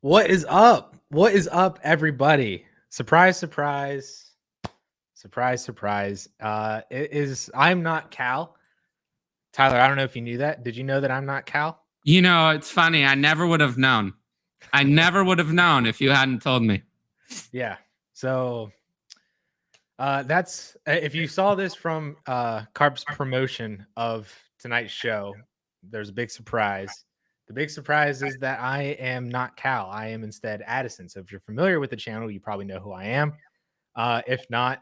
What is up? What is up, everybody? Surprise, surprise. Surprise, surprise. I'm not Cal. Tyler, I don't know if you knew that. Did you know that I'm not Cal? You know, it's funny. I never would have known. I never would have known if you hadn't told me. Yeah. So that's if you saw this from Carp's promotion of tonight's show, there's a big surprise. The big surprise is that I am not Cal. I am instead Addison. So if you're familiar with the channel, you probably know who I am. If not,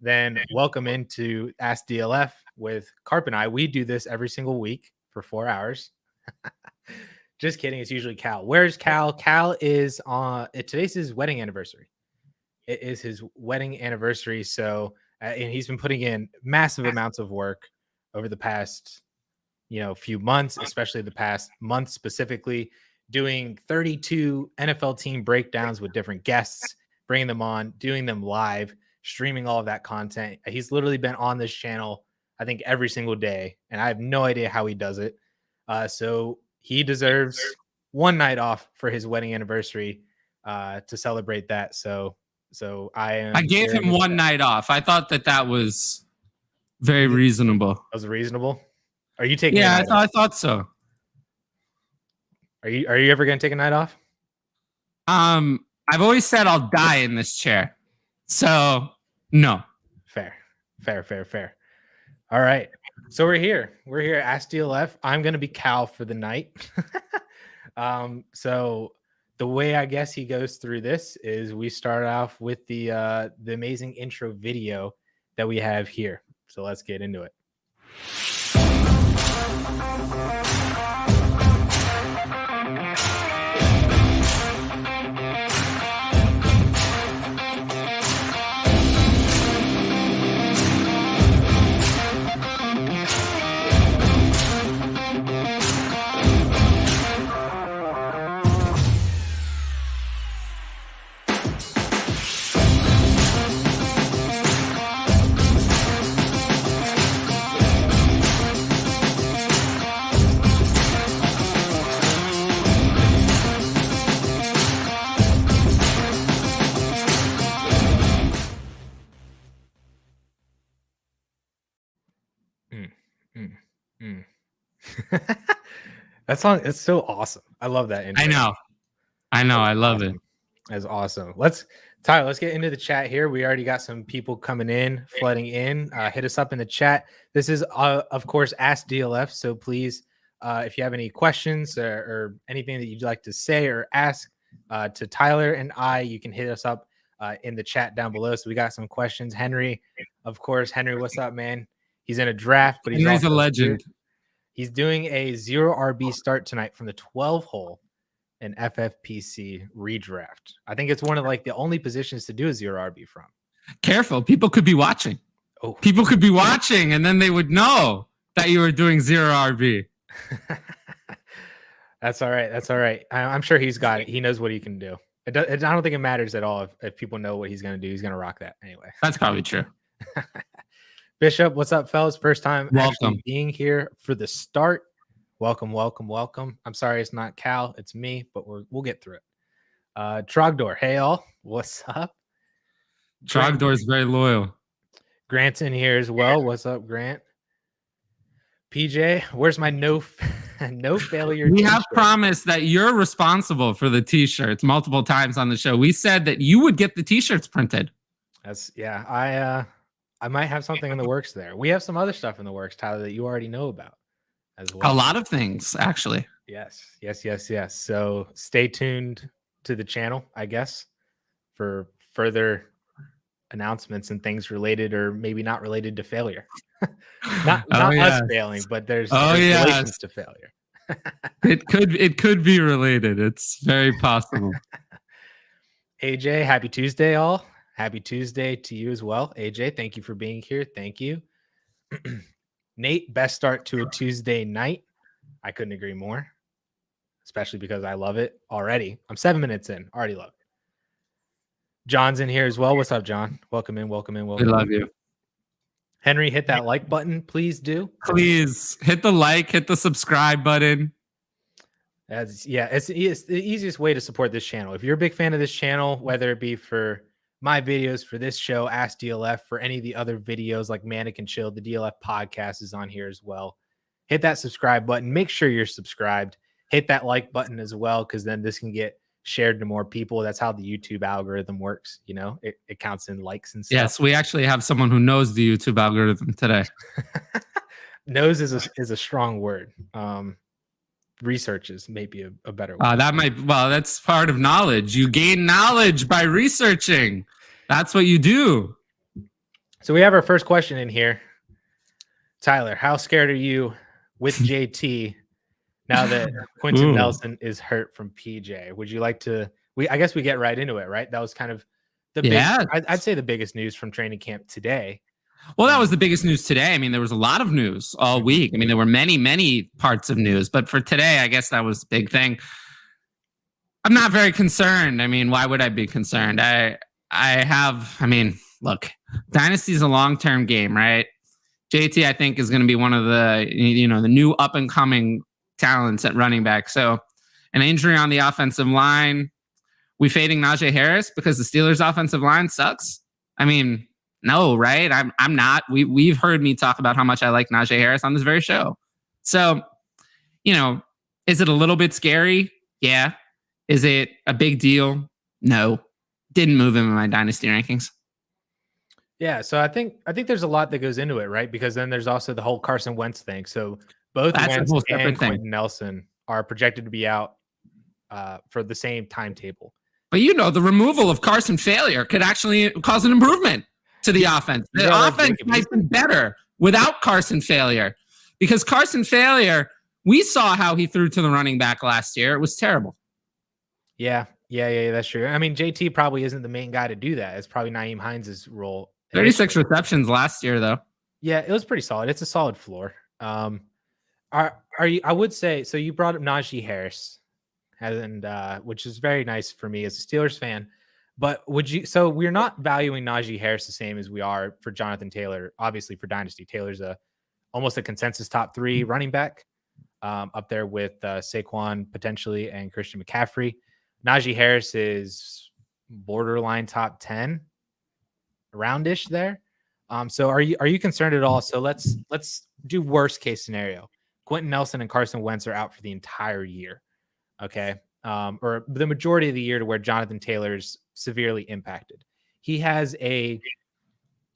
then welcome into Ask DLF with Carp and I. We do this every single week for 4 hours. Just kidding. It's usually Cal. Where's Cal? Cal is on today's his wedding anniversary. It is his wedding anniversary. So, and he's been putting in massive amounts of work over the past, few months, especially the past month specifically, doing 32 NFL team breakdowns with different guests, bringing them on, doing them live, streaming all of that content. He's literally been on this channel, I think, every single day, and I have no idea how he does it. So he deserves one night off for his wedding anniversary to celebrate that. So I gave him one night off. I thought that was very reasonable. That was reasonable. Are you taking? Yeah, I thought so. Are you ever going to take a night off? I've always said I'll die in this chair. So no. Fair. All right. So we're here. We're here at Ask DLF. I'm going to be Cal for the night. So the way I guess he goes through this is we start off with the amazing intro video that we have here. So let's get into it. That song is so awesome. I love that intro. I know. I love awesome. It. That's awesome. Tyler, let's get into the chat here. We already got some people coming in, flooding in. Hit us up in the chat. This is, of course, Ask DLF. So please, if you have any questions or anything that you'd like to say or ask to Tyler and I, you can hit us up in the chat down below. So we got some questions. Henry, of course. Henry, what's up, man? He's in a draft, but Henry's a legend. He's doing a 0 RB start tonight from the 12 hole in FFPC redraft. I think it's one of the only positions to do a 0 RB from. Careful. People could be watching. Oh, people could be watching and then they would know that you were doing 0 RB. That's all right. I'm sure he's got it. He knows what he can do. I don't think it matters at all if people know what he's going to do. He's going to rock that anyway. That's probably true. Bishop, what's up, fellas? First time actually being here for the start. Welcome. I'm sorry it's not Cal, it's me, but we'll get through it. Trogdor, hey all, what's up? Trogdor is very loyal. Grant's in here as well. What's up, Grant? PJ, where's my no failure? We have promised that you're responsible for the t-shirts multiple times on the show. We said that you would get the t-shirts printed. I might have something in the works there. We have some other stuff in the works, Tyler, that you already know about as well. A lot of things, actually. Yes. So stay tuned to the channel, I guess, for further announcements and things related or maybe not related to failure. not us failing, but there's relations to failure. It could be related. It's very possible. AJ, happy Tuesday, all. Happy Tuesday to you as well. AJ, thank you for being here. Thank you. Nate, best start to a Tuesday night. I couldn't agree more, especially because I love it already. I'm 7 minutes in. Already love it. John's in here as well. What's up, John? Welcome in. We love you. Henry, hit that like button. Please do. Please hit the like, hit the subscribe button. It's the easiest way to support this channel. If you're a big fan of this channel, whether it be for my videos, for this show, Ask DLF, for any of the other videos like Mannequin Chill, the DLF podcast is on here as well. Hit that subscribe button. Make sure you're subscribed. Hit that like button as well, because then this can get shared to more people. That's how the YouTube algorithm works. You know, it counts in likes and stuff. Yes, we actually have someone who knows the YouTube algorithm today. Knows is a strong word. Research is maybe a better word. That's part of knowledge. You gain knowledge by researching. That's what you do. So we have our first question in here. Tyler, how scared are you with JT now that Quentin Nelson is hurt from PJ? Would you like to? I guess we get right into it, right? That was kind of I'd say the biggest news from training camp today. Well, that was the biggest news today. I mean, there was a lot of news all week. I mean, there were many, many parts of news, but for today, I guess that was the big thing. I'm not very concerned. I mean, why would I be concerned? Look, Dynasty is a long-term game, right? JT, I think, is going to be one of the new up-and-coming talents at running back. So an injury on the offensive line, we fading Najee Harris because the Steelers' offensive line sucks? I mean, no, right? I'm not. We've heard me talk about how much I like Najee Harris on this very show. So, is it a little bit scary? Yeah. Is it a big deal? No. Didn't move him in my dynasty rankings. Yeah, so I think there's a lot that goes into it, right? Because then there's also the whole Carson Wentz thing. So both Wentz and Quentin Nelson are projected to be out for the same timetable. But the removal of Carson Failure could actually cause an improvement to the offense. The offense might be better without Carson Failure, because Carson Failure, we saw how he threw to the running back last year. It was terrible. Yeah, that's true. I mean, JT probably isn't the main guy to do that. It's probably Nyheim Hines' role. 36 receptions last year, though. Yeah, it was pretty solid. It's a solid floor. Are you? I would say so. You brought up Najee Harris, and which is very nice for me as a Steelers fan. But would you? So we're not valuing Najee Harris the same as we are for Jonathan Taylor. Obviously, for Dynasty, Taylor's almost a consensus top 3 running back, up there with Saquon potentially and Christian McCaffrey. Najee Harris is borderline top 10, roundish there. So are you concerned at all? So let's do worst case scenario. Quentin Nelson and Carson Wentz are out for the entire year. Okay. Or the majority of the year, to where Jonathan Taylor's severely impacted. He has a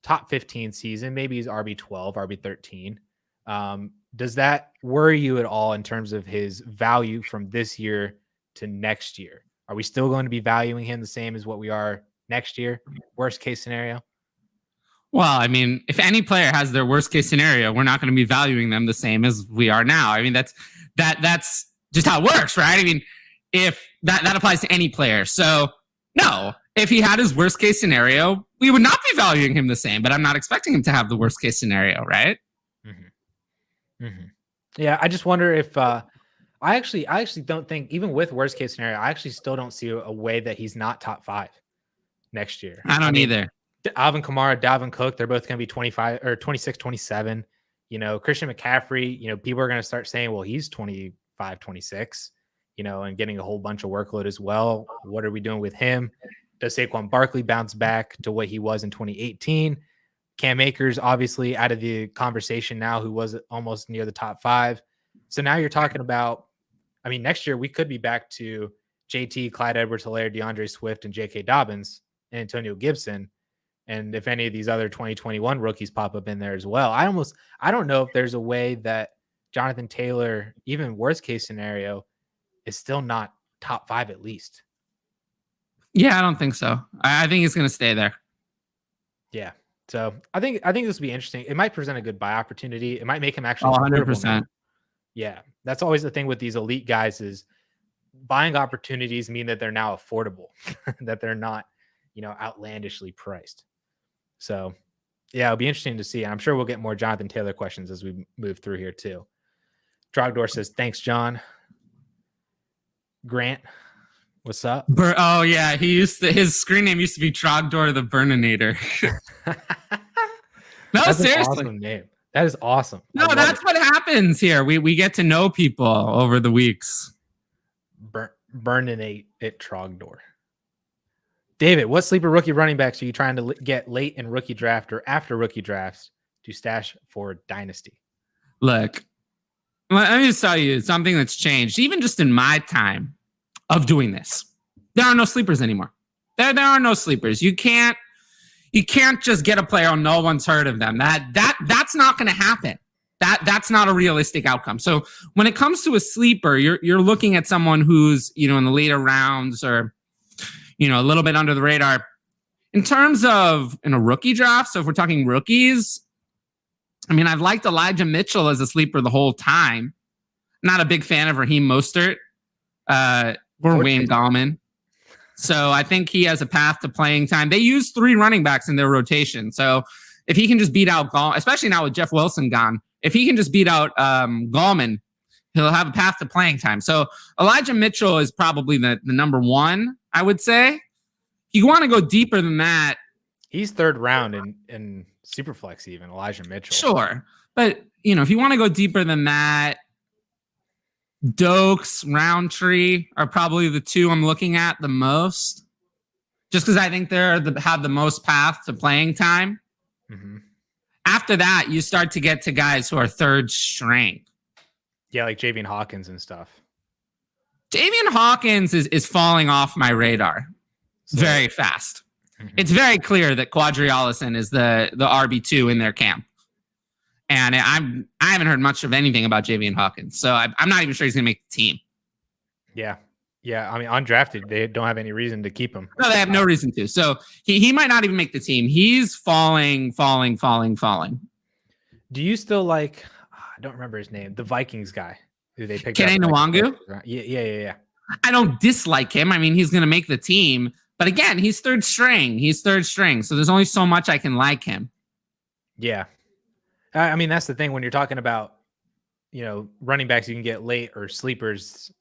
top 15 season. Maybe he's RB12, RB13. Does that worry you at all in terms of his value from this year to next year? Are we still going to be valuing him the same as what we are next year? Worst case scenario? Well, I mean, if any player has their worst case scenario, we're not going to be valuing them the same as we are now. I mean, that's just how it works, right? I mean, if that applies to any player. So no, if he had his worst case scenario, we would not be valuing him the same, but I'm not expecting him to have the worst case scenario, right? Mm-hmm. Mm-hmm. Yeah. I just wonder if, I actually don't think, even with worst case scenario, I actually still don't see a way that he's not top 5 next year. I mean, either. Alvin Kamara, Dalvin Cook, they're both going to be 25 or 26, 27. Christian McCaffrey, people are going to start saying, well, he's 25, 26, and getting a whole bunch of workload as well. What are we doing with him? Does Saquon Barkley bounce back to what he was in 2018? Cam Akers, obviously out of the conversation now, who was almost near the top 5. So now you're talking about, next year we could be back to JT, Clyde Edwards-Helaire, DeAndre Swift, and J.K. Dobbins, and Antonio Gibson. And if any of these other 2021 rookies pop up in there as well, I don't know if there's a way that Jonathan Taylor, even worst case scenario, is still not top 5 at least. Yeah, I don't think so. I think he's going to stay there. Yeah. So I think this will be interesting. It might present a good buy opportunity. It might make him actually 100%. Yeah. That's always the thing with these elite guys, is buying opportunities mean that they're now affordable, that they're not, outlandishly priced. So yeah, it'll be interesting to see. I'm sure we'll get more Jonathan Taylor questions as we move through here too. Trogdor says, thanks, John. Grant, what's up? Oh yeah, his screen name used to be Trogdor the Burninator. No, that's seriously. An awesome name. That is awesome. No, that's what happens here. We get to know people over the weeks. Burningate it Trogdor. David, what sleeper rookie running backs are you trying to get late in rookie draft or after rookie drafts to stash for Dynasty? Look, let me just tell you something that's changed, even just in my time of doing this. There are no sleepers anymore. There are no sleepers. You can't just get a player no one's heard of them. That's not going to happen. That's not a realistic outcome. So when it comes to a sleeper, you're looking at someone who's, in the later rounds or, a little bit under the radar. In terms of in a rookie draft, so if we're talking rookies, I mean, I've liked Elijah Mitchell as a sleeper the whole time. Not a big fan of Raheem Mostert or Wayne Gallman. So I think he has a path to playing time. They use 3 running backs in their rotation. So if he can just beat out Gallman, especially now with Jeff Wilson gone, if he can just beat out Gallman, he'll have a path to playing time. So Elijah Mitchell is probably the number 1, I would say. If you want to go deeper than that, he's 3rd round in Superflex, even Elijah Mitchell. Sure. But, if you want to go deeper than that, Dokes, Roundtree are probably the 2 I'm looking at the most, just because I think have the most path to playing time. Mm-hmm. After that, you start to get to guys who are 3rd string. Yeah, like Javian Hawkins and stuff. Javian Hawkins is falling off my radar very fast. Mm-hmm. It's very clear that Quadri Allison is the RB2 in their camp. And I haven't heard much of anything about Javian Hawkins. So I'm not even sure he's going to make the team. Yeah. Yeah. I mean, undrafted, they don't have any reason to keep him. No, they have no reason to. So he might not even make the team. He's falling. Do you still like, I don't remember his name, the Vikings guy who they picked Kene Nwangu? Yeah. I don't dislike him. I mean, he's going to make the team. But again, he's 3rd string. So there's only so much I can like him. Yeah. I mean, that's the thing when you're talking about, running backs you can get late or sleepers,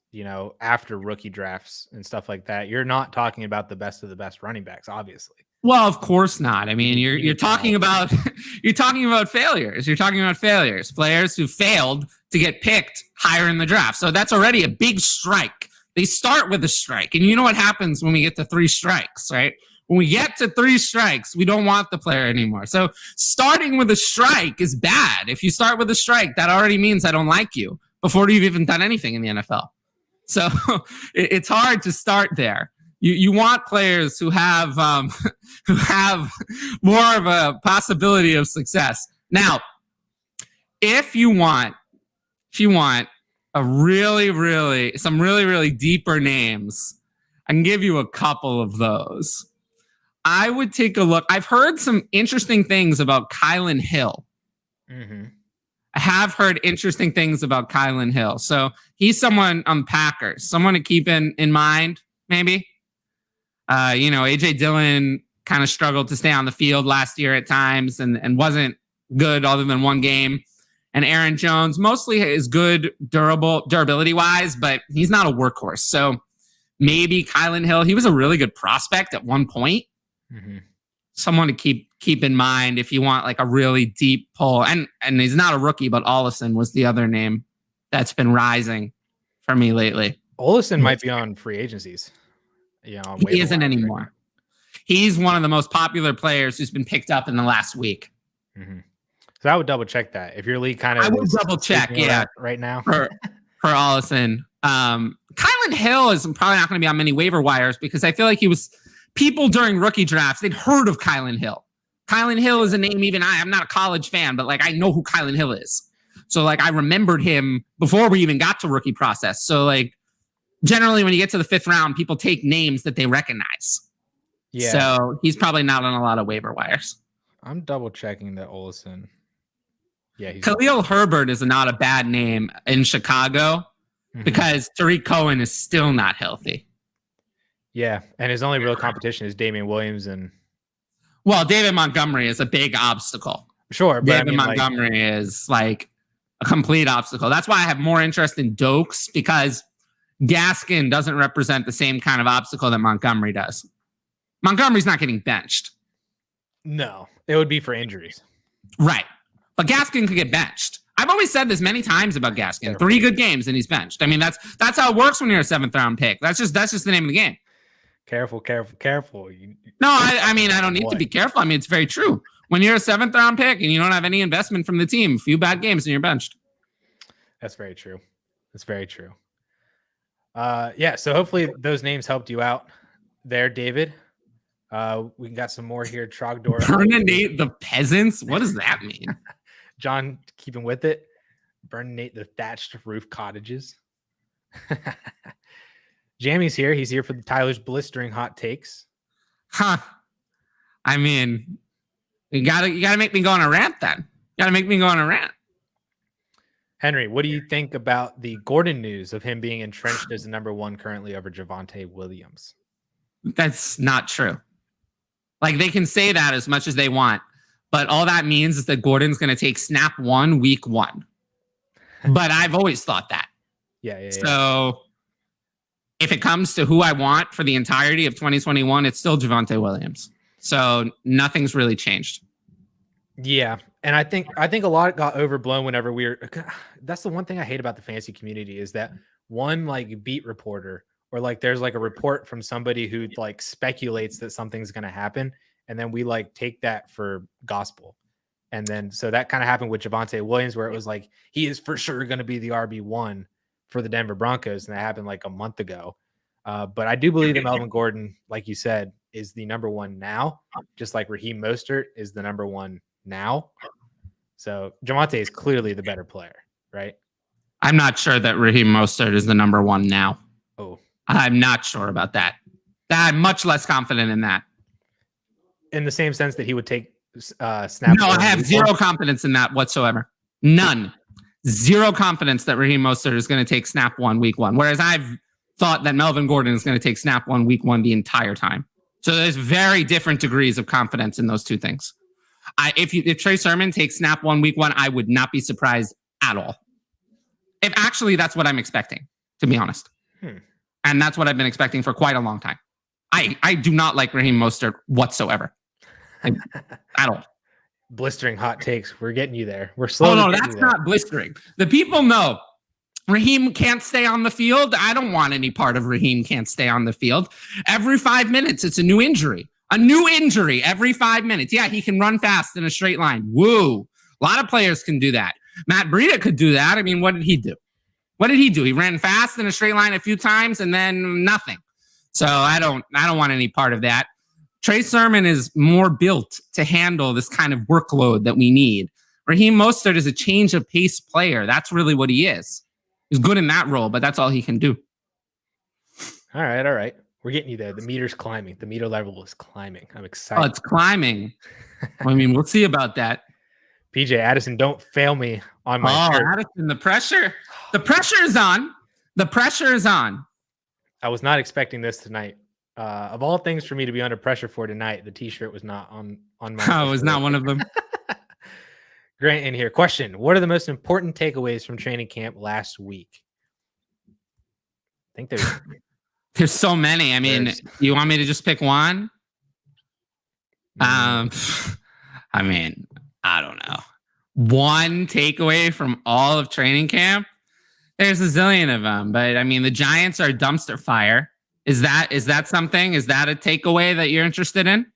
after rookie drafts and stuff like that. You're not talking about the best of the best running backs, obviously. Well, of course not. I mean, you're talking about failures. You're talking about failures, players who failed to get picked higher in the draft. So that's already a big strike. They start with a strike, and you know what happens when we get to 3 strikes, right? When we get to 3 strikes, we don't want the player anymore. So starting with a strike is bad. If you start with a strike, that already means I don't like you before you've even done anything in the NFL. So it's hard to start there. You want players who have more of a possibility of success. Now, if you want a some really deeper names, I can give you a couple of those. I would take a look. I've heard some interesting things about Kylan Hill. Mm-hmm. I have heard interesting things about Kylan Hill. So he's someone on Packers, someone to keep in mind, maybe. AJ Dillon kind of struggled to stay on the field last year at times and wasn't good other than 1 game. And Aaron Jones mostly is good durability wise, but he's not a workhorse. So maybe Kylan Hill, he was a really good prospect at one point. Mm-hmm. Someone to keep in mind if you want like a really deep pull. And he's not a rookie, but Ollison was the other name that's been rising for me lately. Ollison might be on free agencies. He isn't anymore. He's one of the most popular players who's been picked up in the last week. Mm-hmm. So I would double check that. If your league kind of, I would double check, right now for Ollison. Kylan Hill is probably not going to be on many waiver wires because I feel like people during rookie drafts, they'd heard of Kylan Hill. Kylan Hill is a name even I'm not a college fan, but like I know who Kylan Hill is. So like I remembered him before we even got to rookie process. So like generally when you get to the 5th round, people take names that they recognize. Yeah. So he's probably not on a lot of waiver wires. I'm double checking that Ollison. Yeah. Khalil Herbert is not a bad name in Chicago because Tariq Cohen is still not healthy. Yeah, and his only real competition is Damian Williams Well, David Montgomery is a big obstacle. Sure, but David Montgomery is like a complete obstacle. That's why I have more interest in Dokes because Gaskin doesn't represent the same kind of obstacle that Montgomery does. Montgomery's not getting benched. No, it would be for injuries. Right, but Gaskin could get benched. I've always said this many times about Gaskin. 3 good games and he's benched. I mean, that's how it works when you're a 7th round pick. That's just the name of the game. Careful. No, I mean, I don't need to be careful. I mean, it's very true. When you're a 7th round pick and you don't have any investment from the team, a few bad games and you're benched. That's very true. Yeah, so hopefully those names helped you out there, David. We got some more here. Trogdor. Burninate the peasants? What does that mean? John, keeping with it. Burninate the thatched roof cottages. Jammy's here. He's here for the Tyler's blistering hot takes. Huh. I mean, you gotta make me go on a rant then. You gotta make me go on a rant. Henry, what do you think about the Gordon news of him being entrenched as the number 1 currently over Javonte Williams? That's not true. Like, they can say that as much as they want, but all that means is that Gordon's going to take snap 1 week 1. But I've always thought that. Yeah. So if it comes to who I want for the entirety of 2021, it's still Javonte Williams. So nothing's really changed. Yeah. And I think a lot got overblown whenever that's the one thing I hate about the fantasy community is that one like beat reporter or like there's like a report from somebody who like speculates that something's going to happen. And then we like take that for gospel. And then so that kind of happened with Javonte Williams, where it was like he is for sure going to be the RB1 for the Denver Broncos. And that happened like a month ago. But I do believe that Melvin Gordon, like you said, is the number 1 now, just like Raheem Mostert is the number 1 now. So Javonte is clearly the better player, right? I'm not sure that Raheem Mostert is the number 1 now. Oh, I'm not sure about that. I'm much less confident in that. In the same sense that he would take snaps. No, I have zero confidence in that whatsoever. None. Zero confidence that Raheem Mostert is going to take snap 1 week 1. Whereas I've thought that Melvin Gordon is going to take snap 1 week 1 the entire time. So there's very different degrees of confidence in those two things. If Trey Sermon takes snap 1 week 1, I would not be surprised at all. If actually that's what I'm expecting, to be honest. And that's what I've been expecting for quite a long time. I do not like Raheem Mostert whatsoever. At all. Blistering hot takes. We're getting you there. We're slowly. Oh, no, that's not blistering. The people know Raheem can't stay on the field. I don't want any part of Raheem can't stay on the field. Every 5 minutes, it's a new injury. A new injury every 5 minutes. Yeah, he can run fast in a straight line. Woo. A lot of players can do that. Matt Breida could do that. I mean, what did he do? He ran fast in a straight line a few times and then nothing. So I don't want any part of that. Trey Sermon is more built to handle this kind of workload that we need. Raheem Mostert is a change of pace player. That's really what he is. He's good in that role, but that's all he can do. All right. We're getting you there. The meter's climbing. The meter level is climbing. I'm excited. Oh, it's climbing. I mean, we'll see about that. PJ Addison, don't fail me on my shirt. Addison, the pressure is on. The pressure is on. I was not expecting this tonight. Of all things for me to be under pressure for tonight, the t-shirt was not on my. Oh, it was not one of them. Grant in here. Question: what are the most important takeaways from training camp last week? I think there's so many. I mean, you want me to just pick one? I mean, I don't know. One takeaway from all of training camp? There's a zillion of them, but I mean, the Giants are dumpster fire. Is that something? Is that a takeaway that you're interested in?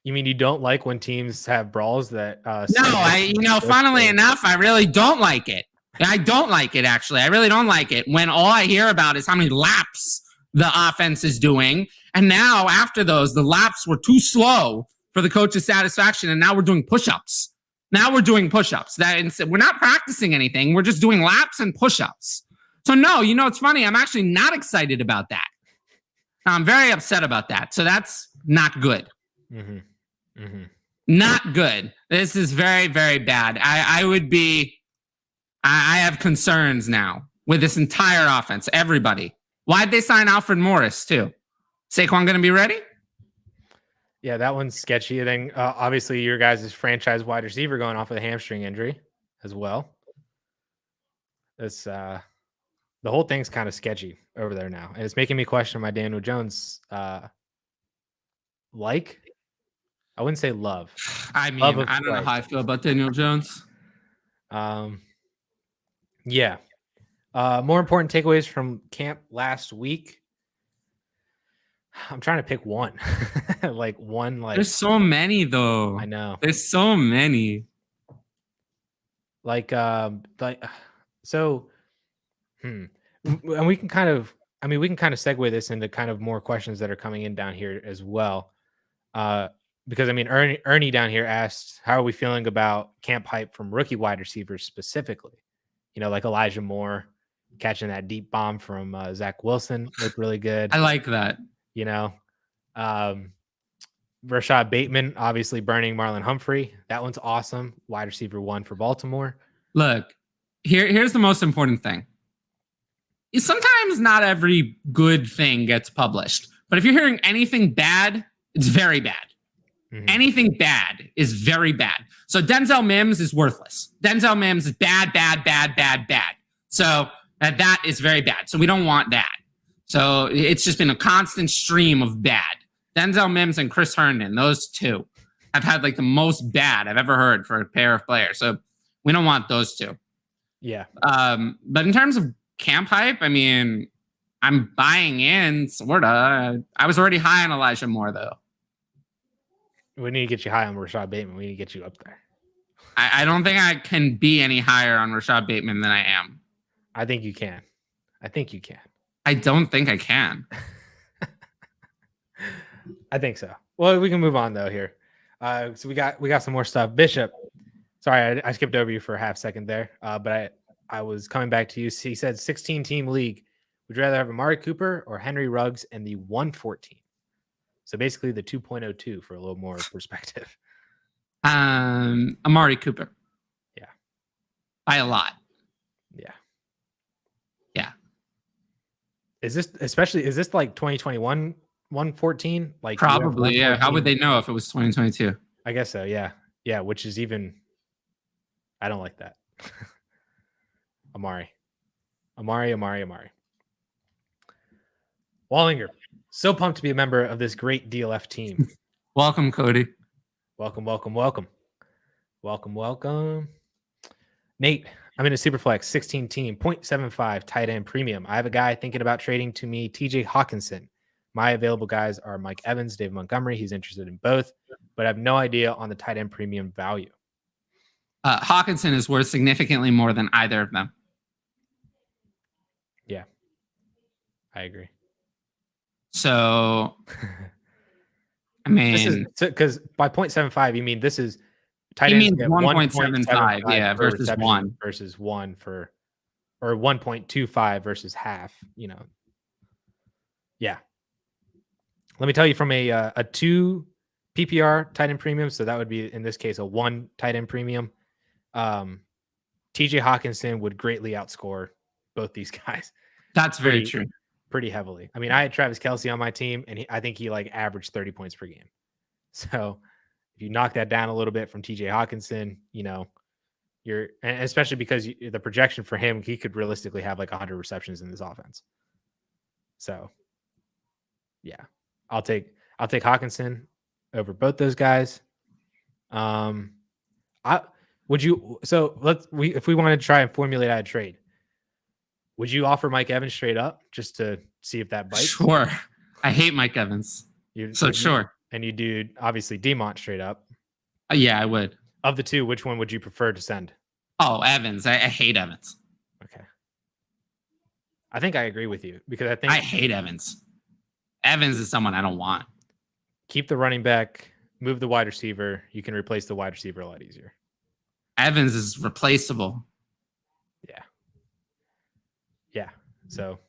You mean you don't like when teams have brawls that? No, funnily enough, I really don't like it. I don't like it, actually. I really don't like it when all I hear about is how many laps the offense is doing. And now after those, the laps were too slow for the coach's satisfaction. And now we're doing push-ups. We're not practicing anything. We're just doing laps and push-ups. So no, it's funny. I'm actually not excited about that. I'm very upset about that. So that's not good. Not good. This is very, very bad. I have concerns now with this entire offense. Everybody. Why'd they sign Alfred Morris too? Saquon going to be ready? Yeah, that one's sketchy. And then obviously your guys' franchise wide receiver going off with a hamstring injury as well. It's the whole thing's kind of sketchy over there now. And it's making me question my Daniel Jones I wouldn't say love. I mean, I don't know how I feel about Daniel Jones. Yeah. More important takeaways from camp last week. I'm trying to pick one. There's so many though. I know. There's so many. So and we can kind of segue this into kind of more questions that are coming in down here as well. Because I mean, Ernie down here asked, how are we feeling about camp hype from rookie wide receivers specifically? You know, like Elijah Moore catching that deep bomb from Zach Wilson looked really good. I like that. You know, Rashad Bateman obviously burning Marlon Humphrey. That one's awesome. Wide receiver 1 for Baltimore. Look, here's the most important thing. Sometimes not every good thing gets published, but if you're hearing anything bad, it's very bad. Mm-hmm. Anything bad is very bad. So Denzel Mims is worthless. Denzel Mims is bad. So that is very bad. So we don't want that. So it's just been a constant stream of bad. Denzel Mims and Chris Herndon, those two have had like the most bad I've ever heard for a pair of players. So we don't want those two. Yeah. But in terms of camp hype, I mean, I'm buying in, sorta. I was already high on Elijah Moore, though. We need to get you high on Rashad Bateman. We need to get you up there. I don't think I can be any higher on Rashad Bateman than I am. I think you can. I don't think I can. I think so. Well, we can move on though here. So we got some more stuff. Bishop, sorry, I skipped over you for a half second there. But I was coming back to you. He said 16-team league. Would you rather have Amari Cooper or Henry Ruggs in the 114? So basically the 2.02 for a little more perspective. Amari Cooper. Yeah. By a lot. Yeah. Yeah. Is this like 2021 114? Like probably, yeah. How would they know if it was 2022? I guess so, yeah. Yeah, which is even I don't like that. Amari. Wallinger, so pumped to be a member of this great DLF team. Welcome, Cody. Welcome. Nate, I'm in a Superflex 16 team, 0.75 tight end premium. I have a guy thinking about trading to me, TJ Hawkinson. My available guys are Mike Evans, David Montgomery. He's interested in both, but I have no idea on the tight end premium value. Hawkinson is worth significantly more than either of them. Yeah, I agree. So, I mean, because by 0.75, you mean this is tight ends. You mean 1.75, yeah, versus 1 versus 1 for, or 1.25 versus half. You know, yeah. Let me tell you from a 2 PPR tight end premium. So that would be in this case a 1 tight end premium. TJ Hawkinson would greatly outscore both these guys. That's very true. Pretty heavily. I mean, I had Travis Kelce on my team, and I think he like averaged 30 points per game. So if you knock that down a little bit from TJ Hawkinson, you know, and especially because the projection for him, he could realistically have like 100 receptions in this offense. So yeah, I'll take Hawkinson over both those guys. If we wanted to try and formulate a trade, would you offer Mike Evans straight up just to see if that bites? Sure. I hate Mike Evans. Sure. And you do obviously Demont straight up. Yeah, I would. Of the two, which one would you prefer to send? Oh, Evans. I hate Evans. Okay. I think I agree with you because I hate Evans. Evans is someone I don't want. Keep the running back, move the wide receiver. You can replace the wide receiver a lot easier. Evans is replaceable. Yeah. Yeah. So,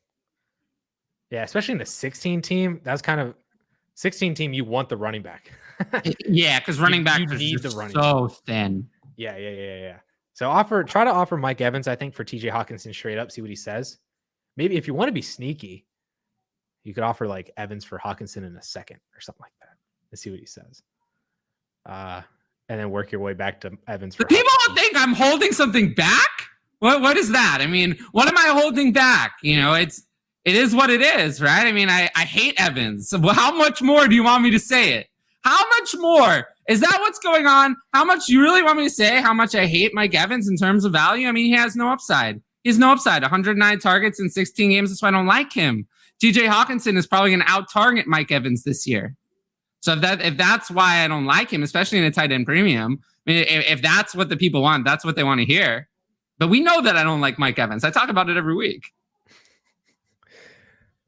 yeah, especially in the 16 team, that's kind of 16 team. You want the running back. Yeah, because running back is so thin. Yeah. So try to offer Mike Evans, I think, for TJ Hawkinson straight up. See what he says. Maybe if you want to be sneaky, you could offer like Evans for Hawkinson in a second or something like that. Let's see what he says. And then work your way back to Evans. For people think I'm holding something back. What is that? I mean, what am I holding back? You know, it is what it is, right? I mean, I hate Evans. So how much more do you want me to say it? How much more? Is that what's going on? How much you really want me to say how much I hate Mike Evans in terms of value? I mean, he has no upside. He's no upside. 109 targets in 16 games. That's why I don't like him. TJ Hawkinson is probably going to out-target Mike Evans this year. So if that's why I don't like him, especially in a tight end premium, I mean, if that's what the people want, that's what they want to hear. But we know that I don't like Mike Evans. I talk about it every week.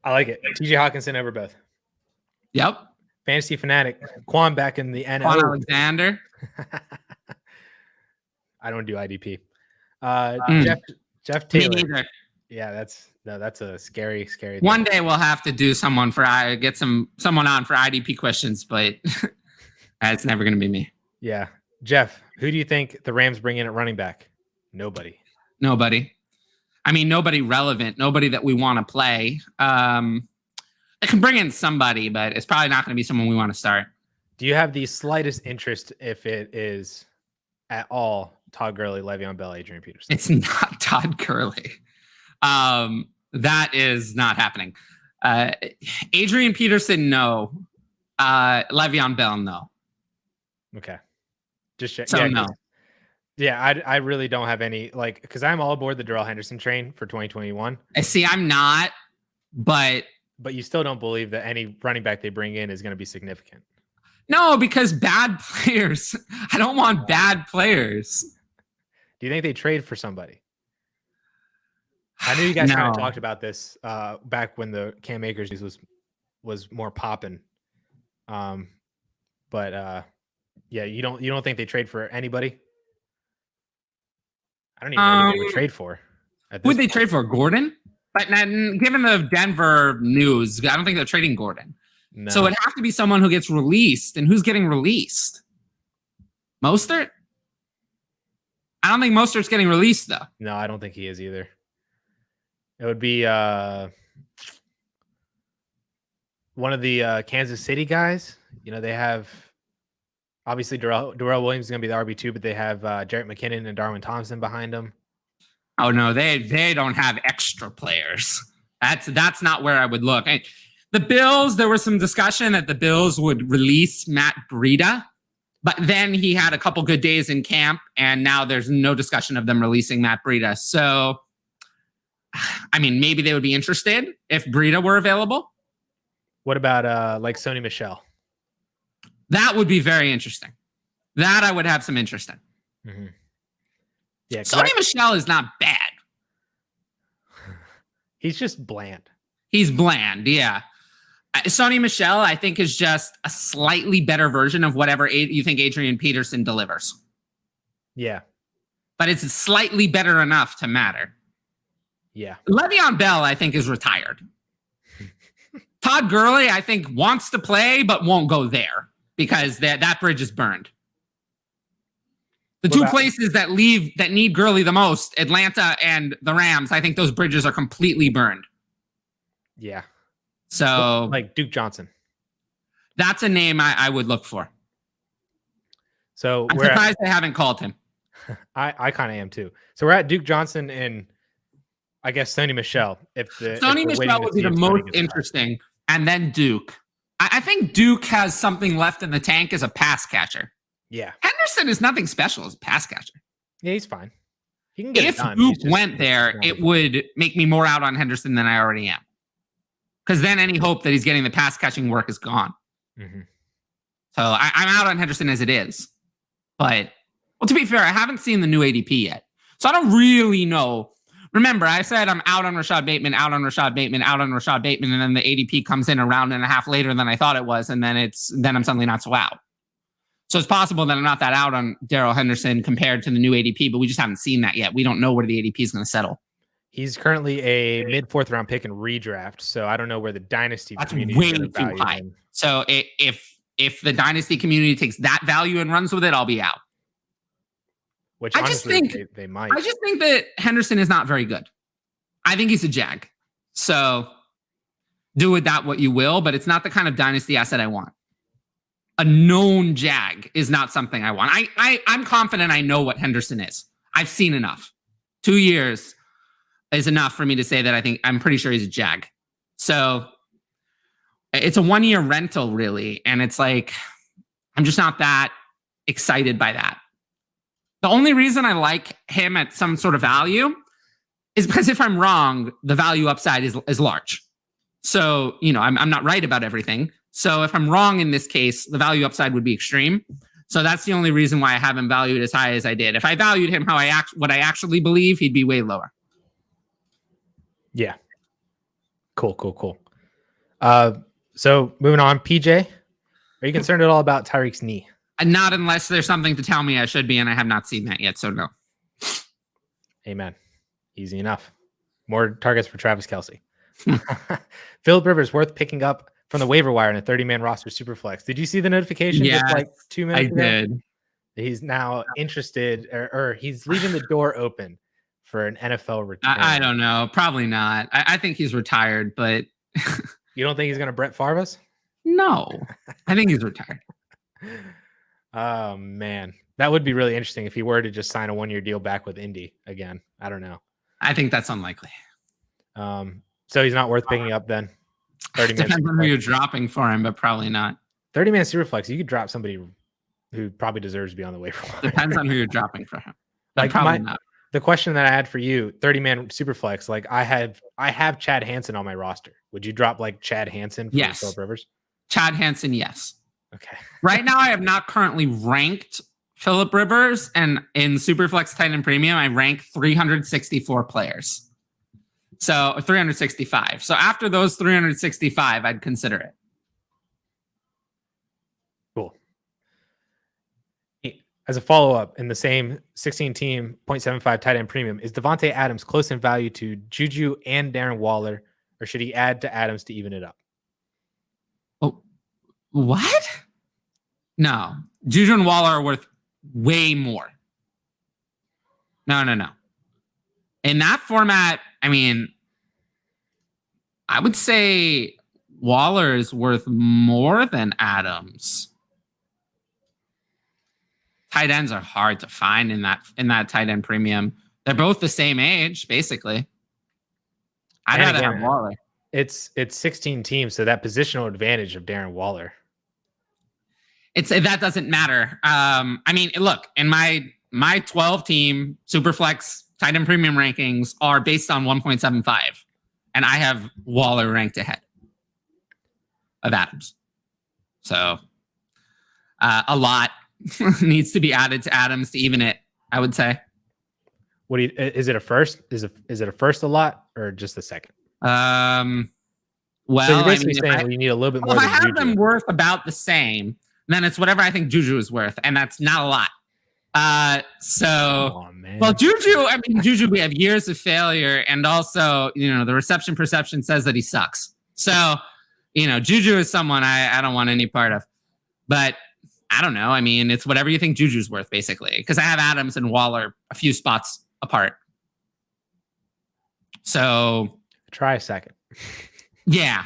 I like it. TJ Hawkinson over both. Yep. Fantasy fanatic. Quan back in the NL. Quan Alexander. I don't do IDP. Jeff Me Taylor. neither. Yeah, that's a scary thing. One day we'll have to do someone someone on for IDP questions, but it's never going to be me. Yeah. Jeff, who do you think the Rams bring in at running back? Nobody. I mean, nobody relevant, nobody that we want to play. They can bring in somebody, but it's probably not going to be someone we want to start. Do you have the slightest interest, if it is at all, Todd Gurley, Le'Veon Bell, Adrian Peterson? It's not Todd Gurley. That is not happening. Adrian Peterson, no. Le'Veon Bell, no. Okay. Just check. So yeah, no. Yeah, I really don't have any, because I'm all aboard the Darrell Henderson train for 2021. I see. I'm not, but you still don't believe that any running back they bring in is going to be significant. No, because bad players. I don't want bad players. Do you think they trade for somebody? I know you guys kind of talked about this back when the Cam Akers news was more popping. Yeah, you don't think they trade for anybody? I don't even know who they would trade for. Who would they trade for? Gordon? But given the Denver news, I don't think they're trading Gordon. No. So it'd have to be someone who gets released. And who's getting released? Mostert? I don't think Mostert's getting released, though. No, I don't think he is either. It would be one of the Kansas City guys. They have obviously Darrell Williams is going to be the RB2, but they have Jarrett McKinnon and Darwin Thompson behind him. Oh no, they don't have extra players. That's not where I would look. The Bills, there was some discussion that the Bills would release Matt Breida, but then he had a couple good days in camp, and now there's no discussion of them releasing Matt Breida. So, I mean, maybe they would be interested if Breida were available. What about Sony Michel? That would be very interesting. That I would have some interest in. Mm-hmm. Yeah, Sony Michel is not bad. He's just bland. He's bland, yeah. Sony Michel, I think, is just a slightly better version of whatever you think Adrian Peterson delivers. Yeah. But it's slightly better enough to matter. Yeah. Le'Veon Bell, I think, is retired. Todd Gurley, I think, wants to play but won't go there because that bridge is burned. The two places that need Gurley the most, Atlanta and the Rams, I think those bridges are completely burned. Yeah. So, like Duke Johnson. That's a name I would look for. So I'm surprised they haven't called him. I kind of am too. So we're at Duke Johnson and I guess Sony Michel. Sony Michel would be the most interesting, and then Duke. I think Duke has something left in the tank as a pass catcher. Yeah. Henderson is nothing special as a pass catcher. Yeah, he's fine. He can get if Duke went there, it would make me more out on Henderson than I already am. Because then any hope that he's getting the pass catching work is gone. Mm-hmm. So I'm out on Henderson as it is. But, well, to be fair, I haven't seen the new ADP yet. So I don't really know. Remember, I said I'm out on Rashad Bateman, out on Rashad Bateman, out on Rashad Bateman, and then the ADP comes in a round and a half later than I thought it was, and then I'm suddenly not so out. So it's possible that I'm not that out on Darrell Henderson compared to the new ADP, but we just haven't seen that yet. We don't know where the ADP is going to settle. He's currently a mid-4th round pick in redraft, so I don't know where the dynasty community way too high. Him. So if the dynasty community takes that value and runs with it, I'll be out. Which honestly, they might. I just think that Henderson is not very good. I think he's a jag. So do with that what you will, but it's not the kind of dynasty asset I want. A known jag is not something I want. I'm confident I know what Henderson is. I've seen enough. 2 years is enough for me to say that I'm pretty sure he's a jag. So it's a 1 year rental, really. And it's like, I'm just not that excited by that. The only reason I like him at some sort of value is because if I'm wrong, the value upside is large. So, I'm not right about everything. So if I'm wrong in this case, the value upside would be extreme. So that's the only reason why I haven't valued as high as I did. If I valued him what I actually believe, he'd be way lower. Yeah. Cool. So moving on, PJ, are you concerned at all about Tyreek's knee? Not unless there's something to tell me I should be, and I have not seen that yet. So no. Amen. Easy enough. More targets for Travis Kelce. Philip Rivers worth picking up from the waiver wire in a 30-man roster superflex. Did you see the notification just like 2 minutes ago? I did. He's now interested, or he's leaving the door open for an NFL return. I don't know. Probably not. I think he's retired, but you don't think he's going to Brett Favre us? No, I think he's retired. Oh man, that would be really interesting if he were to just sign a 1-year deal back with Indy again. I don't know. I think that's unlikely. So he's not worth picking up then. 30 Depends on who you're dropping for him, but probably not. 30-man superflex, you could drop somebody who probably deserves to be on the waiver wire. Depends on who you're dropping for him. But probably not. The question that I had for you, 30-man superflex, like I have Chad Hansen on my roster. Would you drop like Chad Hansen for Philip Rivers? Chad Hansen, yes. Okay. Right now, I have not currently ranked Philip Rivers, and in Superflex Titan Premium, I rank 364 players. So 365. So after those 365, I'd consider it. Cool. As a follow-up, in the same 16-team 0.75 tight end premium, is Devontae Adams close in value to Juju and Darren Waller, or should he add to Adams to even it up? Oh, what? No. Juju and Waller are worth way more. No. In that format, I mean, I would say Waller is worth more than Adams. Tight ends are hard to find in that tight end premium. They're both the same age, basically. I'd rather have Waller. It's 16 teams, so that positional advantage of Darren Waller. That doesn't matter. I mean, look, in my 12-team Superflex tight end premium rankings are based on 1.75, and I have Waller ranked ahead of Adams. So a lot needs to be added to Adams to even it, I would say. Is it a first? Is it a first a lot or just a second? Well, so you're basically saying you need a little bit more. If I have them worth about the same, then it's whatever I think Juju is worth, and that's not a lot. Well, Juju, we have years of failure, and also, the reception perception says that he sucks. So, Juju is someone I don't want any part of. But I don't know. I mean, it's whatever you think Juju's worth, basically, because I have Adams and Waller a few spots apart. So try a second. Yeah,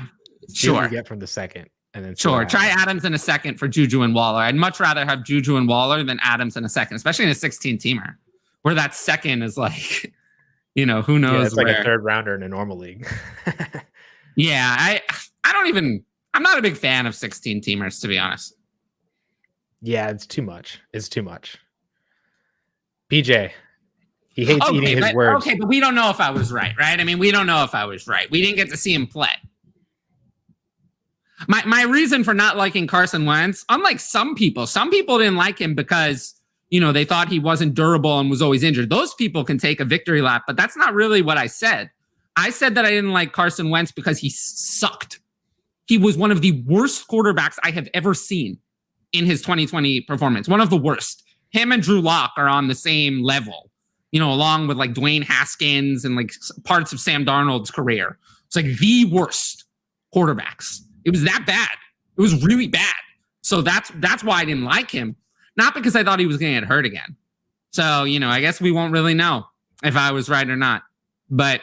See what you get from the second. And then try Adams in a second for Juju and Waller. I'd much rather have Juju and Waller than Adams in a second, especially in a 16-teamer, where that second is like, who knows? Yeah, it's like a third rounder in a normal league. Yeah, I'm not a big fan of 16-teamers, to be honest. Yeah, it's too much. PJ, he hates eating his words. Okay, but we don't know if I was right? I mean, we don't know if I was right. We didn't get to see him play. My reason for not liking Carson Wentz, unlike some people didn't like him because, they thought he wasn't durable and was always injured. Those people can take a victory lap, but that's not really what I said. I said that I didn't like Carson Wentz because he sucked. He was one of the worst quarterbacks I have ever seen in his 2020 performance. One of the worst. Him and Drew Lock are on the same level, along with like Dwayne Haskins and like parts of Sam Darnold's career. It's like the worst quarterbacks. It was that bad. It was really bad. So that's why I didn't like him. Not because I thought he was going to get hurt again. So, I guess we won't really know if I was right or not. But,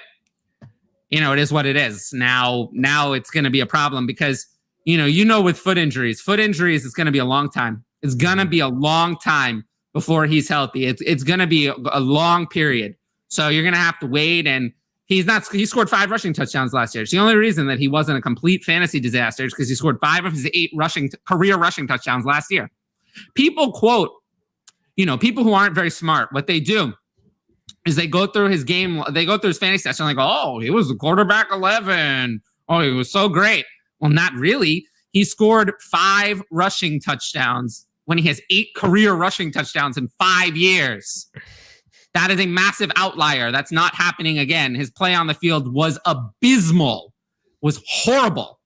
it is what it is. Now it's going to be a problem because, with foot injuries, it's going to be a long time. It's going to be a long time before he's healthy. It's going to be a long period. So you're going to have to wait, and he scored 5 rushing touchdowns last year. It's the only reason that he wasn't a complete fantasy disaster is because he scored 5 of his 8 career rushing touchdowns last year. People quote, people who aren't very smart, what they do is they go through his game, they go through his fantasy stats and like, oh, he was the quarterback 11. Oh, he was so great. Well, not really. He scored 5 rushing touchdowns when he has 8 career rushing touchdowns in 5 years. That is a massive outlier. That's not happening again. His play on the field was abysmal, was horrible.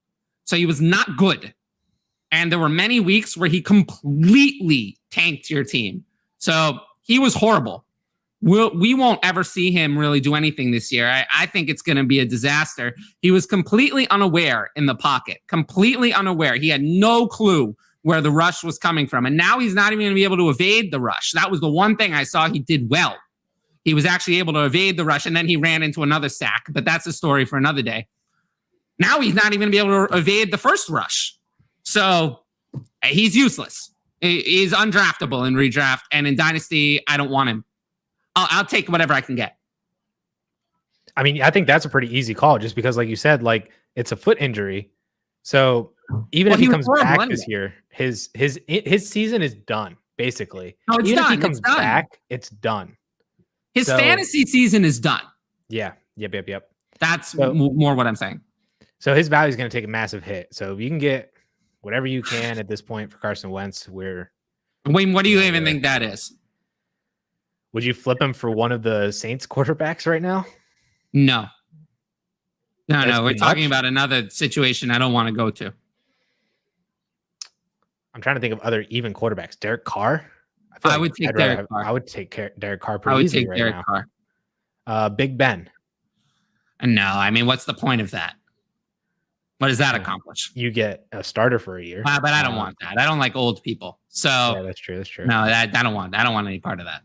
So he was not good. And there were many weeks where he completely tanked your team. So he was horrible. We won't ever see him really do anything this year. I think it's going to be a disaster. He was completely unaware in the pocket, completely unaware. He had no clue where the rush was coming from. And now he's not even going to be able to evade the rush. That was the one thing I saw he did well. He was actually able to evade the rush, and then he ran into another sack. But that's a story for another day. Now he's not even going to be able to evade the first rush. So he's useless. He's undraftable in redraft. And in Dynasty, I don't want him. I'll take whatever I can get. I mean, I think that's a pretty easy call just because, like you said, like it's a foot injury. So even if he comes back this year, his season is done, basically. No, it's even done. if he comes back, it's done. His fantasy season is done. Yeah. Yep. That's more what I'm saying. So his value is going to take a massive hit. So if you can get whatever you can at this point for Carson Wentz, Wayne, what do you even think that is? Would you flip him for one of the Saints quarterbacks right now? No. We're talking about another situation I don't want to go to. I'm trying to think of other even quarterbacks. Derek Carr? I would take Derek Carr. I would take Derek Carr pretty easily right now. I would take Derek Carr. Big Ben. No, I mean, what's the point of that? What does that accomplish? You get a starter for a year. But I don't want that. I don't like old people. So yeah, that's true. No, I don't want any part of that.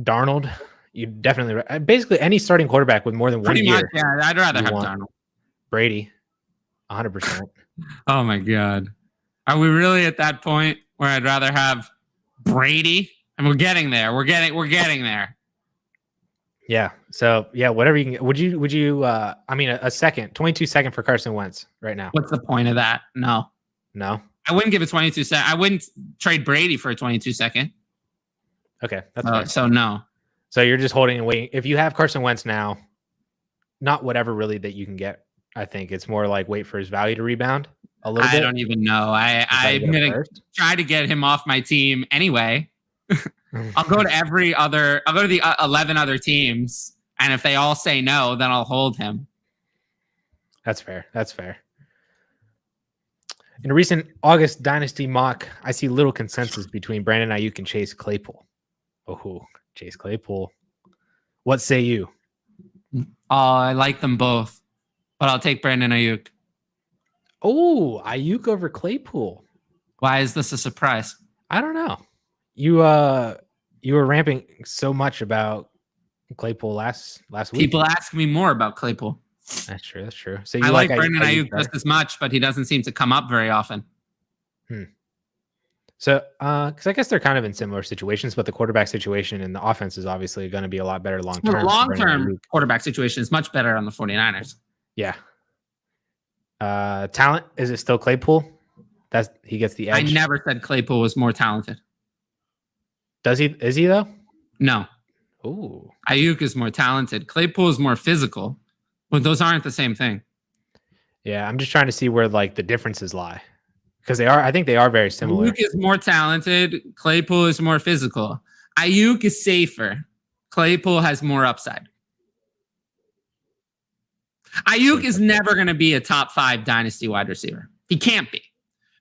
Darnold, you definitely basically any starting quarterback with more than one year. Yeah, I'd rather have Darnold. Brady, 100%. Oh my God, are we really at that point where I'd rather have Brady? And we're getting there. We're getting there. Yeah. So yeah, whatever you can. Would you? I mean, a second, 22 second for Carson Wentz right now. What's the point of that? No. I wouldn't give it 22 second. I wouldn't trade Brady for a 22 second. Okay, that's fine. So no. So you're just holding and waiting. If you have Carson Wentz now, not whatever really that you can get. I think it's more like wait for his value to rebound a little bit. I don't even know. I'm gonna try to get him off my team anyway. I'll go to the 11 other teams, and if they all say no, then I'll hold him. That's fair. In a recent August Dynasty mock, I see little consensus between Brandon Ayuk and Chase Claypool. Oh, Chase Claypool. What say you? I like them both, but I'll take Brandon Ayuk. Oh, Ayuk over Claypool. Why is this a surprise? I don't know. You were ramping so much about Claypool last week. People ask me more about Claypool. That's true. So I like Brandon Ayuk just as much, but he doesn't seem to come up very often. So, because I guess they're kind of in similar situations, but the quarterback situation and the offense is obviously going to be a lot better long term. The long-term quarterback situation is much better on the 49ers. Yeah. Talent, is it still Claypool? He gets the edge. I never said Claypool was more talented. Does he? Is he though? No. Ooh. Ayuk is more talented. Claypool is more physical, but those aren't the same thing. Yeah, I'm just trying to see where like the differences lie. Because I think they are very similar. Ayuk is more talented. Claypool is more physical. Ayuk is safer. Claypool has more upside. Ayuk is never going to be a top 5 dynasty wide receiver. He can't be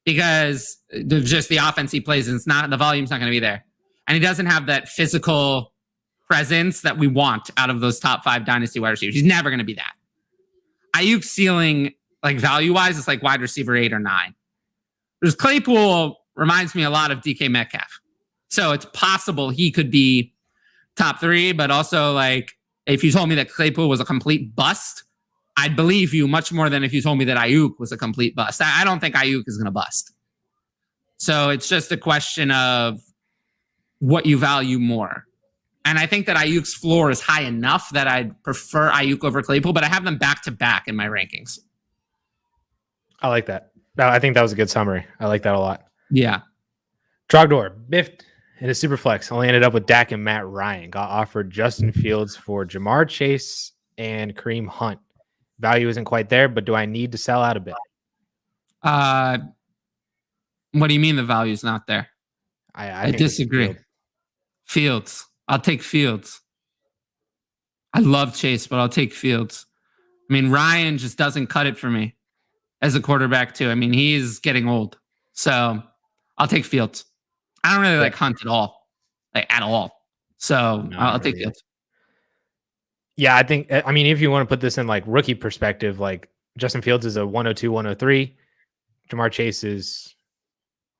because just the offense he plays, and the volume's not going to be there. And he doesn't have that physical presence that we want out of those top 5 dynasty wide receivers. He's never going to be that. Ayuk's ceiling, like value-wise, is like wide receiver 8 or 9. Because Claypool reminds me a lot of DK Metcalf. So it's possible he could be top 3, but also like if you told me that Claypool was a complete bust, I'd believe you much more than if you told me that Ayuk was a complete bust. I don't think Ayuk is going to bust. So it's just a question of what you value more. And I think that Ayuk's floor is high enough that I'd prefer Ayuk over Claypool, but I have them back to back in my rankings. I like that. I think that was a good summary. I like that a lot. Yeah. Trogdor biffed in a super flex, only ended up with Dak and Matt Ryan. Got offered Justin Fields for Jamar Chase and Kareem Hunt. Value isn't quite there, but do I need to sell out a bit? What do you mean the value's not there? I disagree. Fields. I'll take Fields. I love Chase, but I'll take Fields. I mean, Ryan just doesn't cut it for me as a quarterback, too. I mean, he's getting old. So I'll take Fields. I don't really like Hunt at all. Like, at all. So I'll take Fields. Yeah, I think, I mean, if you want to put this in like rookie perspective, like Justin Fields is a 102, 103. Jamar Chase is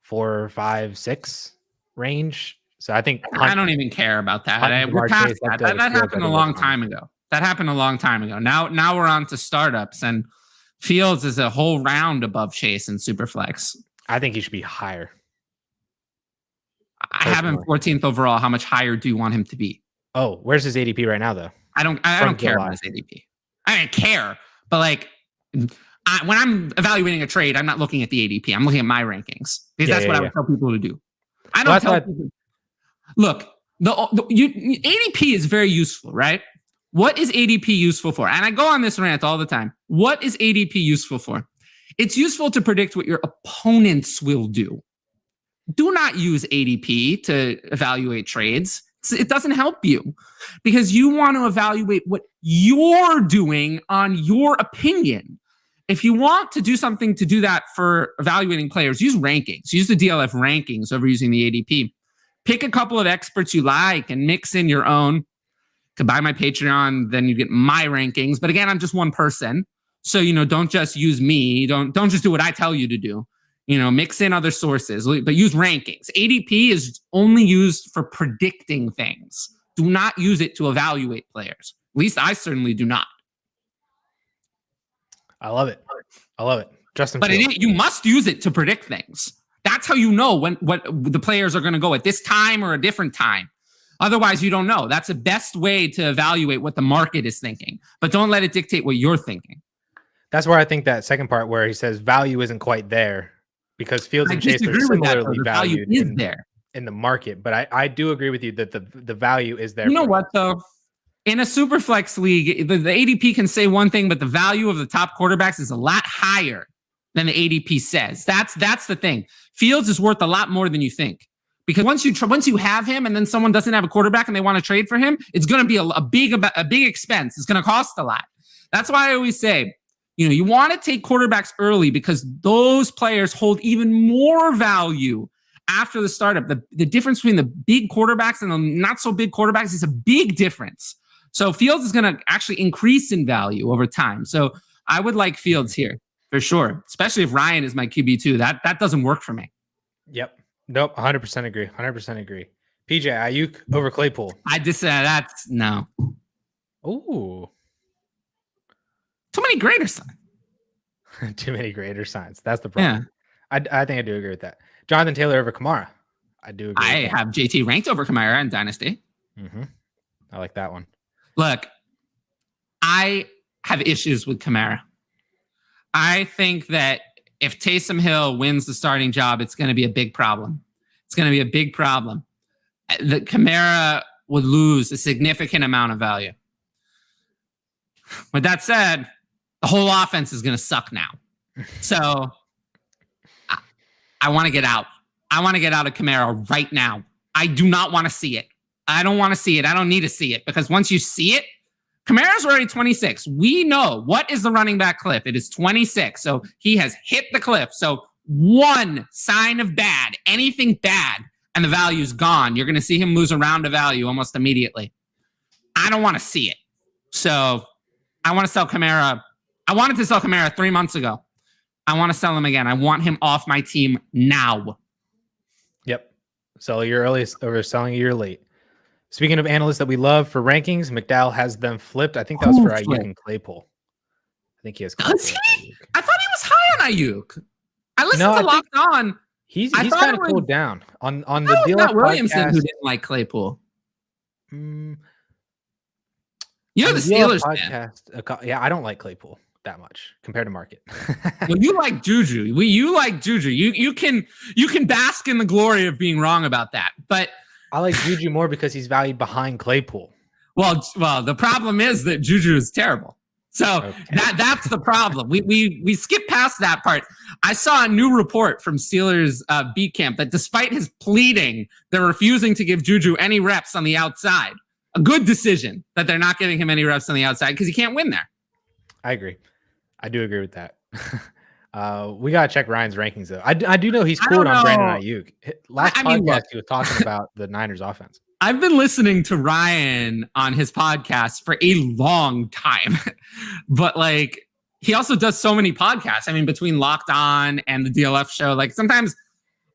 4, 5, 6 range. So I think I don't even care about that. We're past that. That happened a long time ago. That happened a long time ago. Now we're on to startups, and Fields is a whole round above Chase in Superflex. I think he should be higher. I have him 14th overall. How much higher do you want him to be? Oh, where's his ADP right now, though? I don't care about his ADP. I don't care, but like when I'm evaluating a trade, I'm not looking at the ADP. I'm looking at my rankings because that's what I would tell people to do. I don't tell people. Look, ADP is very useful, right? What is ADP useful for? And I go on this rant all the time. What is ADP useful for? It's useful to predict what your opponents will do. Do not use ADP to evaluate trades. It doesn't help you because you want to evaluate what you're doing on your opinion. If you want to do something to do that for evaluating players, use rankings. Use the DLF rankings over using the ADP. Pick a couple of experts you like and mix in your own. To buy my Patreon, then you get my rankings. But again, I'm just one person. So, don't just use me. Don't just do what I tell you to do. Mix in other sources, but use rankings. ADP is only used for predicting things. Do not use it to evaluate players. At least I certainly do not. I love it. Justin. But you must use it to predict things. That's how you know what the players are going to go at this time or a different time. Otherwise, you don't know. That's the best way to evaluate what the market is thinking. But don't let it dictate what you're thinking. That's where I think that second part where he says value isn't quite there because Fields and Chase are similarly valued in the market. But I do agree with you that the value is there. You know what, though? In a Superflex league, the ADP can say one thing, but the value of the top quarterbacks is a lot higher than the ADP says. That's the thing. Fields is worth a lot more than you think. Because once you have him and then someone doesn't have a quarterback and they want to trade for him, it's going to be a big expense. It's going to cost a lot. That's why I always say, you want to take quarterbacks early because those players hold even more value after the startup. The difference between the big quarterbacks and the not so big quarterbacks is a big difference. So Fields is going to actually increase in value over time. So I would like Fields here for sure, especially if Ryan is my QB2. That doesn't work for me. Yep. Nope. 100% agree. 100% agree. PJ Ayuk over Claypool. I just said that's no. Ooh. Too many greater signs. Too many greater signs. That's the problem. Yeah. I think I do agree with that. Jonathan Taylor over Kamara. I do agree. I have JT ranked over Kamara in Dynasty. Mm-hmm. I like that one. Look, I have issues with Kamara. I think that if Taysom Hill wins the starting job, it's going to be a big problem. It's going to be a big problem. The Kamara would lose a significant amount of value. With that said, the whole offense is going to suck now. So I want to get out. I want to get out of Kamara right now. I do not want to see it. I don't want to see it. I don't need to see it because once you see it, Kamara's already 26. We know what is the running back cliff. It is 26. So he has hit the cliff. So one sign of bad, anything bad, and the value's gone. You're going to see him lose a round of value almost immediately. I don't want to see it. So I want to sell Kamara. I wanted to sell Kamara 3 months ago. I want to sell him again. I want him off my team now. Yep. Sell a year early or selling a year late. Speaking of analysts that we love for rankings, McDowell has them flipped. I think that was for Ayuk and Claypool. I think he has. Does he? I thought he was high on Ayuk. I listened to Locked On. He's kind of cooled down on the DLF Williamson podcast. Who didn't like Claypool. The Steelers podcast. Yeah, I don't like Claypool that much compared to market. Well, you like Juju. You like Juju. You can bask in the glory of being wrong about that. But I like Juju more because he's valued behind Claypool. Well, the problem is that Juju is terrible. So that's the problem. We skip past that part. I saw a new report from Steelers beat camp that despite his pleading, they're refusing to give Juju any reps on the outside. A good decision that they're not giving him any reps on the outside because he can't win there. I agree. I do agree with that. We gotta check Ryan's rankings though. I do know he's cool on Brandon Ayuk. Last podcast he was talking about the Niners offense. I've been listening to Ryan on his podcast for a long time, but like he also does so many podcasts. I mean, between Locked On and the DLF show, like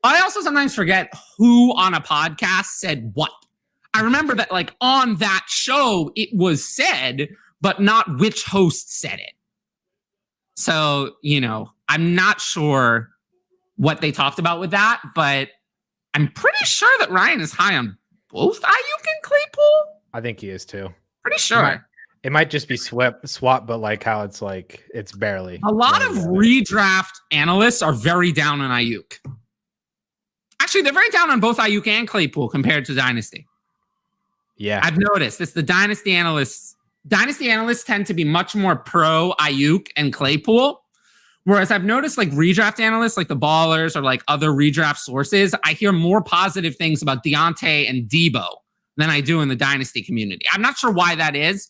I also sometimes forget who on a podcast said what. I remember that like on that show, it was said, but not which host said it. So, I'm not sure what they talked about with that, but I'm pretty sure that Ryan is high on both Ayuk and Claypool. I think he is too. Pretty sure. It might just be swap, but like how it's barely. A lot of redraft analysts are very down on Ayuk. Actually, they're very down on both Ayuk and Claypool compared to Dynasty. Yeah. I've noticed it's the Dynasty analysts. Dynasty analysts tend to be much more pro Ayuk and Claypool. Whereas I've noticed like redraft analysts, like the Ballers or like other redraft sources, I hear more positive things about Deontay and Debo than I do in the Dynasty community. I'm not sure why that is,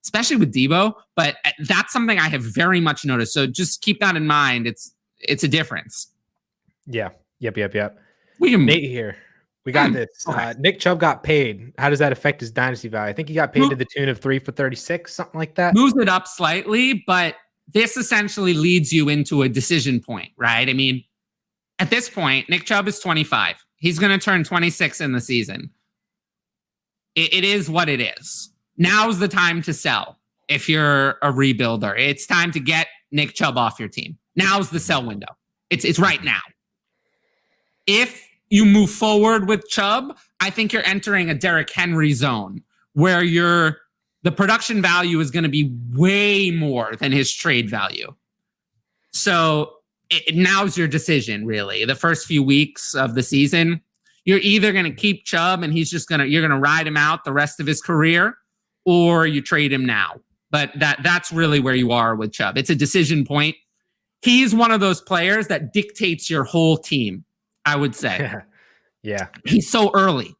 especially with Debo, but that's something I have very much noticed. So just keep that in mind. It's a difference. Yeah. Yep. Nate here. We got this. Nick Chubb got paid. How does that affect his Dynasty value? I think he got paid to the tune of 3 for 36, something like that. Moves it up slightly, but this essentially leads you into a decision point, right? I mean, at this point, Nick Chubb is 25. He's going to turn 26 in the season. It is what it is. Now's the time to sell if you're a rebuilder. It's time to get Nick Chubb off your team. Now's the sell window. It's right now. If you move forward with Chubb, I think you're entering a Derrick Henry zone where the production value is going to be way more than his trade value. So now's your decision, really. The first few weeks of the season, you're either going to keep Chubb and you're going to ride him out the rest of his career, or you trade him now. But that's really where you are with Chubb. It's a decision point. He's one of those players that dictates your whole team, I would say. Yeah. He's so early.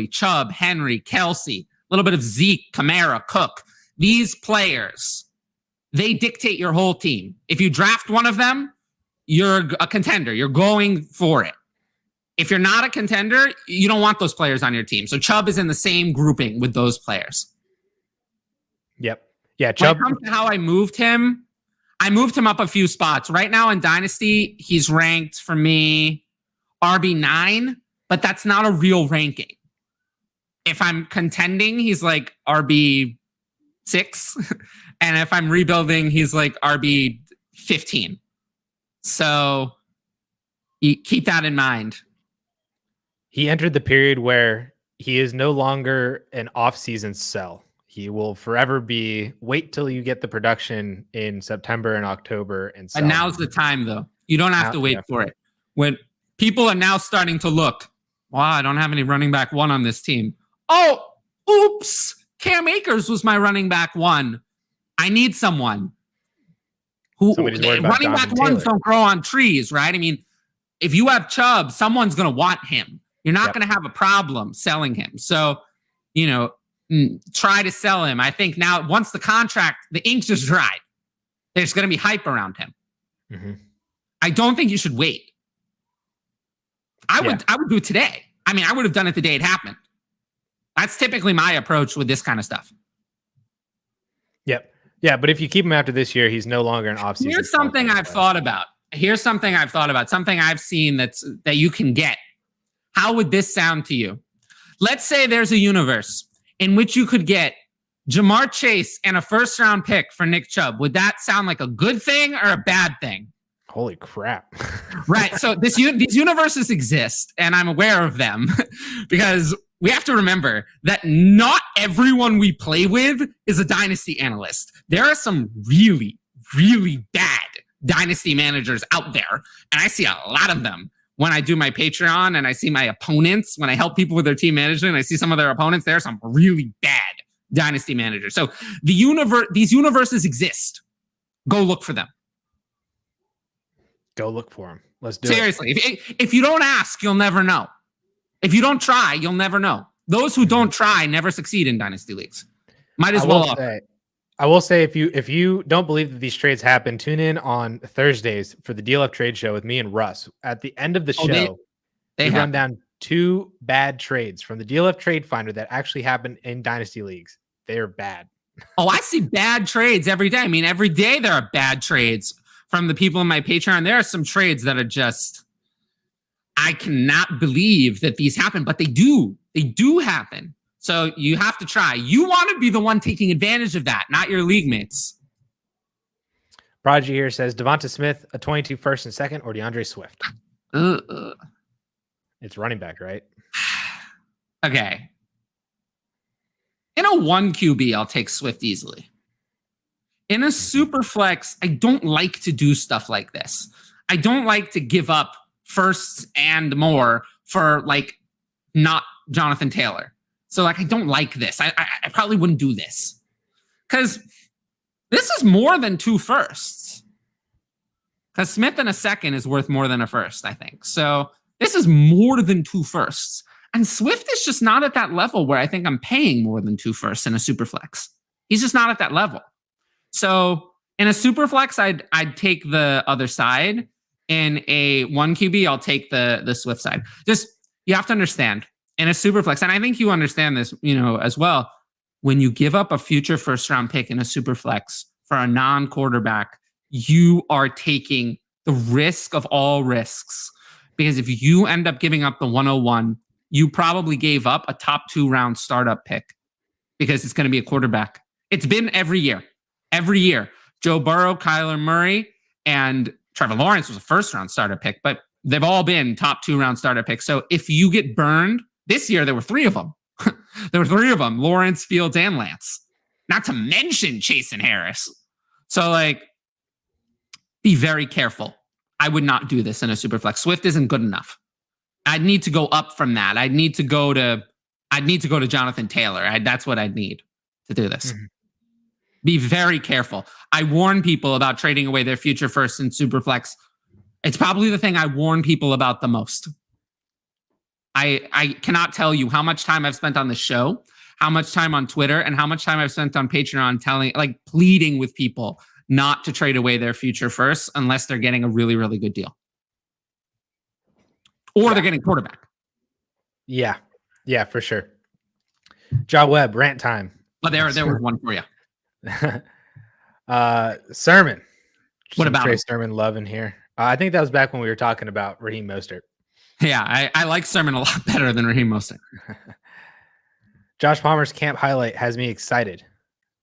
Chubb, Henry, Kelsey, a little bit of Zeke, Kamara, Cook. These players, they dictate your whole team. If you draft one of them, you're a contender. You're going for it. If you're not a contender, you don't want those players on your team. So Chubb is in the same grouping with those players. Yep. Yeah, Chubb. When it comes to how I moved him up a few spots. Right now in Dynasty, he's ranked for me RB9, but that's not a real ranking. If I'm contending, he's like RB6. And if I'm rebuilding, he's like RB15. So you keep that in mind. He entered the period where he is no longer an off-season sell. He will forever be wait till you get the production in September and October and sell. And now's the time, though. You don't have to wait for it. When people are now starting to look, wow, I don't have any running back one on this team. Oh, oops. Cam Akers was my running back one. I need someone. Running back ones don't grow on trees, right? I mean, if you have Chubb, someone's going to want him. You're not going to have a problem selling him. So, try to sell him. I think now, once the ink just dried, there's going to be hype around him. Mm-hmm. I don't think you should wait. I would do it today. I mean, I would have done it the day it happened. That's typically my approach with this kind of stuff. Yep. Yeah, but if you keep him after this year, he's no longer an offseason. Here's something I've thought about. Something I've seen that you can get. How would this sound to you? Let's say there's a universe in which you could get Jamar Chase and a first-round pick for Nick Chubb. Would that sound like a good thing or a bad thing? Holy crap. Right. So these universes exist, and I'm aware of them because we have to remember that not everyone we play with is a dynasty analyst. There are some really, really bad dynasty managers out there, and I see a lot of them when I do my Patreon and I see my opponents, when I help people with their team management, I see some of their opponents, there are some really bad dynasty managers. So these universes exist. Go look for them. Go look for them. Let's do it. Seriously, if you don't ask, you'll never know. If you don't try, you'll never know. Those who don't try never succeed in dynasty leagues. Might as well. I will say, if you don't believe that these trades happen, tune in on Thursdays for the DLF trade show with me and Russ. At the end of the show, we run down 2 bad trades from the DLF Trade Finder that actually happened in dynasty leagues. They are bad. Oh, I see bad trades every day. I mean, every day there are bad trades from the people in my Patreon. There are some trades that are just, I cannot believe that these happen, but they do. They do happen. So you have to try. You want to be the one taking advantage of that, not your league mates. Prodigy here says Devonta Smith, a 22 first and second, or DeAndre Swift. It's running back, right? Okay. In a 1 QB, I'll take Swift easily. In a super flex, I don't like to do stuff like this. I don't like to give up firsts and more for like not Jonathan Taylor. So like, I don't like this. I probably wouldn't do this because this is more than 2 firsts. Because Smith in a second is worth more than a first, I think. So this is more than 2 firsts. And Swift is just not at that level where I think I'm paying more than 2 firsts in a super flex. He's just not at that level. So in a super flex, I'd take the other side. In a 1 QB, I'll take the Swift side. Just, you have to understand, in a super flex, and I think you understand this, as well, when you give up a future first round pick in a super flex for a non-quarterback, you are taking the risk of all risks. Because if you end up giving up the 101, you probably gave up a top 2 round startup pick because it's going to be a quarterback. It's been every year. Every year. Joe Burrow, Kyler Murray, and Trevor Lawrence was a first round startup pick, but they've all been top 2 round startup picks. So if you get burned, this year there were 3 of them. There were 3 of them, Lawrence, Fields, and Lance. Not to mention Chase and Harris. So like, be very careful. I would not do this in a super flex. Swift isn't good enough. I'd need to go up from that. I'd need to go to Jonathan Taylor. That's what I'd need to do this. Mm-hmm. Be very careful. I warn people about trading away their future first in Superflex. It's probably the thing I warn people about the most. I cannot tell you how much time I've spent on the show, how much time on Twitter, and how much time I've spent on Patreon pleading with people not to trade away their future first unless they're getting a really, really good deal. Or they're getting quarterback. Yeah. Yeah, for sure. Ja Webb, rant time. But there was one for you. Sermon. What about Trey Sermon love in here? I think that was back when we were talking about Raheem Mostert. Yeah, I like Sermon a lot better than Raheem Mostert. Josh Palmer's camp highlight has me excited.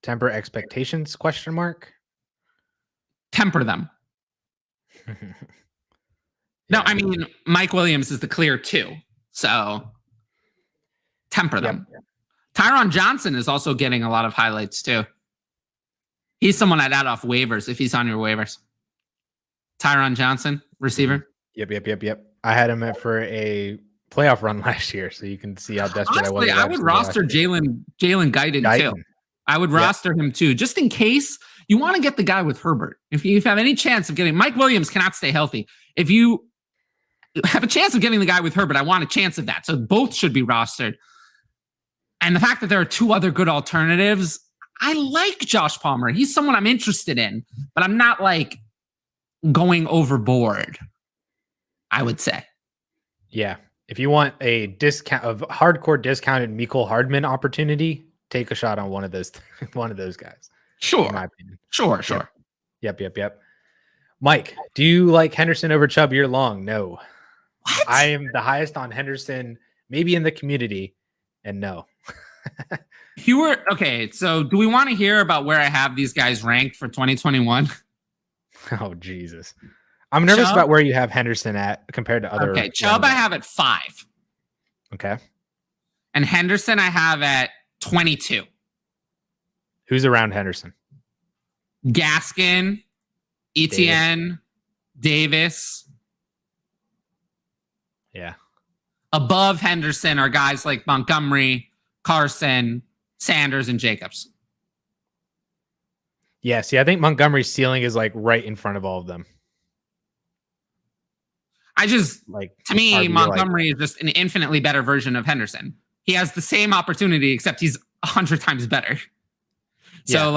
Temper expectations? ? Temper them. No, I mean, Mike Williams is the clear 2. So temper them. Yep. Tyron Johnson is also getting a lot of highlights too. He's someone I'd add off waivers if he's on your waivers. Tyron Johnson, receiver. Yep. I had him for a playoff run last year, so you can see how desperate I was. I would roster Jalen Guyton too. I would roster him too, just in case you want to get the guy with Herbert. If you have any chance of getting Mike Williams, cannot stay healthy. If you have a chance of getting the guy with Herbert, I want a chance of that. So both should be rostered. And the fact that there are 2 other good alternatives, I like Josh Palmer. He's someone I'm interested in, but I'm not like going overboard, I would say. Yeah. If you want a hardcore discounted Mecole Hardman opportunity, take a shot on one of those guys. Sure. In my opinion. Sure. Yep. Mike, do you like Henderson over Chubb year long? No. What? I am the highest on Henderson, maybe in the community, and no. If you were okay, so do we want to hear about where I have these guys ranked for 2021? Oh, Jesus. I'm nervous about where you have Henderson at compared to other. Okay, Chubb I have at 5. Okay. And Henderson I have at 22. Who's around Henderson? Gaskin, Etienne, Davis. Yeah. Above Henderson are guys like Montgomery, Carson, Sanders, and Jacobs. Yeah, see, I think Montgomery's ceiling is like right in front of all of them. To me, Montgomery is just an infinitely better version of Henderson. He has the same opportunity, except he's 100 times better. So,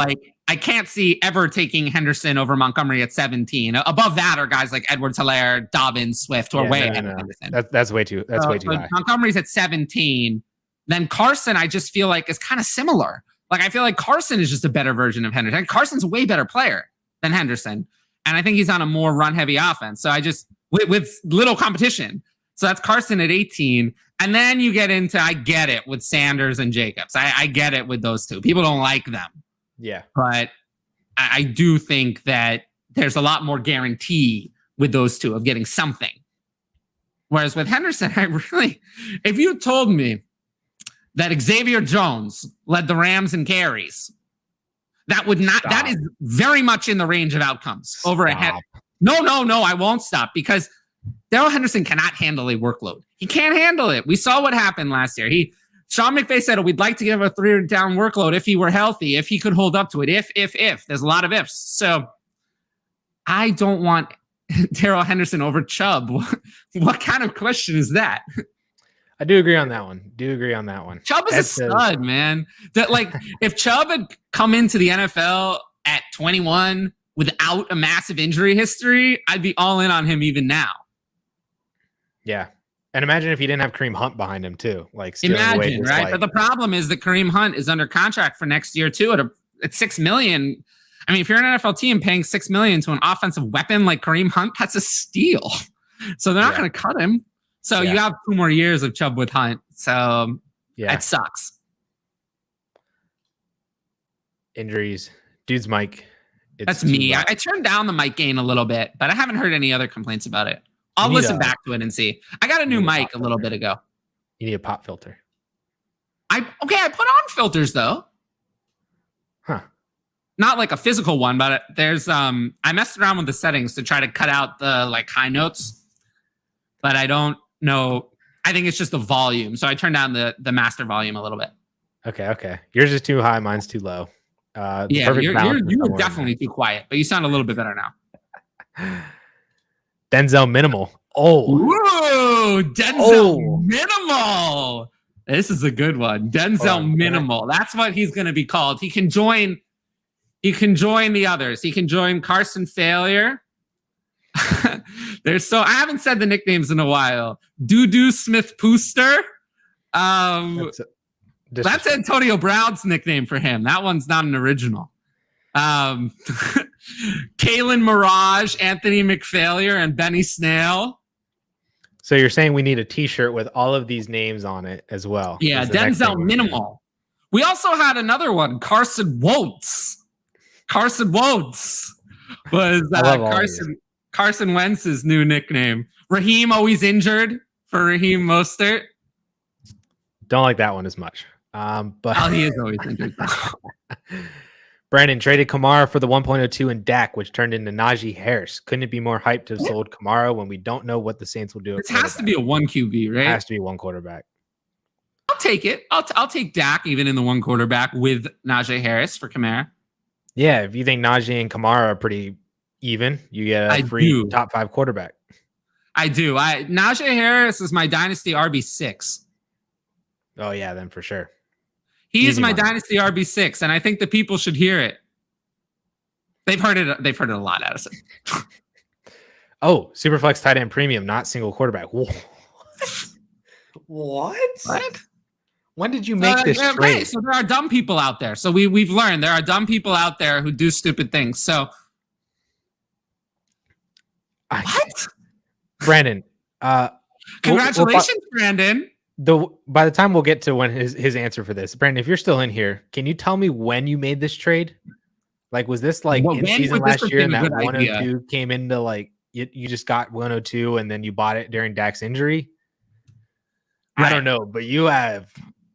I can't see ever taking Henderson over Montgomery at 17. Above that are guys like Edwards-Helaire, Dobbins, Swift, or way ahead of Henderson. That's way too high. Montgomery's at 17. Then Carson, I just feel like is kind of similar. Like, I feel like Carson is just a better version of Henderson. Carson's a way better player than Henderson. And I think he's on a more run-heavy offense. So with little competition. So that's Carson at 18. And then you get into, I get it with Sanders and Jacobs. I get it with those two. People don't like them. Yeah. But I do think that there's a lot more guarantee with those two of getting something. Whereas with Henderson, if you told me that Xavier Jones led the Rams in carries, that is very much in the range of outcomes. Over a head. No, I won't stop, because Darrell Henderson cannot handle a workload. He can't handle it. We saw what happened last year. Sean McVay said, we'd like to give a 3-down workload if he were healthy, if he could hold up to it, if. There's a lot of ifs. So I don't want Darrell Henderson over Chubb. What kind of question is that? I do agree on that one. Chubb is a stud, man. If Chubb had come into the NFL at 21 without a massive injury history, I'd be all in on him even now. Yeah. And imagine if he didn't have Kareem Hunt behind him too. Imagine, right? But the problem is that Kareem Hunt is under contract for next year too at $6 million. I mean, if you're an NFL team paying $6 million to an offensive weapon like Kareem Hunt, that's a steal. So they're not going to cut him. So you have 2 more years of Chubb with Hunt. So it sucks. Injuries. Dude's mic. That's me. I turned down the mic gain a little bit, but I haven't heard any other complaints about it. I'll listen back to it and see. I got a new mic a little bit ago. You need a pop filter. I put on filters though. Huh. Not like a physical one, but there's I messed around with the settings to try to cut out the high notes. But I don't know. I think it's just the volume. So I turned down the master volume a little bit. Okay. Yours is too high, mine's too low. You're definitely too quiet, but you sound a little bit better now. Denzel Minimal. Whoa, Denzel Minimal. This is a good one. Denzel Minimal. That's what he's going to be called. He can join the others. He can join Carson Failure. I haven't said the nicknames in a while. Doo Smith Pooster. That's Antonio Brown's nickname for him. That one's not an original. Kalen Mirage, Anthony McFailure, and Benny Snail. So you're saying we need a T-shirt with all of these names on it as well? Yeah, Denzel Minimal. We also had another one, Carson Wentz. Carson Wentz was Carson Wentz's new nickname. Raheem always injured for Raheem Mostert. Don't like that one as much. But he is always injured. Brandon traded Kamara for the 1.02 and Dak, which turned into Najee Harris. Couldn't it be more hyped to have sold Kamara when we don't know what the Saints will do? This has to be a 1 QB, right? It has to be 1 quarterback. I'll take it. I'll take Dak even in the 1 quarterback with Najee Harris for Kamara. Yeah, if you think Najee and Kamara are pretty even, you get a free top 5 quarterback. I do. Najee Harris is my dynasty RB6. Oh yeah, then for sure. He is my dynasty RB6, and I think the people should hear it. They've heard it a lot, Addison. Oh, Superflex tight end premium, not single quarterback. What? When did you make this trade? Okay, so there are dumb people out there. So we've learned there are dumb people out there who do stupid things. So what? Brandon, congratulations, Brandon. By the time we'll get to when his answer for this, Brandon, if you're still in here, can you tell me when you made this trade? Like, was this in season last year and that 102 came into you just got 102 and then you bought it during Dak's injury? Right. I don't know, but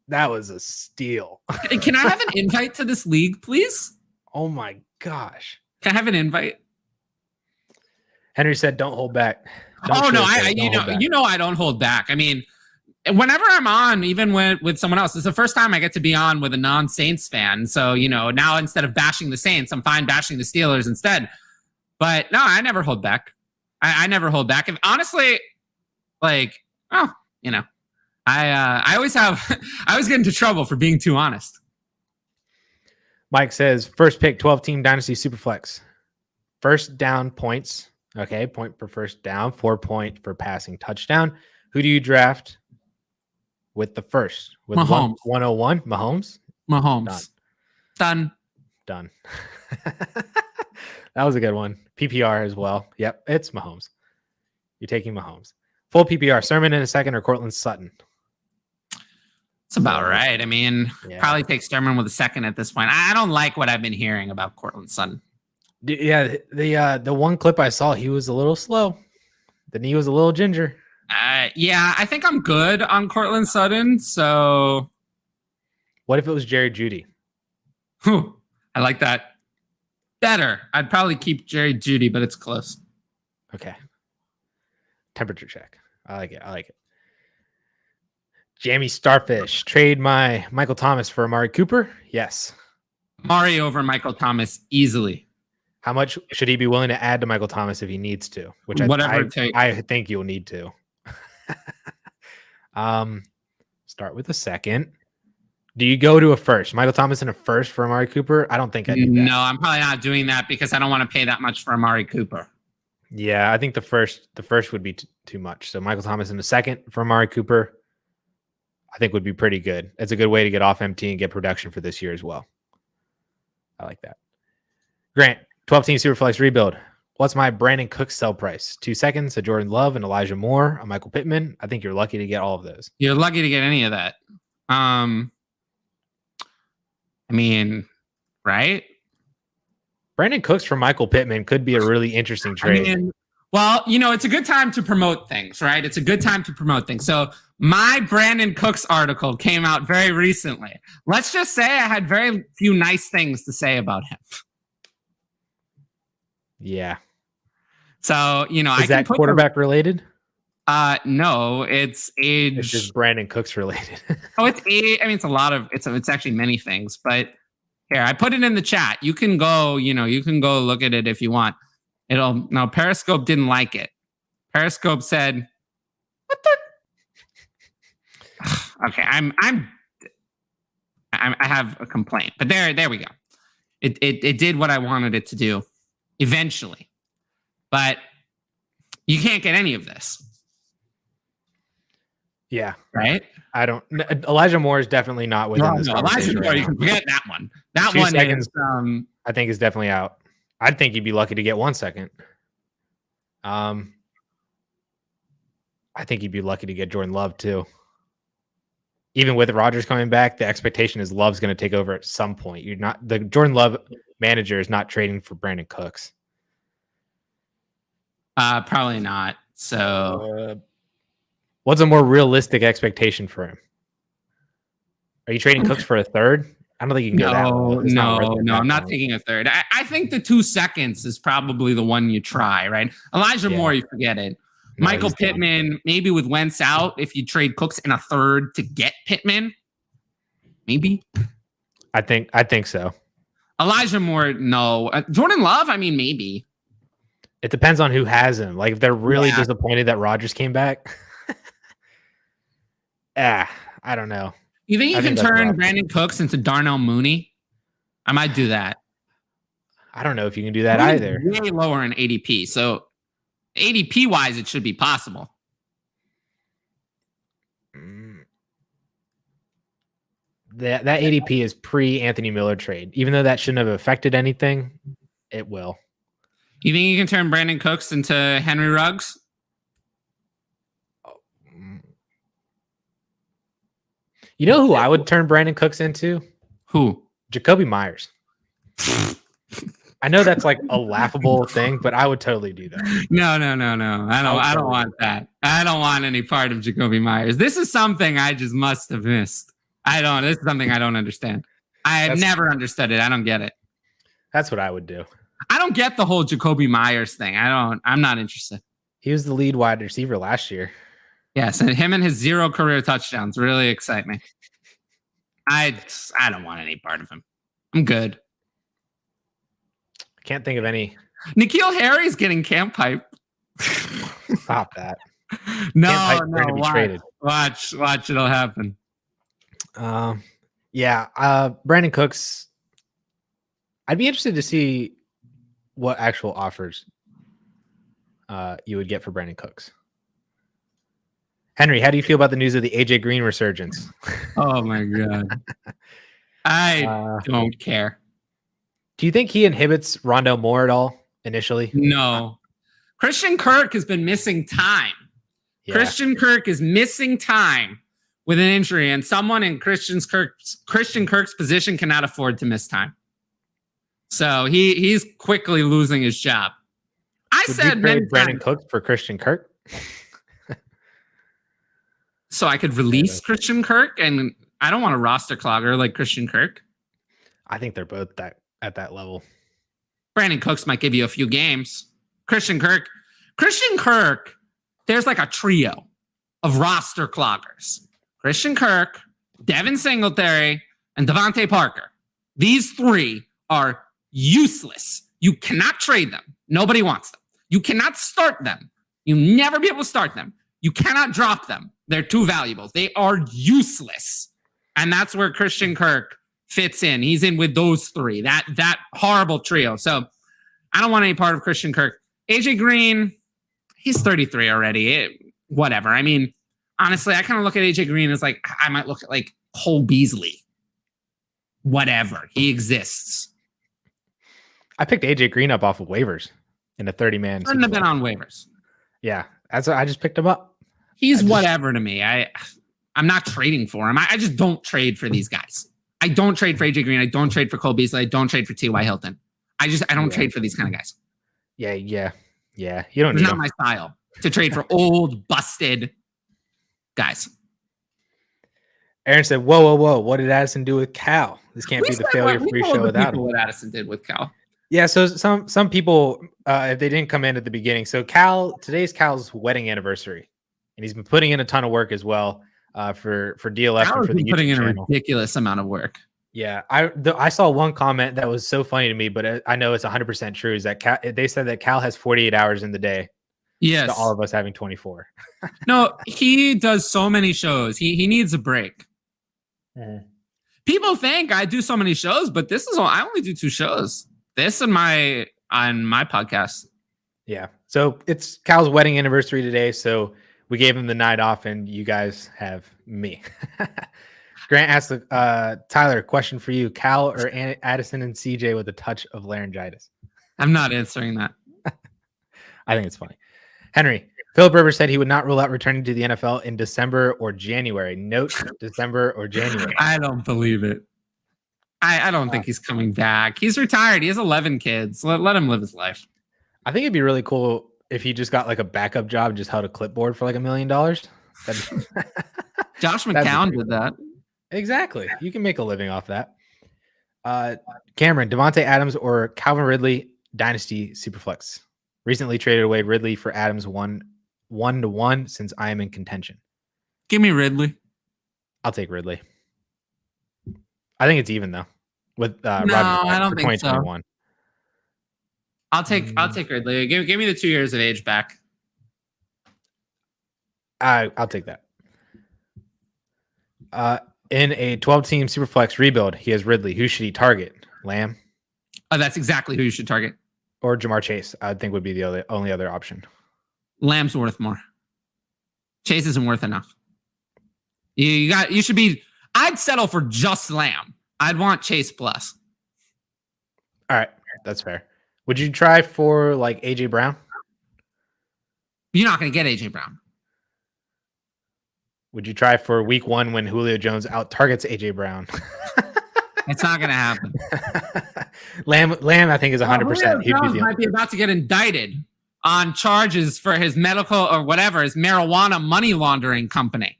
that was a steal. Can I have an invite to this league, please? Oh my gosh. Can I have an invite? Henry said, don't hold back. Oh no, I I don't hold back. I mean, whenever I'm on, even with someone else, it's the first time I get to be on with a non-Saints fan. So, now instead of bashing the Saints, I'm fine bashing the Steelers instead. But no, I never hold back. I never hold back. If honestly, I always I always get into trouble for being too honest. Mike says first pick 12-team Dynasty Superflex. First down points. Okay, point per first down, 4 point for passing touchdown. Who do you draft with the first? With Mahomes. 101? Mahomes? Mahomes. Done. That was a good one. PPR as well. Yep, it's Mahomes. You're taking Mahomes. Full PPR. Sermon in a second or Cortland Sutton? It's about right. I mean, probably take Sermon with a second at this point. I don't like what I've been hearing about Cortland Sutton. Yeah, the one clip I saw, he was a little slow. The knee was a little ginger. Yeah, I think I'm good on Cortland Sutton. So, what if it was Jerry Jeudy? I like that better. I'd probably keep Jerry Jeudy, but it's close. Okay. Temperature check. I like it. Jamie Starfish, trade my Michael Thomas for Amari Cooper? Yes. Amari over Michael Thomas easily. How much should he be willing to add to Michael Thomas if he needs to? Which I think you'll need to. Start with a second. Do you go to a first? Michael Thomas in a first for Amari Cooper? I don't think I do that. No, I'm probably not doing that because I don't want to pay that much for Amari Cooper. Yeah, I think the first would be too much. So Michael Thomas in the second for Amari Cooper, I think would be pretty good. It's a good way to get off MT and get production for this year as well. I like that. Grant, 12-team Superflex rebuild. What's my Brandon Cook sell price? 2 seconds, a Jordan Love, and Elijah Moore, a Michael Pittman. I think you're lucky to get all of those. You're lucky to get any of that. I mean, right? Brandon Cooks for Michael Pittman could be a really interesting trade. Well, it's a good time to promote things, right? It's a good time to promote things. So my Brandon Cooks article came out very recently. Let's just say I had very few nice things to say about him. Yeah. So, is that quarterback related? No, it's age. It's just Brandon Cooks related. It's age. I mean, it's actually many things, but here, I put it in the chat. You can go look at it if you want. Periscope didn't like it. Periscope said, what the? Okay. I have a complaint, but there we go. It did what I wanted it to do eventually, but you can't get any of this. Yeah. Right. Elijah Moore is definitely not within this conversation. Elijah Moore, you can forget that one. That 2 one seconds, is, I think is definitely out. I'd think you'd be lucky to get 1 second. I think you'd be lucky to get Jordan Love too. Even with Rodgers coming back, the expectation is Love's going to take over at some point. The Jordan Love manager is not trading for Brandon Cooks. Probably not. So, what's a more realistic expectation for him? Are you trading Cooks for a third? I don't think you can go that low. No, I'm not taking a third. I think the 2 seconds is probably the one you try, right? Elijah Moore, you forget it. No, Michael Pittman, maybe with Wentz out, if you trade Cooks in a third to get Pittman, maybe. I think so. Elijah Moore, no. Jordan Love, I mean, maybe. It depends on who has him. Like if they're really disappointed that Rodgers came back. I don't know. You think you can turn Brandon Cooks into Darnell Mooney? I might do that. I don't know if you can do that either. Way lower in ADP. So ADP wise, it should be possible. That ADP is pre Anthony Miller trade. Even though that shouldn't have affected anything, it will. You think you can turn Brandon Cooks into Henry Ruggs? You know who I would turn Brandon Cooks into? Who? Jacoby Myers. I know that's like a laughable thing, but I would totally do that. No. I don't want that. I don't want any part of Jacoby Myers. This is something I just must have missed. This is something I don't understand. I've never understood it. I don't get it. That's what I would do. I don't get the whole Jacoby Myers thing. I'm not interested. He was the lead wide receiver last year. Yes, and him and his 0 career touchdowns really excite me. I don't want any part of him. I'm good. I can't think of any. N'Keal Harry's getting camp hype. Stop that. No, to be traded. Watch, it'll happen. Brandon Cooks. I'd be interested to see what actual offers you would get for Brandon Cooks. Henry, how do you feel about the news of the AJ Green resurgence? Oh my god. I don't care. Do you think he inhibits Rondale Moore at all initially? No. Christian Kirk has been missing time. Yeah. Christian Kirk is missing time with an injury, and someone in Christian Kirk's position cannot afford to miss time. So he's quickly losing his job. Would you trade Brandon Cooks for Christian Kirk? So I could release Christian Kirk, and I don't want a roster clogger like Christian Kirk. I think they're both at that level. Brandon Cooks might give you a few games. Christian Kirk, there's like a trio of roster cloggers. Christian Kirk, Devin Singletary, and Devontae Parker. These 3 are useless. You cannot trade them. Nobody wants them. You cannot start them. You'll never be able to start them. You cannot drop them. They're too valuable. They are useless. And that's where Christian Kirk fits in. He's in with those 3, that horrible trio. So I don't want any part of Christian Kirk. AJ Green, he's 33 already. Whatever. I mean, honestly, I kind of look at AJ Green as like, I might look at like Cole Beasley. Whatever. He exists. I picked AJ Green up off of waivers in a 30-man. Shouldn't have been on waivers. Yeah. That's what I just picked him up. He's whatever to me. I'm not trading for him. I just don't trade for these guys. I don't trade for AJ Green. I don't trade for Cole Beasley. I don't trade for T.Y. Hilton. I don't trade for these kind of guys. Yeah. You don't It's need not them. my style to trade for old, busted guys. Aaron said, whoa. What did Addison do with Cal? This can't be the failure-free show without him. What Addison did with Cal. Yeah, so some people, if they didn't come in at the beginning, so today's Cal's wedding anniversary, and he's been putting in a ton of work as well for DLF and for the YouTube putting in channel. A ridiculous amount of work. Yeah, I saw one comment that was so funny to me, but I know it's 100% true. Is that they said that Cal has 48 hours in the day. Yes, to all of us having 24. No, he does so many shows. He needs a break. Mm-hmm. People think I do so many shows, but I only do 2 shows. This and on my podcast. Yeah. So it's Cal's wedding anniversary today. So we gave him the night off, and you guys have me. Grant asked Tyler, question for you: Cal or Addison and CJ with a touch of laryngitis? I'm not answering that. I think it's funny. Henry, Philip Rivers said he would not rule out returning to the NFL in December or January. Note December or January. I don't believe it. I don't think he's coming back. He's retired. He has 11 kids. Let him live his life. I think it'd be really cool if he just got like a backup job and just held a clipboard for like $1 million. Josh McCown did that. Exactly. You can make a living off that. Cameron, Devontae Adams or Calvin Ridley, Dynasty Superflex. Recently traded away Ridley for Adams 1-1 since I am in contention. Give me Ridley. I'll take Ridley. I think it's even though with Roger I don't for think 2021. So. I'll take Ridley. Give me the 2 years of age back. I'll take that. In a 12-team Superflex rebuild, he has Ridley. Who should he target? Lamb? Oh, that's exactly who you should target. Or Jamar Chase, I think would be the only other option. Lamb's worth more. Chase isn't worth enough. You should be. I'd settle for just Lamb. I'd want Chase plus. All right, that's fair. Would you try for like AJ Brown? You're not going to get AJ Brown. Would you try for week 1 when Julio Jones out targets AJ Brown? It's not going to happen. Lamb, I think is 100%. Julio Jones might be about to get indicted on charges for his medical or whatever, his marijuana money laundering company.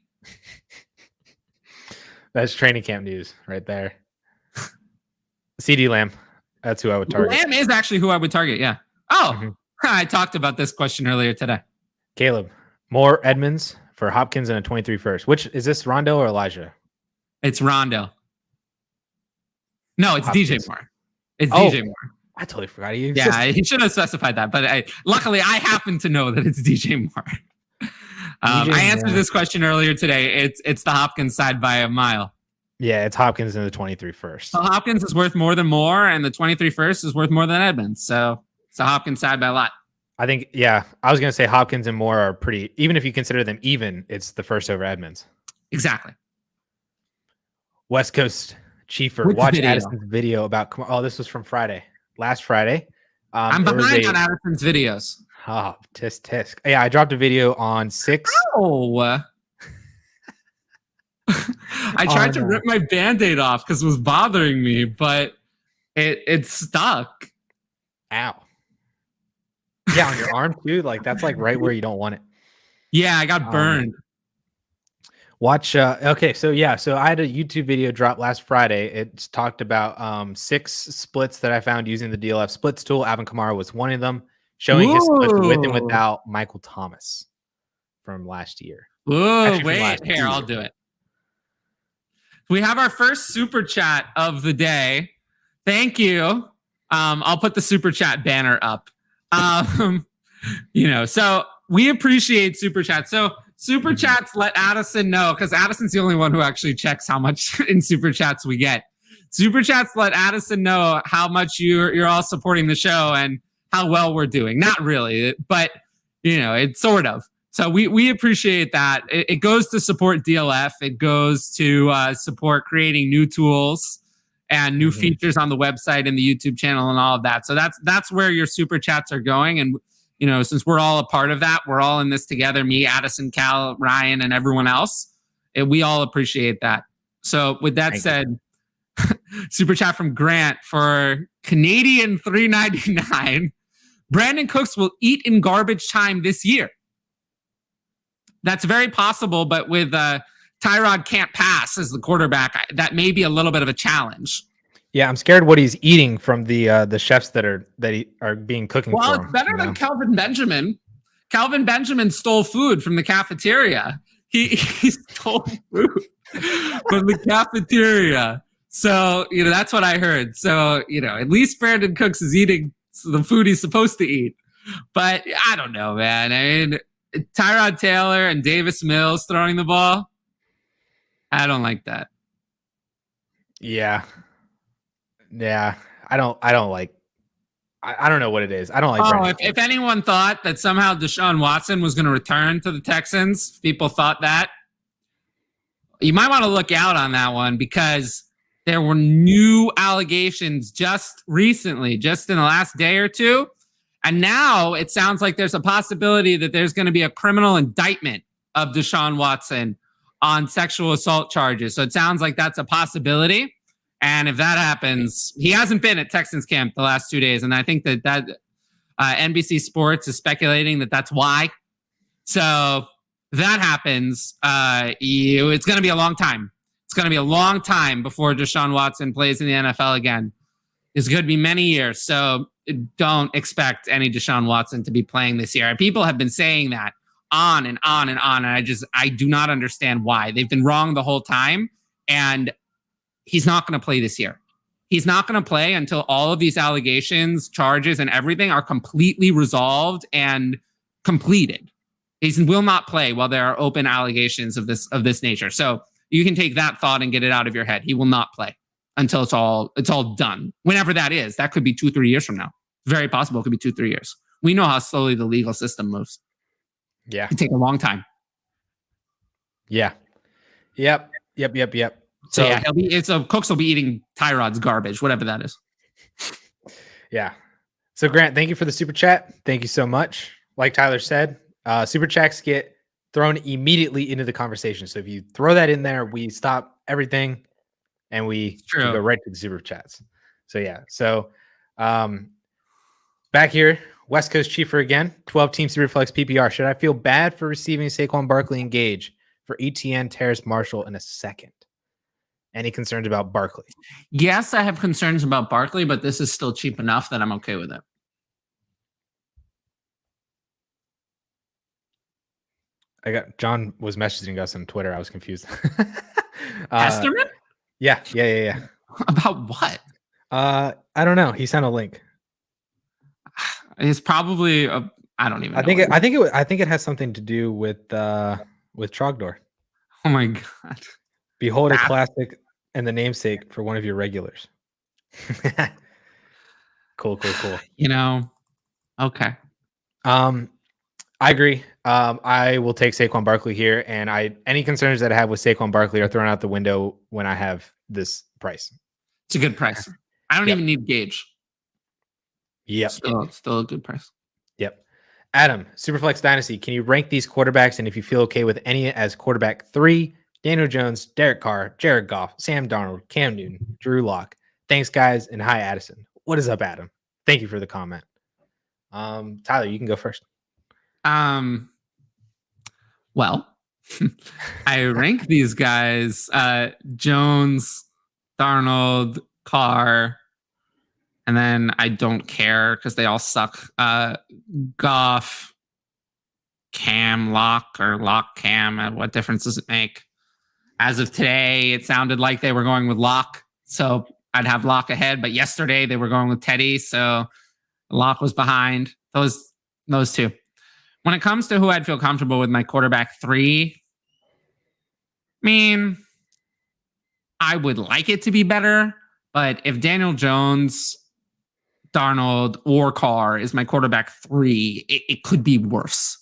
That's training camp news right there. CD Lamb. That's who I would target. Lamb is actually who I would target, yeah. Oh, I talked about this question earlier today. Caleb, more Edmonds for Hopkins and a 23 first. Which is this, Rondo or Elijah? It's Rondo. No, it's Hopkins. DJ Moore. It's DJ Moore. I totally forgot he existed. Yeah, he should have specified that, but luckily I happen to know that it's DJ Moore. I answered this question earlier today. It's the Hopkins side by a mile. Yeah, it's Hopkins in the 23 first. So Hopkins is worth more than Moore, and the 23 first is worth more than Edmonds. So it's a Hopkins side by a lot. I think, yeah, I was going to say Hopkins and Moore are pretty, even if you consider them even, it's the first over Edmonds. Exactly. West Coast Chiefer, watch Addison's video about, this was from Friday, last Friday. I'm behind on Addison's videos. Oh, tisk. Yeah, I dropped a video on 6. Oh. I tried to rip my Band-Aid off because it was bothering me, but it stuck. Ow. Yeah, on your arm too. Like that's like right where you don't want it. Yeah, I got burned. Watch. Okay, so I had a YouTube video drop last Friday. It talked about 6 splits that I found using the DLF splits tool. Alvin Kamara was one of them, showing his splits with and without Michael Thomas from last year. Oh, wait, here, I'll do it. We have our first super chat of the day. Thank you. I'll put the super chat banner up. So we appreciate super chats. So super chats let Addison know, because Addison's the only one who actually checks how much in super chats we get. Super chats let Addison know how much you're all supporting the show and how well we're doing. Not really, but it's sort of. So we appreciate that. It goes to support DLF. It goes to support creating new tools and new features on the website and the YouTube channel and all of that. So that's where your super chats are going. And since we're all a part of that, we're all in this together. Me, Addison, Cal, Ryan, and everyone else. We all appreciate that. So with that said, super chat from Grant for Canadian $3.99. Brandon Cooks will eat in garbage time this year. That's very possible, but with Tyrod can't pass as the quarterback, that may be a little bit of a challenge. Yeah, I'm scared what he's eating from the chefs that are being cooking. Well, for him, it's better than Kelvin Benjamin. Kelvin Benjamin stole food from the cafeteria. He stole food from the cafeteria. So that's what I heard. So at least Brandon Cooks is eating the food he's supposed to eat. But I don't know, man. I mean, Tyrod Taylor and Davis Mills throwing the ball. I don't like that. Yeah. I don't like. I don't know what it is. I don't like. If anyone thought that somehow Deshaun Watson was going to return to the Texans, people thought that. You might want to look out on that one, because there were new allegations just recently, just in the last day or two. And now it sounds like there's a possibility that there's going to be a criminal indictment of Deshaun Watson on sexual assault charges. So it sounds like that's a possibility. And if that happens, he hasn't been at Texans camp the last 2 days. And I think that NBC Sports is speculating that that's why. So if that happens, it's going to be a long time. It's going to be a long time before Deshaun Watson plays in the NFL again. It's going to be many years. So don't expect any Deshaun Watson to be playing this year. People have been saying that on and on and on. And I do not understand why. They've been wrong the whole time. And he's not going to play this year. He's not going to play until all of these allegations, charges, and everything are completely resolved and completed. He will not play while there are open allegations of this nature. So you can take that thought and get it out of your head. He will not play until it's all done. Whenever that is, that could be 2-3 years from now. Very possible. It could be 2-3 years. We know how slowly the legal system moves. Yeah. It can take a long time. Yeah. Yep. So yeah, Cooks will be eating Tyrod's garbage, whatever that is. Yeah. So Grant, thank you for the super chat. Thank you so much. Like Tyler said, super chats get thrown immediately into the conversation. So if you throw that in there, we stop everything and we go right to the super chats. So yeah. So back here, West Coast Chiefer again, 12-team Superflex PPR. Should I feel bad for receiving Saquon Barkley and Gage for ETN, Terrace Marshall in a second? Any concerns about Barkley? Yes, I have concerns about Barkley, but this is still cheap enough that I'm okay with it. John was messaging us on Twitter. I was confused. Estimate? Yeah. About what? I don't know. He sent a link. It's probably I don't even know. I think it has something to do with Trogdor. Oh my god. Behold a classic and the namesake for one of your regulars. Cool. You know, okay. I agree. I will take Saquon Barkley here, and any concerns that I have with Saquon Barkley are thrown out the window when I have this price. It's a good price. I don't even need Gage. Yep. Still a good price. Yep. Adam, Superflex Dynasty, can you rank these quarterbacks, and if you feel okay with any as quarterback 3, Daniel Jones, Derek Carr, Jared Goff, Sam Darnold, Cam Newton, Drew Lock. Thanks, guys, and hi, Addison. What is up, Adam? Thank you for the comment. Tyler, you can go first. Well, I rank these guys, Jones, Darnold, Carr, and then I don't care because they all suck. Goff, Cam, Lock, or Lock, Cam. What difference does it make? As of today, it sounded like they were going with Lock, so I'd have Lock ahead. But yesterday they were going with Teddy, so Lock was behind. Those two. When it comes to who I'd feel comfortable with my quarterback 3, I mean, I would like it to be better, but if Daniel Jones, Darnold, or Carr is my quarterback 3, it could be worse.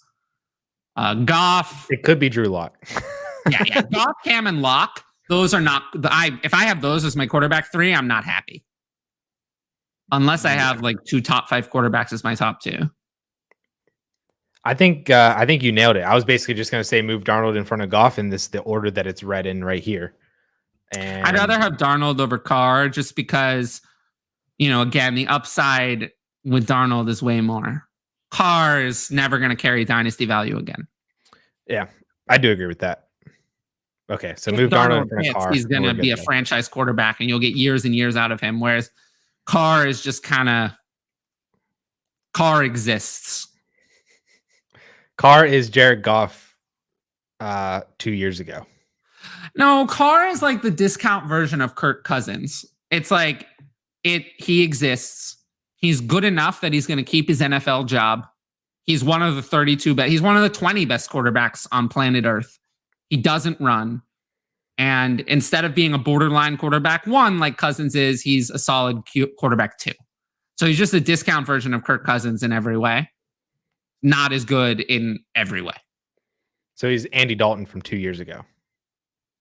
Goff. It could be Drew Lock. yeah. Goff, Cam, and Lock. Those are not. If I have those as my quarterback 3, I'm not happy. Unless I have like 2 top 5 quarterbacks as my top 2. I think you nailed it. I was basically just going to say move Darnold in front of Goff in the order that it's read in right here. And I'd rather have Darnold over Carr just because, again, the upside with Darnold is way more. Carr is never going to carry dynasty value again. Yeah, I do agree with that. Okay, so move Darnold in front of Carr. He's going to be a franchise quarterback, and you'll get years and years out of him, whereas Carr is just kind of Carr exists. Carr is Jared Goff 2 years ago. No, Carr is like the discount version of Kirk Cousins. It's like he exists. He's good enough that he's going to keep his NFL job. He's one of the 32 best. He's one of the 20 best quarterbacks on planet Earth. He doesn't run. And instead of being a borderline quarterback 1 like Cousins is, he's a solid quarterback 2. So he's just a discount version of Kirk Cousins in every way. Not as good in every way. So he's Andy Dalton from 2 years ago.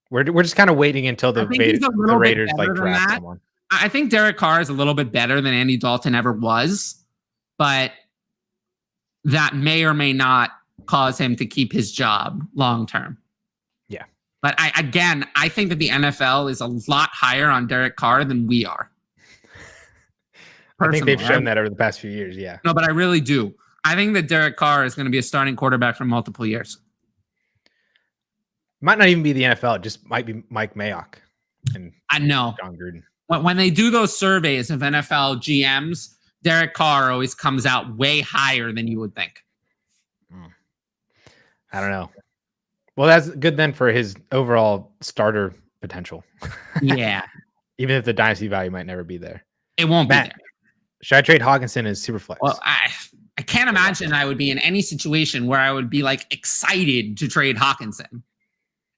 We're just kind of waiting until the Raiders like draft someone. I think Derek Carr is a little bit better than Andy Dalton ever was, but that may or may not cause him to keep his job long term. Yeah. But I think that the NFL is a lot higher on Derek Carr than we are. I think they've shown that over the past few years, yeah. No, but I really do. I think that Derek Carr is going to be a starting quarterback for multiple years. Might not even be the NFL. It just might be Mike Mayock and I know John Gruden. When they do those surveys of NFL GMs, Derek Carr always comes out way higher than you would think. I don't know. Well, that's good then for his overall starter potential. Yeah. Even if the dynasty value might never be there. It won't be there. Should I trade Hawkinson as Superflex? Well, I can't imagine I would be in any situation where I would be like excited to trade Hawkinson.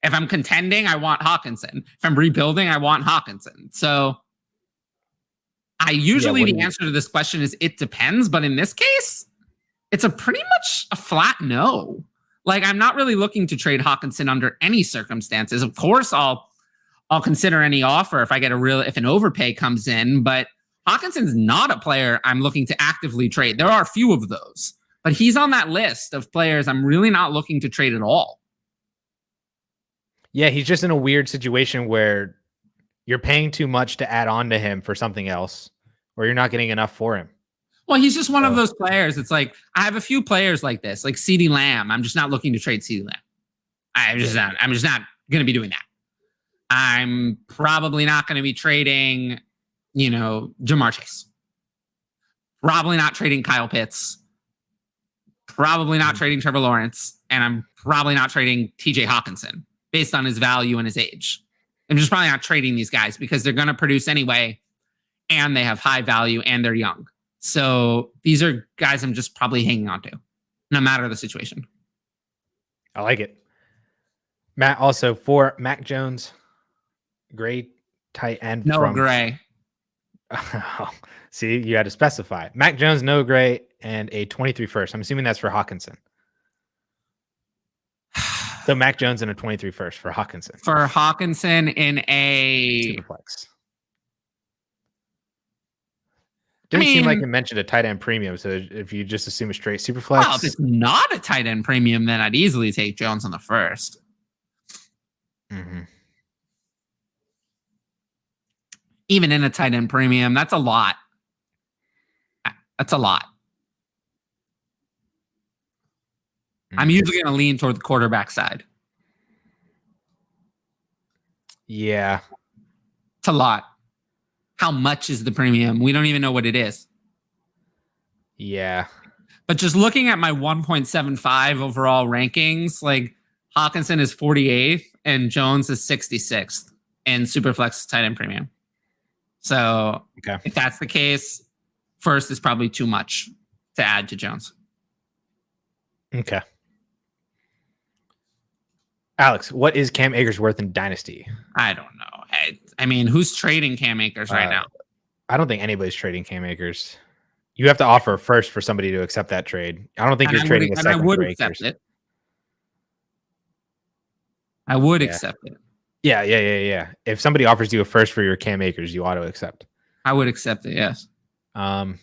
If I'm contending, I want Hawkinson. If I'm rebuilding, I want Hawkinson. So the answer to this question is it depends. But in this case, it's a pretty much a flat no. Like I'm not really looking to trade Hawkinson under any circumstances. Of course, I'll consider any offer if if an overpay comes in, but Hawkinson's not a player I'm looking to actively trade. There are a few of those, but he's on that list of players I'm really not looking to trade at all. Yeah, he's just in a weird situation where you're paying too much to add on to him for something else, or you're not getting enough for him. Well, he's just one of those players. It's like I have a few players like this, like CeeDee Lamb. I'm just not looking to trade CeeDee Lamb. I'm just not going to be doing that. I'm probably not going to be trading, Jamar Chase. Probably not trading Kyle Pitts. Probably not trading Trevor Lawrence, and I'm probably not trading TJ Hawkinson based on his value and his age. I'm just probably not trading these guys because they're going to produce anyway, and they have high value, and they're young. So these are guys I'm just probably hanging on to, no matter the situation. I like it. Matt, also for Mac Jones, great tight end. No gray. See, you had to specify. Mac Jones, no gray, and a 23 first. I'm assuming that's for Hawkinson. So Mac Jones and a 23 first for Hawkinson. For Hawkinson in a Superflex. Didn't seem like it mentioned a tight end premium. So if you just assume a straight Superflex. Well, if it's not a tight end premium, then I'd easily take Jones on the first. Mm-hmm. Even in a tight end premium, that's a lot. That's a lot. Mm-hmm. I'm usually going to lean toward the quarterback side. Yeah. It's a lot. How much is the premium? We don't even know what it is. Yeah. But just looking at my 1.75 overall rankings, like Hawkinson is 48th and Jones is 66th in Superflex tight end premium. So if that's the case, first is probably too much to add to Jones. Okay. Alex, what is Cam Akers worth in Dynasty? I don't know. I mean, who's trading Cam Akers right now? I don't think anybody's trading Cam Akers. You have to offer first for somebody to accept that trade. I don't think you're trading a second. I would for accept Akers. it. I would accept it. Yeah. If somebody offers you a first for your Cam Akers, you ought to accept. I would accept it, yes. What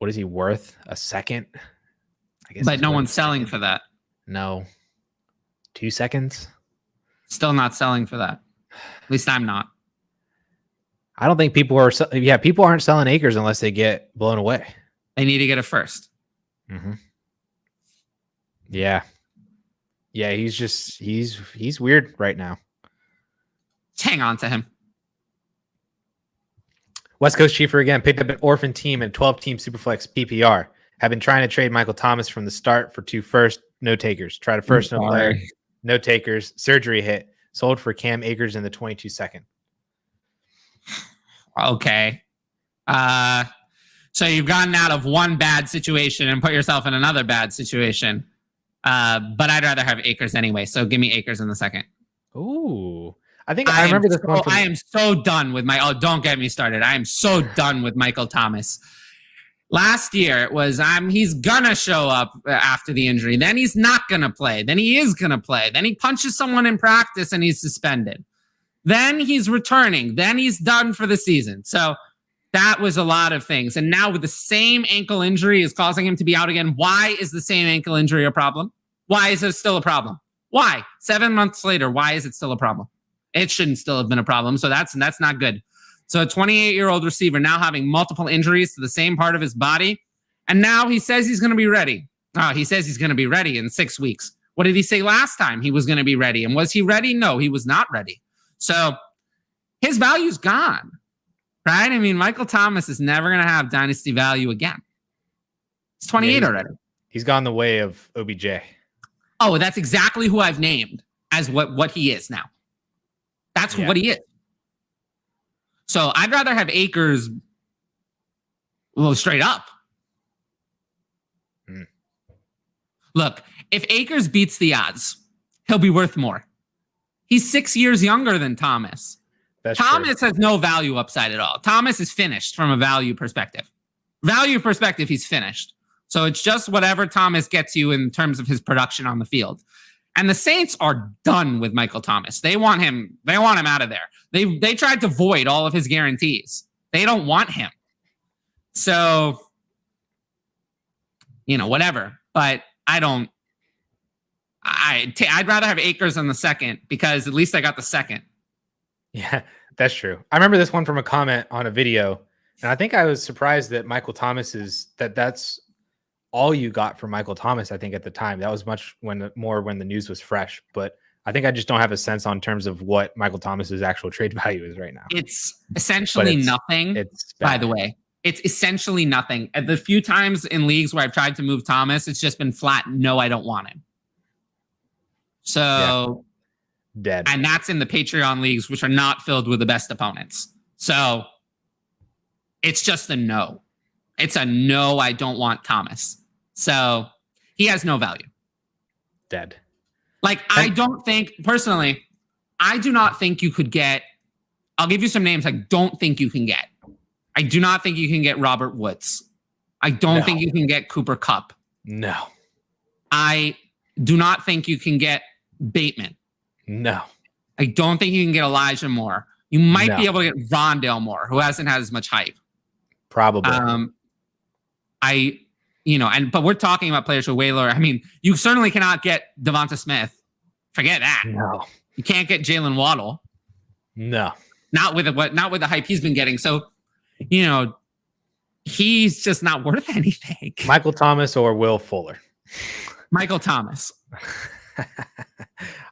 is he worth? A second? I guess. But no one's selling for that. No. 2 seconds? Still not selling for that. At least I'm not. I don't think people are. Yeah, people aren't selling Akers unless they get blown away. They need to get a first. Mm-hmm. Yeah. Yeah, he's weird right now. Just hang on to him. West Coast Chiefer again picked up an orphan team and 12-team Superflex PPR. Have been trying to trade Michael Thomas from the start for 2 first, no takers. Tried a first, no player, no takers. Surgery hit. Sold for Cam Akers in the 22 second. Okay. So you've gotten out of one bad situation and put yourself in another bad situation. But I'd rather have Akers anyway. So give me Akers in the second. Ooh. I think I remember this one. I am so done with don't get me started. I am so done with Michael Thomas. Last year it was he's gonna show up after the injury. Then he's not gonna play. Then he is gonna play. Then he punches someone in practice and he's suspended. Then he's returning. Then he's done for the season. So that was a lot of things. And now with the same ankle injury is causing him to be out again. Why is the same ankle injury a problem? Why is it still a problem? Why? 7 months later, why is it still a problem? It shouldn't still have been a problem. So that's not good. So a 28-year-old receiver now having multiple injuries to the same part of his body. And now he says he's going to be ready. He says he's going to be ready in 6 weeks. What did he say last time he was going to be ready? And was he ready? No, he was not ready. So his value's gone, right? I mean, Michael Thomas is never going to have dynasty value again. He's 28 already. He's gone the way of OBJ. Oh, that's exactly who I've named as what he is now. That's what he is. So I'd rather have Akers straight up. Look, if Akers beats the odds, he'll be worth more. He's 6 years younger than Thomas. Thomas has no value upside at all. Thomas is finished from a value perspective. He's finished. So it's just whatever Thomas gets you in terms of his production on the field. And the Saints are done with Michael Thomas. They want him out of there. They tried to void all of his guarantees. They don't want him. So, whatever. But I'd rather have Akers on the second because at least I got the second. Yeah, that's true. I remember this one from a comment on a video, and I think I was surprised that Michael Thomas that's all you got for Michael Thomas. I think at the time that was when the news was fresh, but I think I just don't have a sense on terms of what Michael Thomas's actual trade value is right now. It's essentially nothing. By the way, It's essentially nothing. At the few times in leagues where I've tried to move Thomas, it's just been flat. No, I don't want him. So dead. And that's in the Patreon leagues, which are not filled with the best opponents. So it's just a no. It's a no, I don't want Thomas. So he has no value. Dead. Like, I don't think, personally, I do not think you could get, I'll give you some names I don't think you can get. I do not think you can get Robert Woods. I don't think you can get Cooper Kupp. No. I do not think you can get Bateman. No. I don't think you can get Elijah Moore. You might be able to get Rondale Moore, who hasn't had as much hype. Probably. But we're talking about players who are way lower. I mean, you certainly cannot get Devonta Smith. Forget that. No. You can't get Jalen Waddle. No. Not with the hype he's been getting. So, he's just not worth anything. Michael Thomas or Will Fuller. Michael Thomas.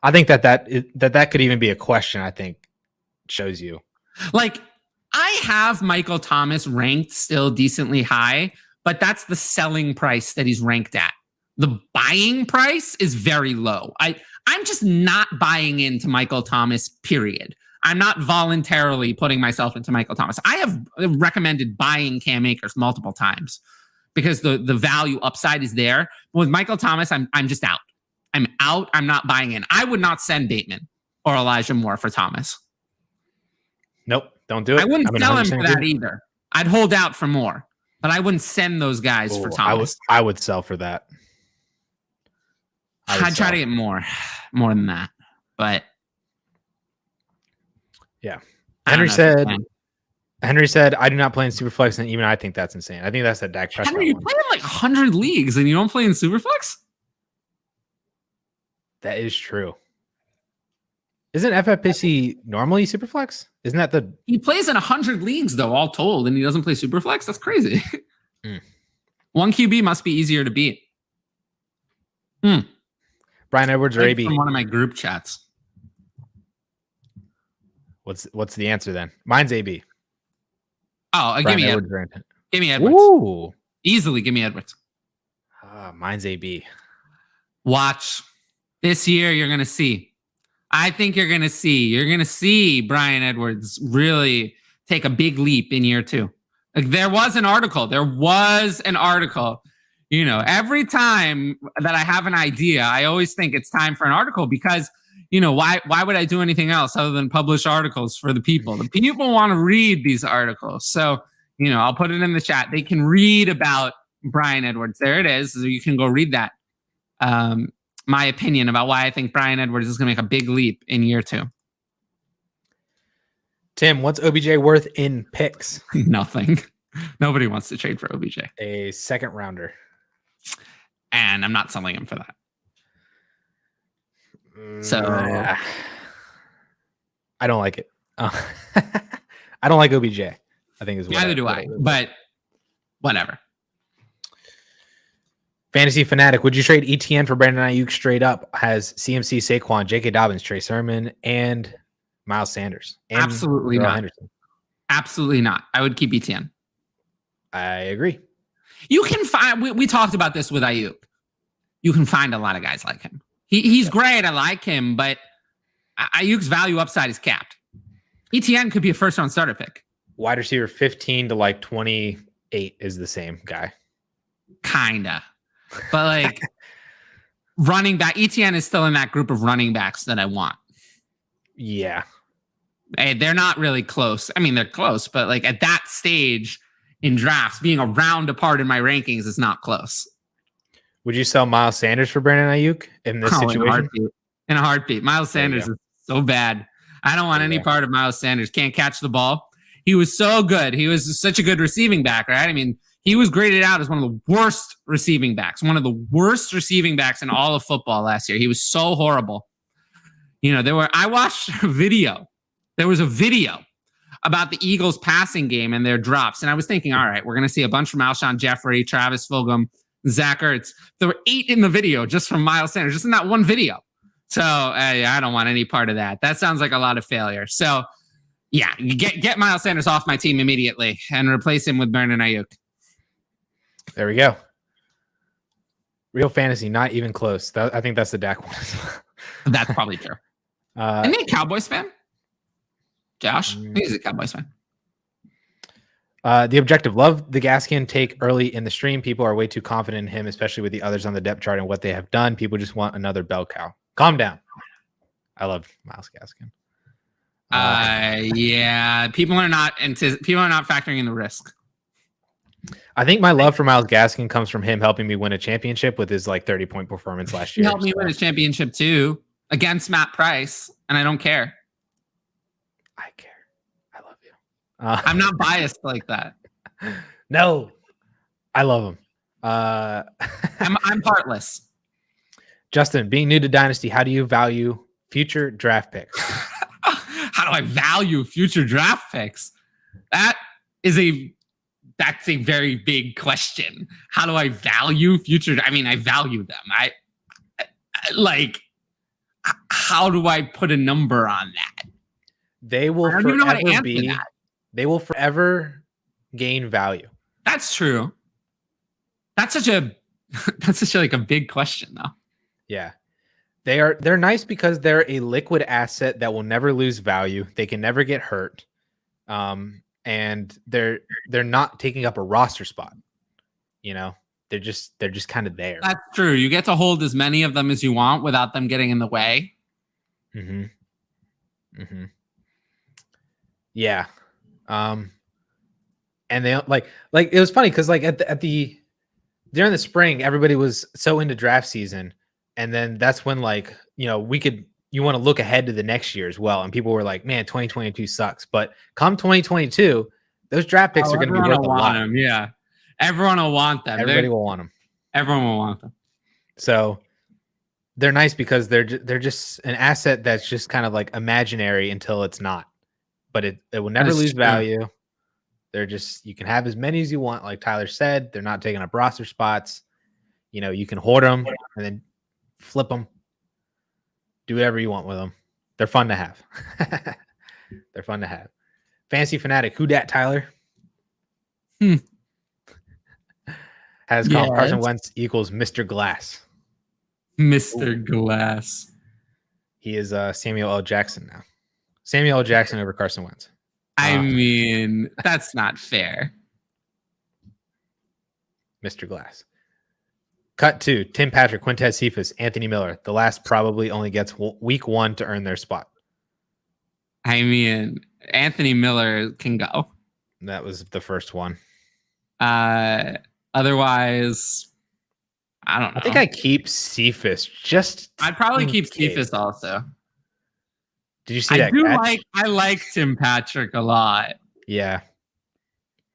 I think that could even be a question. I think shows you. Like, I have Michael Thomas ranked still decently high, but that's the selling price that he's ranked at. The buying price is very low. I'm just not buying into Michael Thomas, period. I'm not voluntarily putting myself into Michael Thomas. I have recommended buying Cam Akers multiple times because the value upside is there. But with Michael Thomas, I'm just out. I'm out. I'm not buying in. I would not send Bateman or Elijah Moore for Thomas. Nope. Don't do it. I wouldn't sell him for that either. I'd hold out for more, but I wouldn't send those guys for Thomas. I would sell for that. I'd try to get more than that, but yeah. Henry said, I do not play in Superflex, and even I think that's insane. I think that's that Dak Prescott. Henry, you play in like 100 leagues and you don't play in Superflex? That is true. Isn't FFPC normally Superflex? Isn't that the... He plays in 100 leagues, though, all told, and he doesn't play Superflex? That's crazy. One QB must be easier to beat. Brian Edwards or AB? From one of my group chats. What's the answer then? Mine's AB. Oh, give me Edwards. Give me Edwards. Ooh. Easily give me Edwards. Mine's AB. Watch. This year, you're going to see. I think you're going to see Brian Edwards really take a big leap in year 2. Like, there was an article. Every time that I have an idea, I always think it's time for an article because, why would I do anything else other than publish articles for the people? The people want to read these articles. So, I'll put it in the chat. They can read about Brian Edwards. There it is. So you can go read that. My opinion about why I think Brian Edwards is going to make a big leap in year 2. Tim, what's OBJ worth in picks? Nothing. Nobody wants to trade for OBJ. A second rounder. And I'm not selling him for that. So I don't like it. I don't like OBJ. I think is neither do I, but whatever. Fantasy Fanatic, would you trade ETN for Brandon Ayuk straight up? Has CMC, Saquon, J.K. Dobbins, Trey Sermon, and Miles Sanders? And absolutely not. Henderson. Absolutely not. I would keep ETN. I agree. You can find, we talked about this with Ayuk. You can find a lot of guys like him. He's great. I like him, but Ayuk's value upside is capped. ETN could be a first-round starter pick. Wide receiver 15 to like 28 is the same guy. Kinda. But like running back, ETN is still in that group of running backs that I want. Yeah. Hey, they're not really close. I mean, they're close, but like at that stage in drafts, being a round apart in my rankings is not close. Would you sell Miles Sanders for Brandon Ayuk in this situation? In a heartbeat. Miles Sanders is so bad. I don't want any part of Miles Sanders. Can't catch the ball. He was so good. He was such a good receiving back, right? I mean, he was graded out as one of the worst receiving backs, in all of football last year. He was so horrible. I watched a video. There was a video about the Eagles passing game and their drops. And I was thinking, all right, we're going to see a bunch from Alshon Jeffrey, Travis Fulgham, Zach Ertz. There were 8 in the video just from Miles Sanders, just in that one video. So I don't want any part of that. That sounds like a lot of failure. So Yeah, get Miles Sanders off my team immediately and replace him with Brandon Ayuk. There we go. Real fantasy, not even close. I think that's the Dak one. That's probably true. Isn't he a Cowboys fan? Josh? I think he's a Cowboys fan. The objective, love the Gaskin take early in the stream. People are way too confident in him, especially with the others on the depth chart and what they have done. People just want another bell cow. Calm down. I love Miles Gaskin. Yeah, people are not factoring in the risk. I think my love for Miles Gaskin comes from him helping me win a championship with his like 30-point performance last year. He helped me win a championship too against Matt Price, and I don't care. I care. I love you. I'm not biased like that. No, I love him. I'm heartless. Justin, being new to Dynasty, how do you value future draft picks? How do I value future draft picks? That's a very big question. How do I value future? I mean, I value them. I like. How do I put a number on that? They will forever be. They will forever gain value. That's true. That's such a like a big question, though. Yeah, they're nice because they're a liquid asset that will never lose value. They can never get hurt. And they're not taking up a roster spot. You know, they're just kind of there. That's true. You get to hold as many of them as you want without them getting in the way. Yeah. And they like it was funny because like at the during the spring, everybody was so into draft season, and then that's when like you want to look ahead to the next year as well, and people were like, "Man, 2022 sucks," but come 2022, those draft picks are going to be worth a lot. Them, yeah, everyone will want them. Everybody will want them. Everyone will want them. So they're nice because they're just an asset that's just kind of like imaginary until it's not, but it will never lose value. They're just, you can have as many as you want. Like Tyler said, they're not taking up roster spots. You know, you can hoard them and then flip them. Do whatever you want with them. They're fun to have. They're fun to have. Fantasy Fanatic, who dat, Tyler? Has Carson Wentz equals Mr. Glass. Mr. Glass. He is Samuel L. Jackson now. Samuel L. Jackson over Carson Wentz. I mean, that's not fair. Mr. Glass. Cut 2. Tim Patrick, Quintez Cephas, Anthony Miller. The last probably only gets week 1 to earn their spot. I mean, Anthony Miller can go. That was the first one. Otherwise, I don't know. I think I keep Cephas. I'd probably keep Cephas also. Did you see that catch? I like Tim Patrick a lot. Yeah.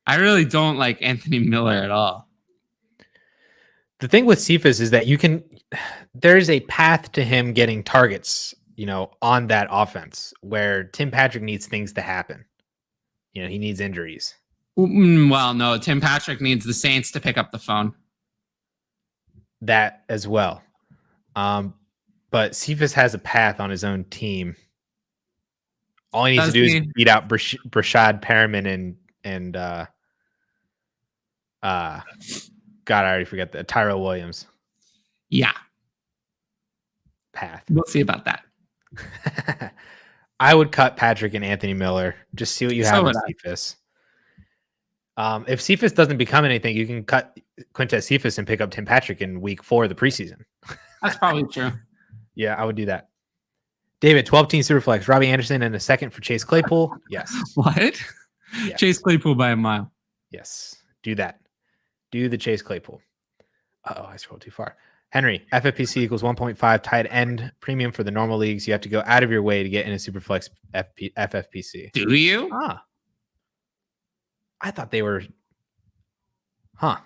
I really don't like Anthony Miller at all. The thing with Cephas is that there's a path to him getting targets, on that offense where Tim Patrick needs things to happen. He needs injuries. Well, no, Tim Patrick needs the Saints to pick up the phone. That as well. But Cephas has a path on his own team. All he needs to do is beat out Brashad Perriman and God, I already forget that. Tyrell Williams. Yeah. Path. We'll see about that. I would cut Patrick and Anthony Miller. Just see what you have with Cephas. If Cephas doesn't become anything, you can cut Quintez Cephas and pick up Tim Patrick in week 4 of the preseason. That's probably true. Yeah, I would do that. David, 12-team Superflex. Robbie Anderson and a second for Chase Claypool. Yes. What? Yes. Chase Claypool by a mile. Yes. Do that. Do the Chase Claypool. Uh-oh, I scrolled too far. Henry, FFPC equals 1.5 tight end premium for the normal leagues. You have to go out of your way to get in a Superflex FFPC. Do you? I thought they were. Well,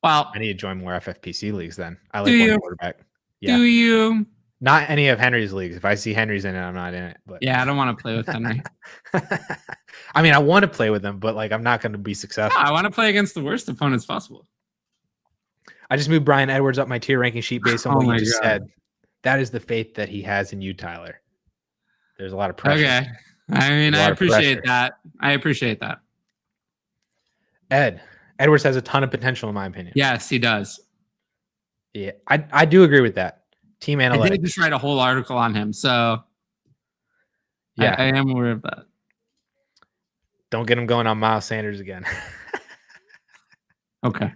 I need to join more FFPC leagues then. I like one quarterback. Yeah. Do you? Not any of Henry's leagues. If I see Henry's in it, I'm not in it. But yeah, I don't want to play with Henry. I mean, I want to play with him, but I'm not going to be successful. No, I want to play against the worst opponents possible. I just moved Brian Edwards up my tier ranking sheet based on what you just said. That is the faith that he has in you, Tyler. There's a lot of pressure. Okay. I mean, A I lot of appreciate pressure. that. I appreciate that. Edwards has a ton of potential, in my opinion. Yes, he does. Yeah, I do agree with that. Team I did analytics. just write a whole article on him, so Yeah, I am aware of that. don't get him going on Miles Sanders again. Okay.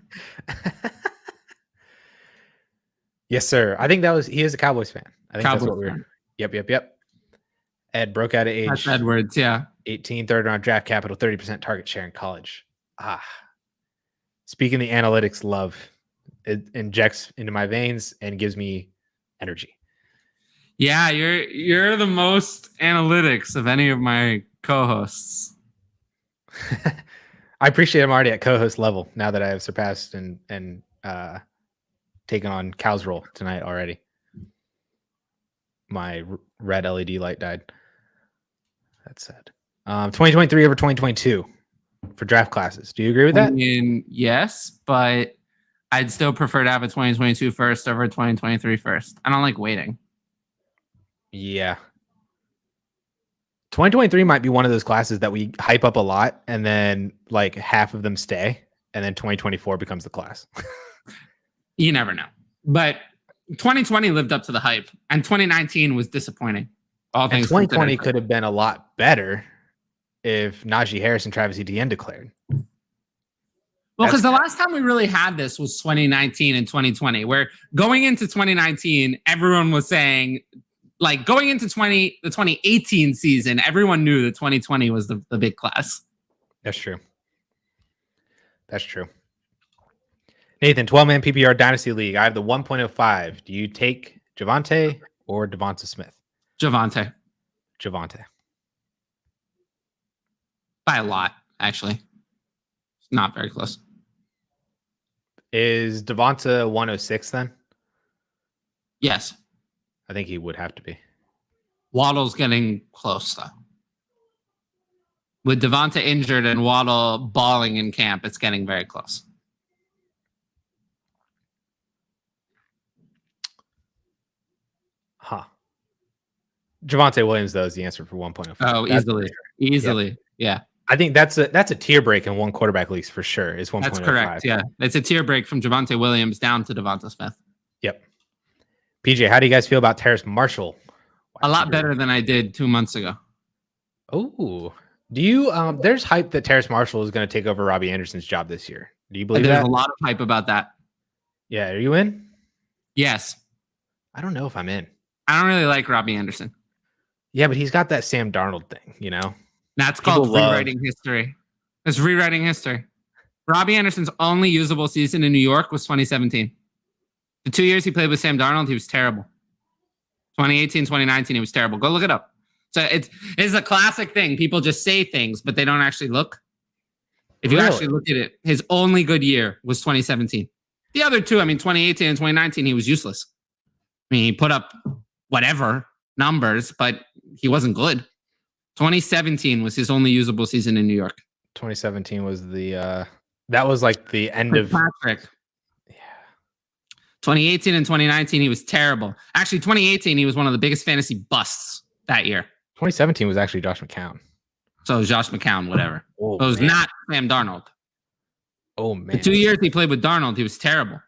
Yes, sir. I think he is a Cowboys fan. I think that's Cowboys what we're. fan. Yep. Ed broke out at age That's Edwards, yeah. 18, third round draft capital, 30% target share in college. Speaking the analytics love, it injects into my veins and gives me energy. Yeah, you're the most analytics of any of my co-hosts. I appreciate I'm already at co-host level now that I have surpassed and taken on Cal's role tonight already. My red LED light died. That's sad. 2023 over 2022 for draft classes. Do you agree with that? I mean, yes, but I'd still prefer to have a 2022 first over a 2023 first. I don't like waiting. Yeah. 2023 might be one of those classes that we hype up a lot and then like half of them stay and then 2024 becomes the class. You never know. But 2020 lived up to the hype and 2019 was disappointing. All things 2020 considered. could have been a lot better if Najee Harris and Travis Etienne declared. Well, because the last time we really had this was 2019 and 2020, where going into 2019, everyone was saying, like going into the 2018 season, everyone knew that 2020 was the big class. That's true. That's true. Nathan, 12-man PPR Dynasty League. I have the 1.05. Do you take Javonte or Devonta Smith? Javonte. By a lot, actually. Not very close. Is Devonta 106 then? Yes. I think he would have to be. Waddle's getting close, though. With Devonta injured and Waddle balling in camp, it's getting very close. Javonte Williams, though, is the answer for 1.05. Oh, easily. Yeah. I think that's a tier break in one quarterback leagues for sure. Is 1.05. That's correct. Yeah. It's a tier break from Javonte Williams down to Devonta Smith. Yep. PJ, how do you guys feel about Terrace Marshall? A lot better than I did 2 months ago. Oh, do you? There's hype that Terrace Marshall is going to take over Robbie Anderson's job this year. Do you believe There's that? a lot of hype about that. Yeah. Are you in? Yes. I don't know if I'm in. I don't really like Robbie Anderson. Yeah, but he's got that Sam Darnold thing, you know? That's called rewriting history. It's rewriting history. Robbie Anderson's only usable season in New York was 2017. The 2 years he played with Sam Darnold, he was terrible. 2018, 2019, he was terrible. Go look it up. So it's a classic thing. People just say things, but they don't actually look. If you actually look at it, his only good year was 2017. The other two, 2018 and 2019, he was useless. He put up whatever numbers, but he wasn't good. 2017 was his only usable season in New York. 2017 was that was like the end of Patrick. Yeah. 2018 and 2019, he was terrible. Actually, 2018, he was one of the biggest fantasy busts that year. 2017 was actually Josh McCown. So it was Josh McCown, whatever. It was not Sam Darnold. Oh, man. The 2 years he played with Darnold, he was terrible.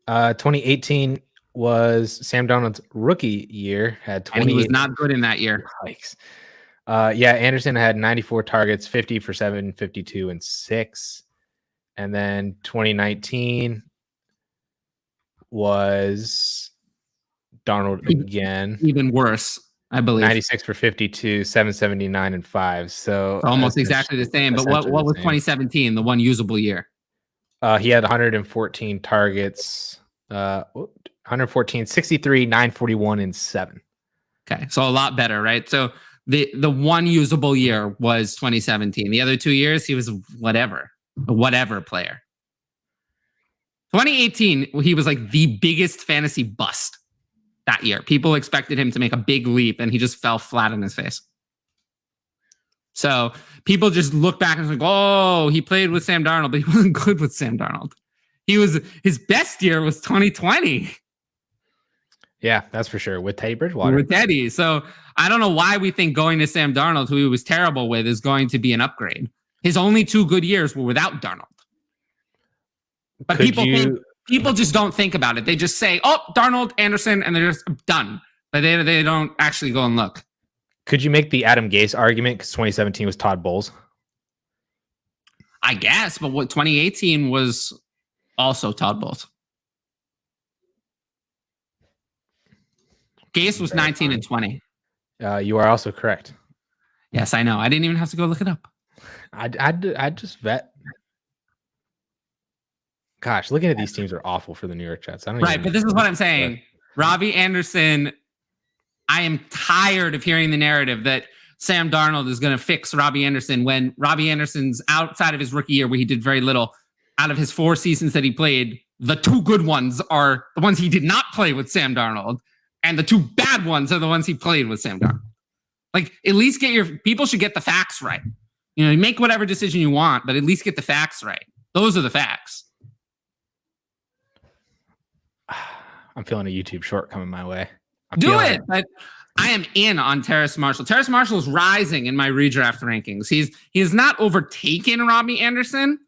2018 was Sam Darnold's rookie year. And he was not good in that year. Yikes. Yeah, Anderson had 94 targets, 50 for 7, 52, and 6. And then 2019 was Darnold again. Even worse, I believe. 96 for 52, 779, and 5. So almost exactly the same. But what was 2017, the one usable year? He had 114 targets, 114, 63, 941, and 7. Okay, so a lot better, right? So the one usable year was 2017. The other 2 years, he was a whatever player. 2018, he was like the biggest fantasy bust that year. People expected him to make a big leap, and he just fell flat on his face. So people just look back and think, oh, he played with Sam Darnold, but he wasn't good with Sam Darnold. His best year was 2020. Yeah, that's for sure. With Teddy Bridgewater. With Teddy. So I don't know why we think going to Sam Darnold, who he was terrible with, is going to be an upgrade. His only 2 good years were without Darnold. But people just don't think about it. They just say, oh, Darnold, Anderson, and they're just done. But they don't actually go and look. Could you make the Adam Gase argument because 2017 was Todd Bowles? I guess, but what 2018 was also Todd Bowles. Gase was 19 and 20. You are also correct. Yes, I know. I didn't even have to go look it up. I just vet. Gosh, looking at these teams are awful for the New York Jets. Right, but this is what I'm saying. Robbie Anderson, I am tired of hearing the narrative that Sam Darnold is going to fix Robbie Anderson when Robbie Anderson's outside of his rookie year where he did very little. Out of his 4 seasons that he played, the 2 good ones are the ones he did not play with Sam Darnold, and the 2 bad ones are the ones he played with Sam Darnold. Like, at least people should get the facts right. You know, you make whatever decision you want, but at least get the facts right. Those are the facts. I'm feeling a YouTube short coming my way. Do it. But I am in on Terrace Marshall. Terrace Marshall is rising in my redraft rankings. He has not overtaken Robbie Anderson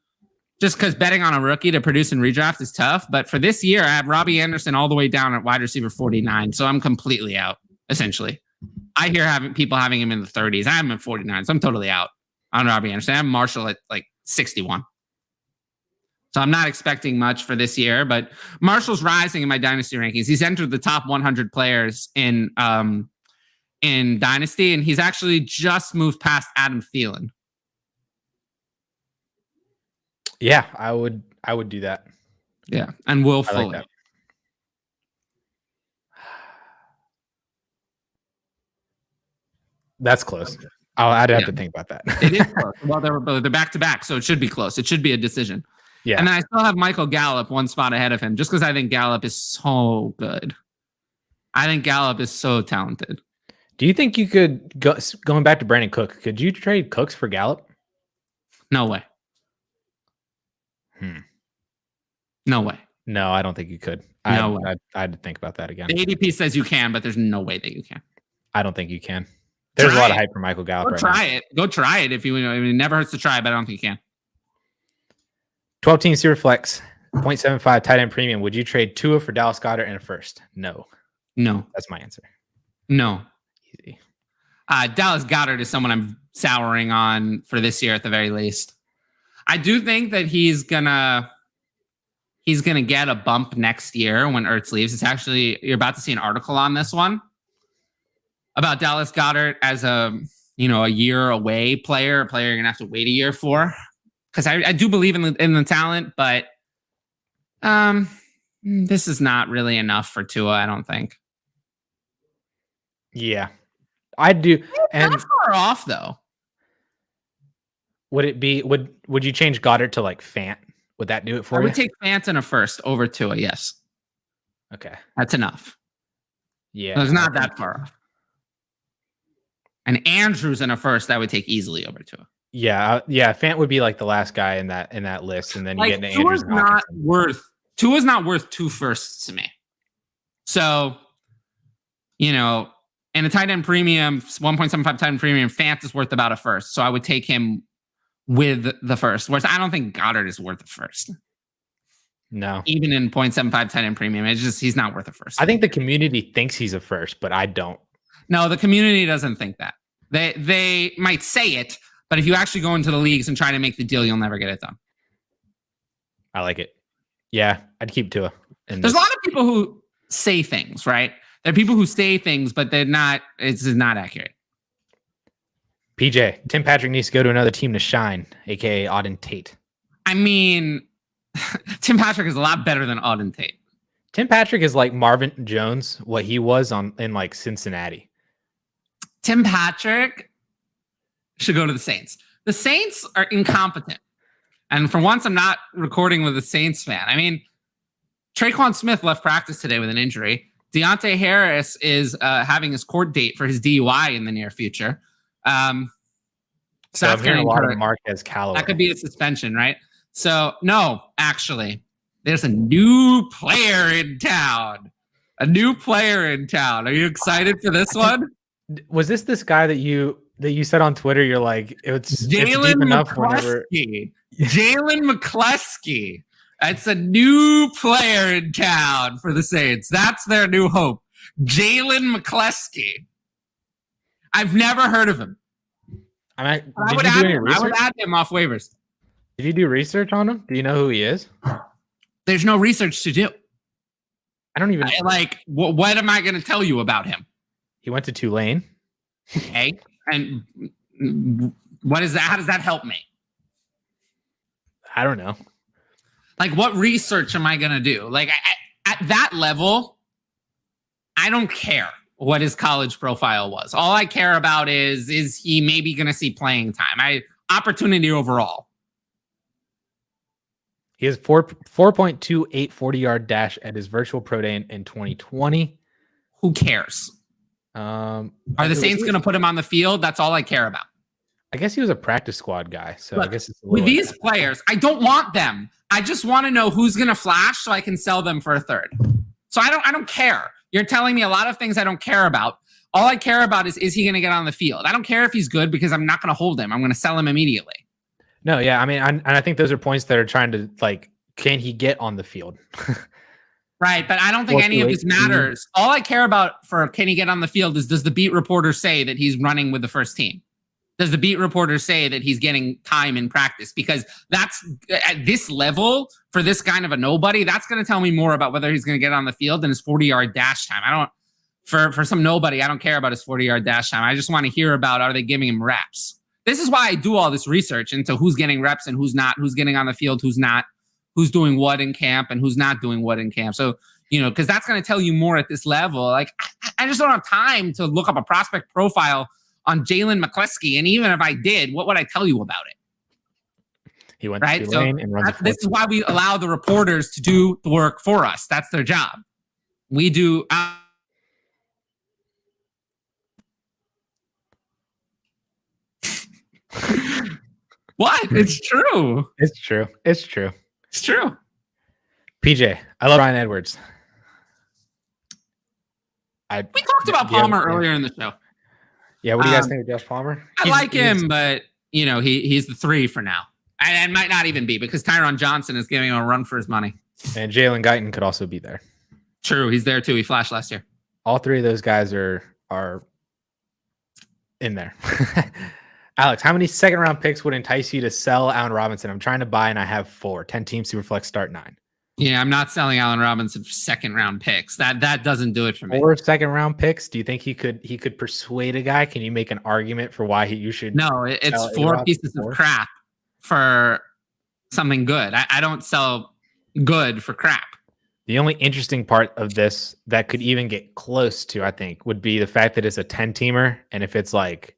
just because betting on a rookie to produce in redraft is tough. But for this year, I have Robbie Anderson all the way down at wide receiver 49. So I'm completely out, essentially. I hear people having him in the 30s. I have him at 49. So I'm totally out on Robbie Anderson. I have Marshall at like 61. So I'm not expecting much for this year, but Marshall's rising in my dynasty rankings. He's entered the top 100 players in dynasty, and he's actually just moved past Adam Thielen. Yeah, I would do that. Yeah, and Will Fuller. Like that. That's close. I'd have to think about that. It is close. Well, they're back to back, so it should be close. It should be a decision. Yeah. And then I still have Michael Gallup 1 spot ahead of him just because I think Gallup is so good. I think Gallup is so talented. Do you think you could, going back to Brandon Cook, could you trade Cooks for Gallup? No way. No way. No, I don't think you could. No way. I'd think about that again. The ADP says you can, but there's no way that you can. I don't think you can. There's a lot of hype for Michael Gallup. Go try it. Go try it if you know. I mean, it never hurts to try, but I don't think you can. 12-team Superflex, 0.75 tight end premium. Would you trade Tua for Dallas Goedert and a first? No. That's my answer. No. Easy. Dallas Goedert is someone I'm souring on for this year at the very least. I do think that he's gonna get a bump next year when Ertz leaves. It's actually, you're about to see an article on this one about Dallas Goedert as a year away player, a player you're gonna have to wait a year for. Because I do believe in the talent, but this is not really enough for Tua, I don't think. Yeah, I do. And not far off though. Would it be? Would you change Goddard to like Fant? Would that do it for you? I would take Fant and a first over Tua. Yes. Okay, that's enough. Yeah, so it's not that far off. And Andrews and a first, I would take easily over Tua. Yeah. Fant would be like the last guy in that list, and then you get into Andrews. Tua's not worth 2 firsts to me. So, in a tight end premium, 1.75 tight end premium, Fant is worth about a first. So I would take him with the first. Whereas I don't think Goddard is worth a first. No, even in 0.75 tight end premium, it's just he's not worth a first. I think the community thinks he's a first, but I don't. No, the community doesn't think that. They might say it. But if you actually go into the leagues and try to make the deal, you'll never get it done. I like it. Yeah, I'd keep Tua. There's a lot of people who say things, right? There are people who say things, but it's not accurate. PJ, Tim Patrick needs to go to another team to shine, a.k.a. Auden Tate. I mean, Tim Patrick is a lot better than Auden Tate. Tim Patrick is like Marvin Jones, what he was in like Cincinnati. Tim Patrick should go to the Saints. The Saints are incompetent. And for once, I'm not recording with a Saints fan. I mean, Traquan Smith left practice today with an injury. Deontay Harris is having his court date for his DUI in the near future. So that's getting a lot of Marquez Callaway. That could be a suspension, right? So, no, actually, there's a new player in town. A new player in town. Are you excited for this one? Was this guy that you said on Twitter? You're like, it's deep Jalen enough whenever. McCluskey. Jalen McCluskey. That's a new player in town for the Saints. That's their new hope. Jalen McCluskey. I've never heard of him. I would add him off waivers. Did you do research on him? Do you know who he is? There's no research to do. I don't even what am I going to tell you about him? He went to Tulane. Okay. And what is that? How does that help me? I don't know. Like, what research am I going to do? Like, at that level, I don't care what his college profile was. All I care about is he maybe going to see playing time? Opportunity overall. He has 4.28 40-yard dash at his virtual pro day in 2020. Who cares? Are the Saints going to put him on the field? That's all I care about. I guess he was a practice squad guy. So look, I guess it's with these players, I don't want them. I just want to know who's going to flash so I can sell them for a third. So I don't care. You're telling me a lot of things I don't care about. All I care about is he going to get on the field? I don't care if he's good because I'm not going to hold him. I'm going to sell him immediately. No, yeah. I mean, I think those are points that are trying to, like, can he get on the field? Right, but I don't think any of this matters. All I care about for can he get on the field is, does the beat reporter say that he's running with the first team? Does the beat reporter say that he's getting time in practice? Because that's, at this level, for this kind of a nobody, that's going to tell me more about whether he's going to get on the field than his 40-yard dash time. I don't, for some nobody, I don't care about his 40-yard dash time. I just want to hear about, are they giving him reps? This is why I do all this research into who's getting reps and who's not, who's getting on the field, who's not, who's doing what in camp and who's not doing what in camp. So, because that's going to tell you more at this level. Like, I just don't have time to look up a prospect profile on Jalen McCluskey. And even if I did, what would I tell you about it? He went to Tulane and runs this is why we allow the reporters to do the work for us. That's their job. We do. What? It's true. It's true. It's true. It's true. PJ, I love Ryan Edwards. We talked about Palmer earlier in the show. Yeah, what do you guys think of Josh Palmer? I like him, but he's the 3 for now. And might not even be, because Tyron Johnson is giving him a run for his money. And Jalen Guyton could also be there. True, he's there too. He flashed last year. All 3 of those guys are in there. Alex, how many second-round picks would entice you to sell Allen Robinson? I'm trying to buy, and I have 4. 10-team Superflex start 9. Yeah, I'm not selling Allen Robinson for second-round picks. That doesn't do it for me. 4 second-round picks? Do you think he could persuade a guy? Can you make an argument for why you should? No, it's 4 pieces of crap for something good. I don't sell good for crap. The only interesting part of this that could even get close to, I think, would be the fact that it's a 10-teamer, and if it's like.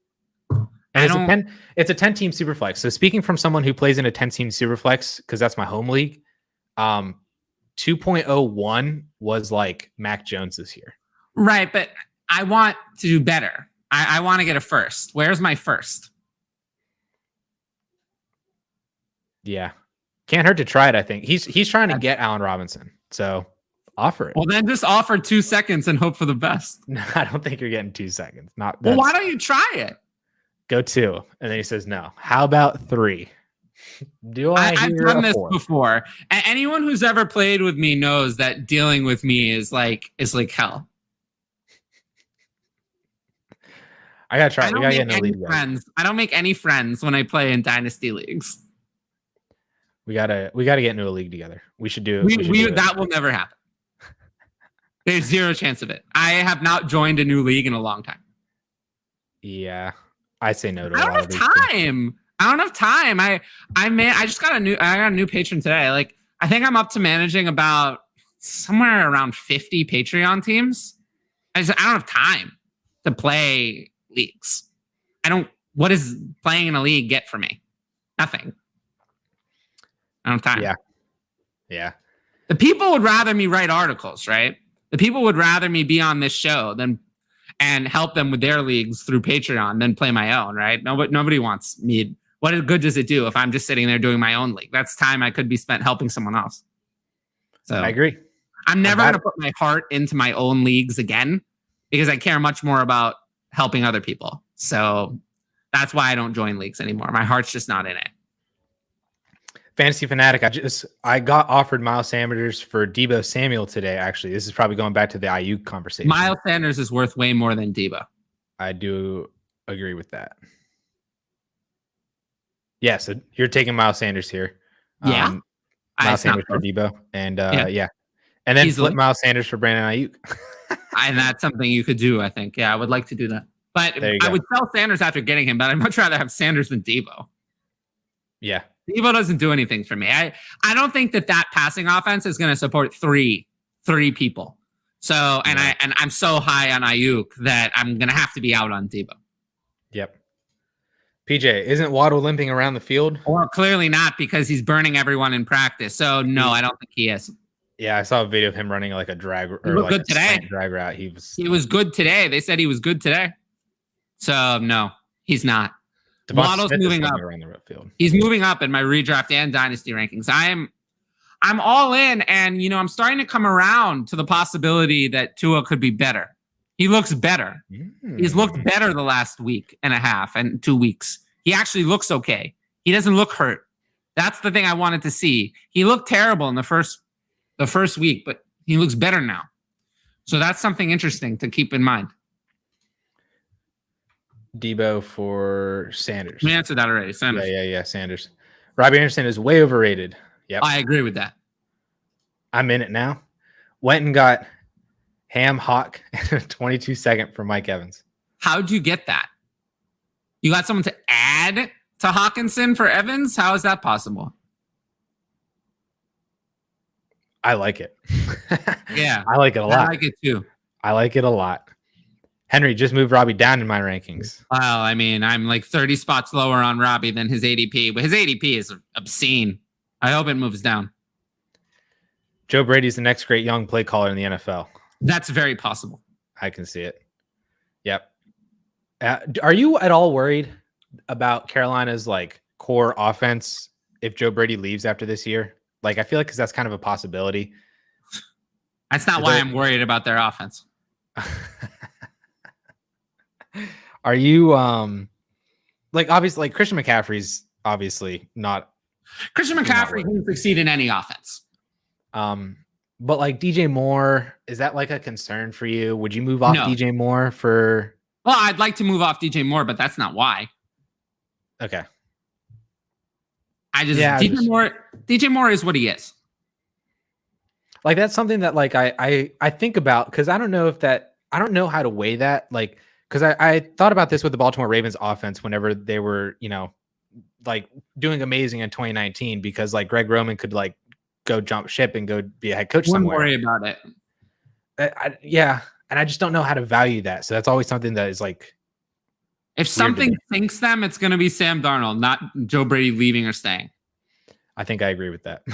And it's a 10-team Superflex. So speaking from someone who plays in a 10-team Superflex, because that's my home league, 2.01 was like Mac Jones this year. Right, but I want to do better. I want to get a first. Where's my first? Yeah. Can't hurt to try it, I think. He's trying to get Allen Robinson. So offer it. Well, then just offer 2 seconds and hope for the best. No, I don't think you're getting 2 seconds. Well, why don't you try it? Go 2. And then he says, no. How about 3? I've done this before. And anyone who's ever played with me knows that dealing with me is like hell. I gotta try. We gotta get in the league. I don't make any friends when I play in dynasty leagues. We gotta get into a league together. We should do it. That will never happen. There's 0 chance of it. I have not joined a new league in a long time. Yeah. I say no to I don't have time. I don't have time. I just got a new patron today. Like, I think I'm up to managing about somewhere around 50 Patreon teams. I don't have time to play leagues. What does playing in a league get for me? Nothing. I don't have time. Yeah. Yeah. The people would rather me write articles, right? The people would rather me be on this show and help them with their leagues through Patreon than play my own, right? Nobody wants me. What good does it do if I'm just sitting there doing my own league? That's time I could be spent helping someone else. So I agree. I'm never going to put my heart into my own leagues again because I care much more about helping other people. So that's why I don't join leagues anymore. My heart's just not in it. Fantasy Fanatic, I got offered Miles Sanders for Deebo Samuel today, actually. This is probably going back to the Ayuk conversation. Miles Sanders is worth way more than Deebo. I do agree with that. Yeah, so you're taking Miles Sanders here. Yeah. Miles Sanders for Deebo. And yeah. And then flip Miles Sanders for Brandon Ayuk. And that's something you could do, I think. Yeah, I would like to do that. But I would sell Sanders after getting him, but I'd much rather have Sanders than Deebo. Yeah. Deebo doesn't do anything for me. I don't think that passing offense is going to support three people. So, and I'm so high on Ayuk that I'm going to have to be out on Deebo. Yep. PJ, isn't Waddle limping around the field? Or clearly not, because he's burning everyone in practice. So no, I don't think he is. Yeah, I saw a video of him running like a drag or like good today. Drag route. He was good today. They said he was good today. So no, he's not. Waddle's moving up. Around the field. He's moving up in my redraft and dynasty rankings. I'm all in, and I'm starting to come around to the possibility that Tua could be better. He looks better. He's looked better the last week and a half and 2 weeks. He actually looks okay. He doesn't look hurt. That's the thing I wanted to see. He looked terrible in the first week, but he looks better now. So that's something interesting to keep in mind. Deebo for Sanders. We answered that already. Sanders. Yeah. Sanders. Robbie Anderson is way overrated. Yep. I agree with that. I'm in it now. Went and got Ham Hawk 22-second for Mike Evans. How'd you get that? You got someone to add to Hawkinson for Evans? How is that possible? I like it. Yeah. I like it a lot. I like it too. I like it a lot. Henry just moved Robbie down in my rankings. Well, I mean, I'm like 30 spots lower on Robbie than his ADP, but his ADP is obscene. I hope it moves down. Joe Brady's the next great young play caller in the NFL. That's very possible. I can see it. Yep. Are you at all worried about Carolina's like core offense if Joe Brady leaves after this year? Like, I feel like because that's kind of a possibility. That's not why I'm worried about their offense. Are you like obviously like Christian McCaffrey's obviously not Christian McCaffrey can succeed in any offense. But like DJ Moore, is that like a concern for you? Would you move off DJ Moore for? Well, I'd like to move off DJ Moore, but that's not why. Okay. DJ Moore is what he is. Like that's something that like I think about because I don't know how to weigh that. Like because I thought about this with the Baltimore Ravens offense whenever they were, like doing amazing in 2019 because like Greg Roman could like go jump ship and go be a head coach somewhere. Wouldn't worry about it. Yeah. And I just don't know how to value that. So that's always something that is like. If something sinks them, it's going to be Sam Darnold, not Joe Brady leaving or staying. I think I agree with that.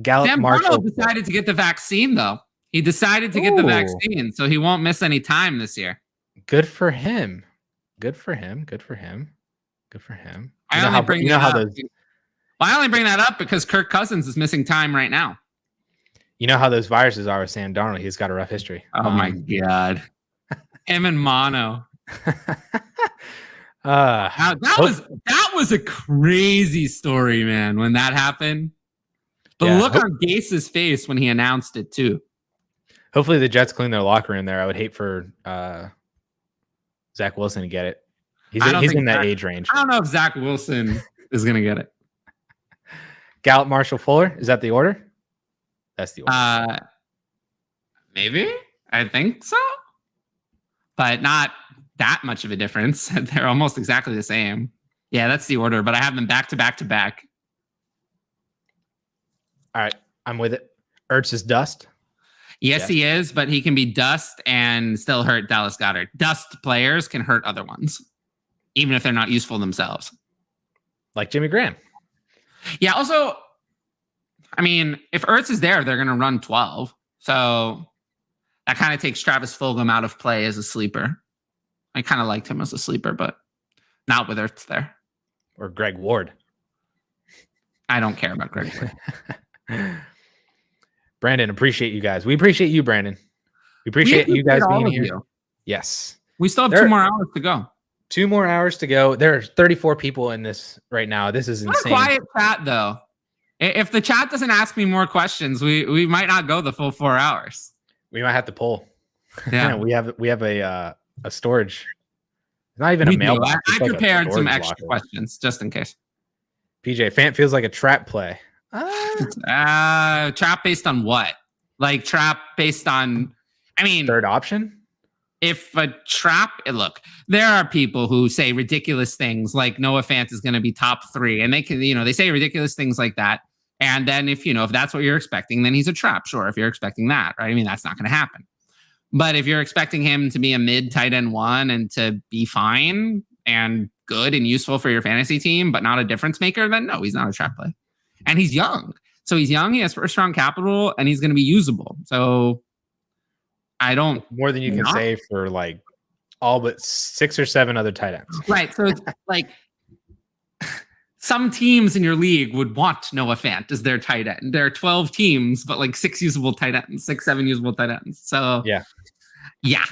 Gallup Sam Marshall Darnold decided to get the vaccine, though. He decided to get the vaccine, so he won't miss any time this year. Good for him. Good for him. I only bring that up because Kirk Cousins is missing time right now. You know how those viruses are with Sam Darnold. He's got a rough history. Oh, my God. Him and Mono. That was a crazy story, man, when that happened. The look on Gase's face when he announced it, too. Hopefully the Jets clean their locker room there. I would hate for Zach Wilson to get it. He's in that age range. I don't know if Zach Wilson is going to get it. Gallup Marshall Fuller. Is that the order? That's the order. Maybe. I think so. But not that much of a difference. They're almost exactly the same. Yeah, that's the order. But I have them back to back to back. All right. I'm with it. Ertz is dust. Yes, he is, but he can be dust and still hurt Dallas Goedert. Dust players can hurt other ones, even if they're not useful themselves. Like Jimmy Graham. Yeah, also, I mean, if Ertz is there, they're going to run 12. So that kind of takes Travis Fulgham out of play as a sleeper. I kind of liked him as a sleeper, but not with Ertz there. Or Greg Ward. I don't care about Greg Ward. Brandon, appreciate you guys. We appreciate you, Brandon. We appreciate you guys being here. Yes. We still have 2 more hours to go. 2 more hours to go. There are 34 people in this right now. This is insane. Quiet chat though. If the chat doesn't ask me more questions, we might not go the full 4 hours. We might have to pull. Yeah, we have a storage. It's not even a mailbox. I prepared some extra questions just in case. PJ, Fant feels like a trap play. Trap based on what? Like trap based on, I mean, third option. If a trap, look, there are people who say ridiculous things like Noah Fant is going to be top 3, and they can, they say ridiculous things like that. And then if that's what you're expecting, then he's a trap. Sure, if you're expecting that, right? I mean, that's not going to happen. But if you're expecting him to be a mid tight end 1 and to be fine and good and useful for your fantasy team, but not a difference maker, then no, he's not a trap play. And he's young. So he's young, he has first round capital, and he's going to be usable. So I don't. More than you can say for like all but 6 or 7 other tight ends. Right. So it's like some teams in your league would want Noah Fant as their tight end. There are 12 teams, but like 6 usable tight ends, 6, 7 usable tight ends. So yeah.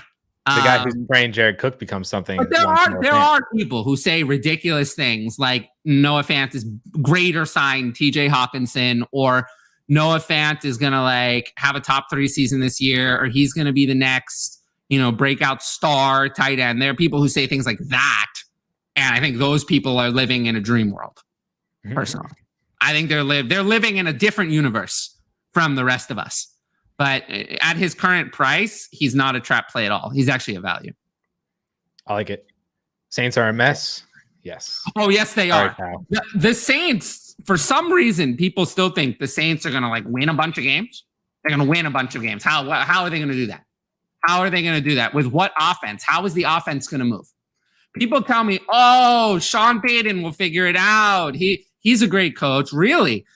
The guy who's praying Jared Cook becomes something. But there are people who say ridiculous things like Noah Fant is greater signed TJ Hawkinson, or Noah Fant is going to like have a top 3 season this year, or he's going to be the next, breakout star tight end. There are people who say things like that. And I think those people are living in a dream world. Personally, I think they're living in a different universe from the rest of us. But at his current price, he's not a trap play at all. He's actually a value. I like it. Saints are a mess. Yes. Oh, yes, they are. The Saints, for some reason, people still think the Saints are going to like win a bunch of games. They're going to win a bunch of games. How are they going to do that? How are they going to do that? With what offense? How is the offense going to move? People tell me, oh, Sean Payton will figure it out. He's a great coach. Really?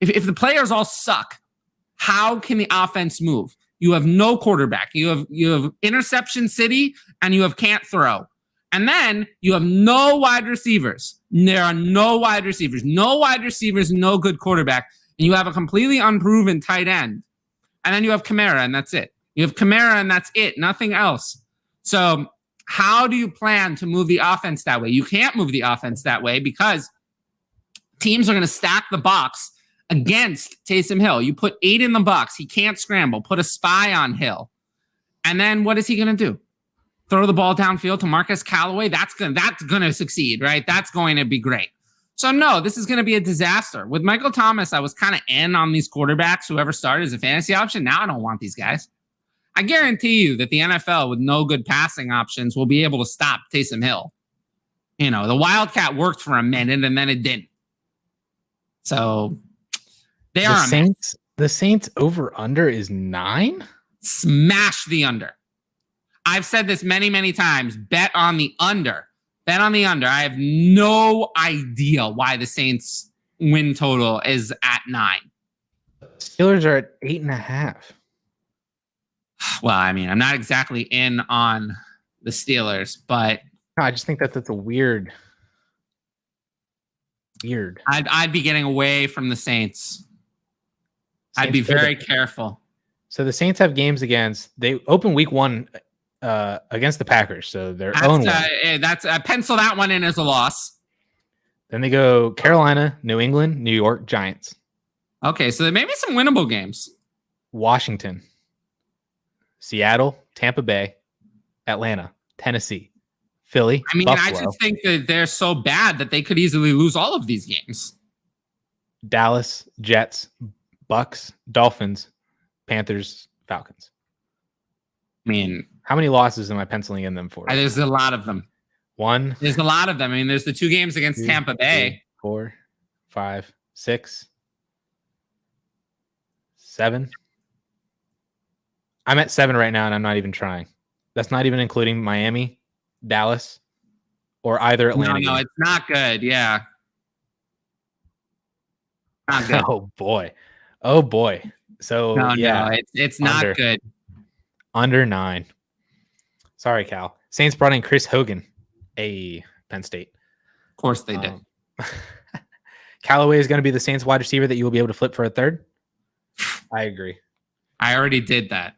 If the players all suck, how can the offense move? You have no quarterback. You have interception city, and you can't throw. And then you have no wide receivers. There are no wide receivers. No good quarterback. And you have a completely unproven tight end. And then you have Kamara, and that's it. You have Kamara, and that's it. Nothing else. So how do you plan to move the offense that way? You can't move the offense that way because teams are going to stack the box against Taysom Hill. You put 8 in the box. He can't scramble. Put a spy on Hill. And then what is he going to do? Throw the ball downfield to Marcus Callaway? That's going to succeed, right? That's going to be great. So no, this is going to be a disaster. With Michael Thomas, I was kind of in on these quarterbacks, whoever started as a fantasy option. Now I don't want these guys. I guarantee you that the NFL with no good passing options will be able to stop Taysom Hill. The Wildcat worked for a minute and then it didn't. So the Saints over under is 9. Smash the under. I've said this many, many times. Bet on the under. Bet on the under. I have no idea why the Saints win total is at 9. Steelers are at 8.5. Well, I mean, I'm not exactly in on the Steelers, but no, I just think that's a weird. I'd be getting away from the Saints. I'd be very careful. So the Saints have games they open week 1 against the Packers. So their own one. That's pencil that one in as a loss. Then they go Carolina, New England, New York, Giants. Okay, so there may be some winnable games. Washington, Seattle, Tampa Bay, Atlanta, Tennessee, Philly. I mean, Buffalo. I just think that they're so bad that they could easily lose all of these games. Dallas, Jets, Bucks, Dolphins, Panthers, Falcons. I mean, how many losses am I penciling in them for? There's a lot of them. 1. There's a lot of them. I mean, there's the 2 games against 2, Tampa Bay. 3, 4, 5, 6, 7. I'm at 7 right now, and I'm not even trying. That's not even including Miami, Dallas, or either Atlanta. No, it's not good. Yeah. Not good. Oh boy. So no, it's not good. Under 9. Sorry, Cal. Saints brought in Chris Hogan, Penn State. Of course they did. Callaway is going to be the Saints wide receiver that you will be able to flip for a third. I agree. I already did that.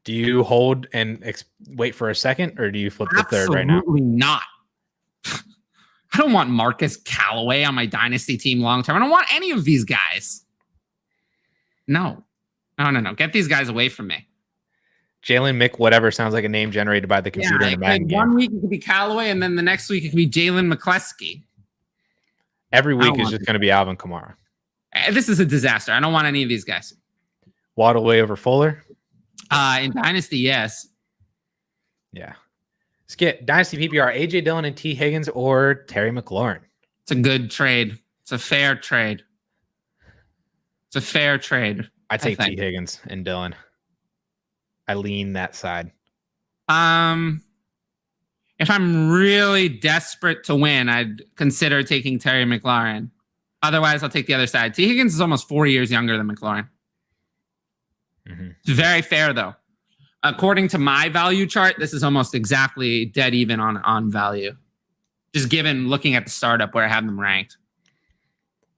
Do you hold and wait for a second, or do you flip the third right now? Absolutely not. I don't want Marcus Callaway on my dynasty team long term. I don't want any of these guys. No. Get these guys away from me. Jalen Mick, whatever, sounds like a name generated by the computer in the Madden game. 1 week it could be Callaway, and then the next week it could be Jalen McCleskey. Every week is just going to be Alvin Kamara. This is a disaster. I don't want any of these guys. Waddle way over Fuller? In Dynasty, yes. Yeah. Skip, Dynasty PPR, A.J. Dillon and T. Higgins or Terry McLaurin? It's a good trade. It's a fair trade. It's a fair trade. I'd take T. Higgins and Dillon. I lean that side. If I'm really desperate to win, I'd consider taking Terry McLaurin. Otherwise, I'll take the other side. T. Higgins is almost 4 years younger than McLaurin. Mm-hmm. It's very fair, though. According to my value chart, this is almost exactly dead even on value. Just given looking at the startup where I have them ranked.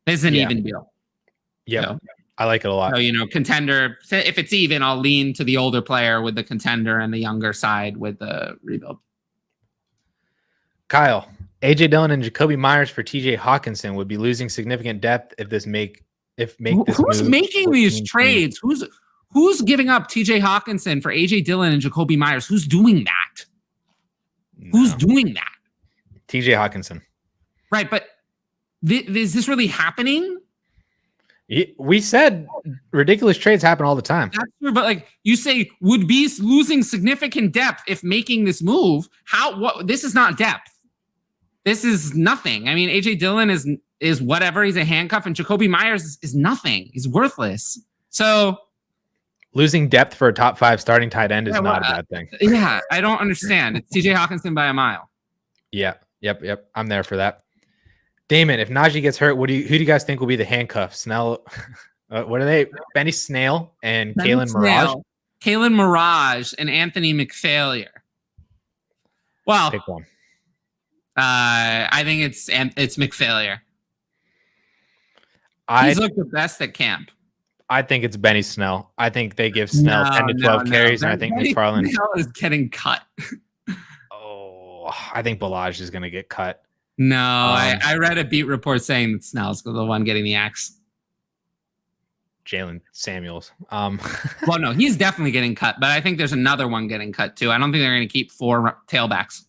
This is an even deal. Yeah. So, I like it a lot. So, contender, if it's even, I'll lean to the older player with the contender and the younger side with the rebuild. Kyle, A.J. Dillon and Jacoby Myers for T.J. Hawkinson would be losing significant depth if this Who's making these trades? Who's giving up T.J. Hawkinson for A.J. Dillon and Jacoby Myers? Who's doing that? No. Who's doing that? T.J. Hawkinson. Right, but is this really happening? We said ridiculous trades happen all the time. That's true, but you say would be losing significant depth if making this move. This is not depth. This is nothing. I mean, A.J. Dillon is whatever. He's a handcuff, and Jacoby Myers is nothing. He's worthless. So losing depth for a top 5 starting tight end is not a bad thing. Yeah, I don't understand. It's T.J. Hawkinson by a mile. Yeah. Yep. I'm there for that. Damon, if Najee gets hurt, who do you guys think will be the handcuff? Snell, what are they? Benny Snell and Kalen Mirage? Kalen Mirage and Anthony McFailure. Well, pick one. I think it's McFailure. He's looked the best at camp. I think it's Benny Snell. I think they give Snell 10 to 12 carries, and I think McFarland is getting cut. I think Balaj is going to get cut. No, I read a beat report saying that Snell's the one getting the axe. Jalen Samuels. Well, no, he's definitely getting cut, but I think there's another one getting cut too. I don't think they're going to keep 4 tailbacks.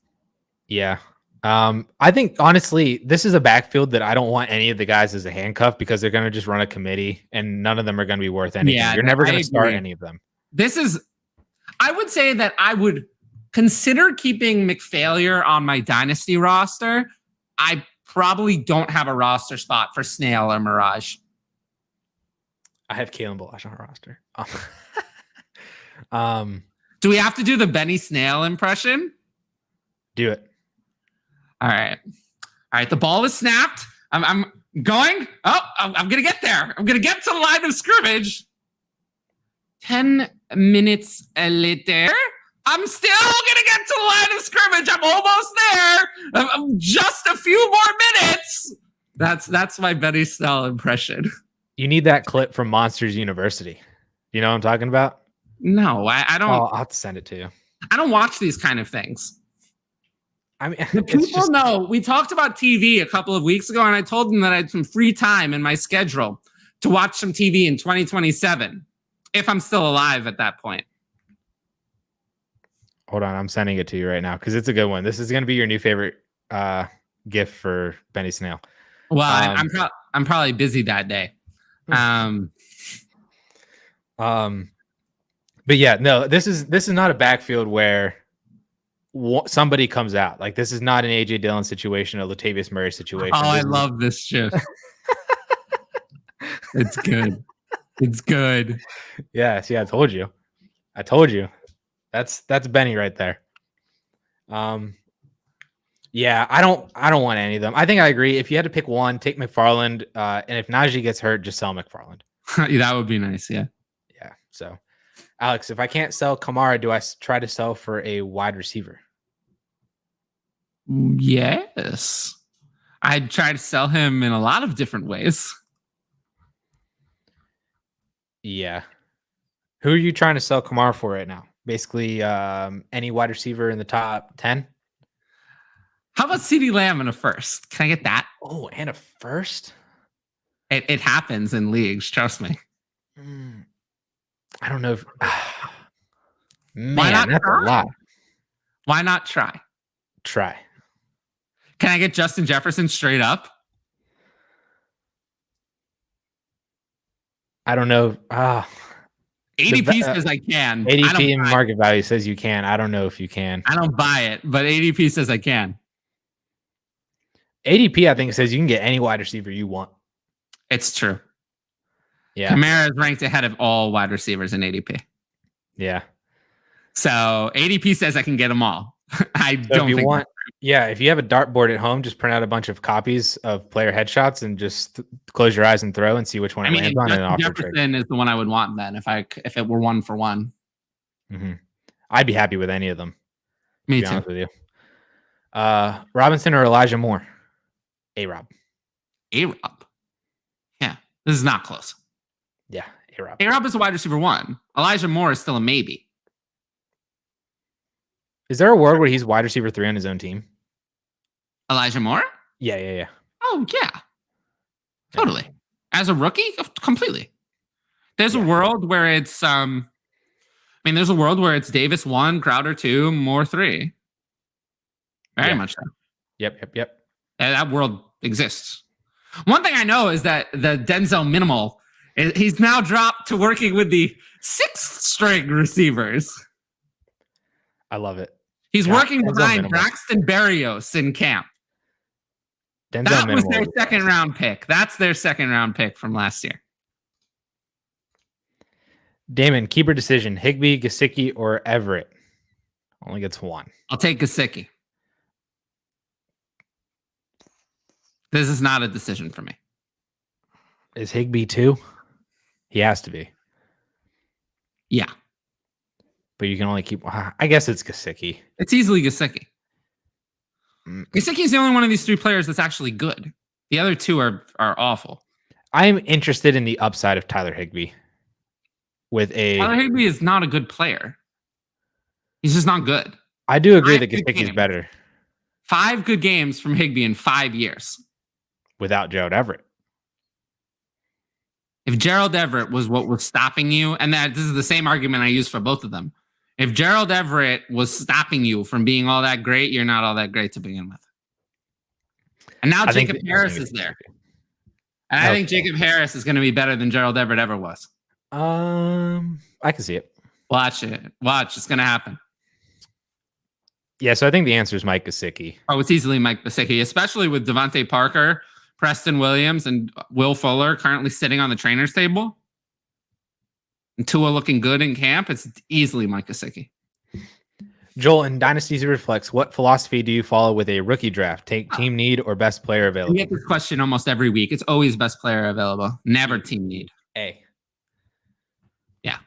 Yeah. I think, honestly, this is a backfield that I don't want any of the guys as a handcuff because they're going to just run a committee and none of them are going to be worth anything. Yeah, you're never going to start any of them. I would say that I would consider keeping McFailure on my dynasty roster. I probably don't have a roster spot for Snail or Mirage. I have Kalen Balazs on our roster. Do we have to do the Benny Snail impression? Do it. All right. The ball is snapped. I'm going. Oh, I'm going to get there. I'm going to get to the line of scrimmage. 10 minutes later. I'm still going to get to the line of scrimmage. I'm almost there. I'm just a few more minutes. That's my Benny Snell impression. You need that clip from Monsters University. You know what I'm talking about? No, I don't. I'll have to send it to you. I don't watch these kind of things. I mean, people know. We talked about TV a couple of weeks ago, and I told them that I had some free time in my schedule to watch some TV in 2027, if I'm still alive at that point. Hold on, I'm sending it to you right now because it's a good one. This is going to be your new favorite gift for Benny Snail. Well, I'm probably busy that day. But yeah, no, this is not a backfield where somebody comes out. Like, this is not an A.J. Dillon situation, a Latavius Murray situation. Oh, I love this shift. It's good. It's good. Yeah, see, I told you. That's Benny right there. Yeah, I don't want any of them. I think I agree. If you had to pick one, take McFarland. And if Najee gets hurt, just sell McFarland. That would be nice. Yeah. Yeah. So, Alex, if I can't sell Kamara, do I try to sell for a wide receiver? Yes. I'd try to sell him in a lot of different ways. Yeah. Who are you trying to sell Kamara for right now? Basically, any wide receiver in the top 10? How about CeeDee Lamb in a first? Can I get that? Oh, and a first? It happens in leagues. Trust me. I don't know if Why not that's try? a lot. Why not try? Try. Can I get Justin Jefferson straight up? I don't know. ADP says I can. ADP and market value says you can. I don't know if you can. I don't buy it, but ADP says I can. ADP, I think, says you can get any wide receiver you want. It's true. Yeah. Kamara is ranked ahead of all wide receivers in ADP. Yeah. So ADP says I can get them all. If you have a dartboard at home, just print out a bunch of copies of player headshots and just close your eyes and throw and see which one it lands on. And Jefferson is the one I would want then if it were 1 for 1. Mm-hmm. I'd be happy with any of them. Me to be too. Honest with you. Robinson or Elijah Moore? A-Rob. A-Rob. Yeah, this is not close. Yeah, A-Rob. A-Rob is a wide receiver 1. Elijah Moore is still a maybe. Is there a world where he's wide receiver 3 on his own team? Elijah Moore? Yeah. Oh, yeah. Totally. As a rookie? Completely. There's a world where it's there's a world where it's Davis 1, Crowder 2, Moore 3. Very much so. Yep. That world exists. One thing I know is that the Denzel Minimal, he's now dropped to working with the 6th string receivers. I love it. He's working behind Braxton Berrios in camp. That was their second round pick. That's their second round pick from last year. Damon, keeper decision. Higbee, Gesicki, or Everett? Only gets 1. I'll take Gesicki. This is not a decision for me. Is Higbee 2? He has to be. Yeah. But you can only keep... I guess it's Gesicki. It's easily Gesicki. Gesicki is the only one of these 3 players that's actually good. The other 2 are awful. I'm interested in the upside of Tyler Higbee. Tyler Higbee is not a good player. He's just not good. I do agree that Gesicki is better. 5 good games from Higbee in 5 years. Without Gerald Everett. If Gerald Everett was what was stopping you, and this is the same argument I use for both of them. If Gerald Everett was stopping you from being all that great, you're not all that great to begin with. And now Jacob Harris is there. And I think Jacob Harris is going to be better than Gerald Everett ever was. I can see it. Watch it. Watch. It's going to happen. Yeah, so I think the answer is Mike Gesicki. Oh, it's easily Mike Gesicki, especially with Devontae Parker, Preston Williams, and Will Fuller currently sitting on the trainer's table. And Tua looking good in camp. It's easily Mike Gesicki. Joel, in Dynasty Superflex, what philosophy do you follow with a rookie draft? Take team need or best player available? We get this question almost every week. It's always best player available. Never team need. Yeah.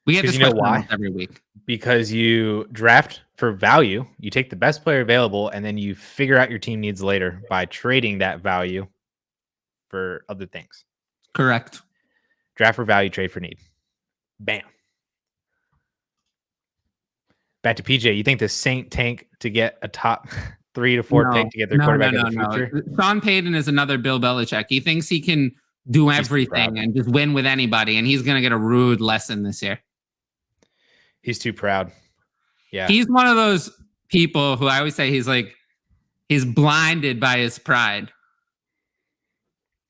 We get this question almost every week. Because you draft for value, you take the best player available, and then you figure out your team needs later by trading that value for other things. Correct. Draft for value, trade for need. Bam. Back to PJ. You think the Saint tank to get a top 3 to 4 pick to get their quarterback in the future? Sean Payton is another Bill Belichick. He thinks he can do everything and just win with anybody, and he's going to get a rude lesson this year. He's too proud. Yeah. He's one of those people who I always say he's blinded by his pride.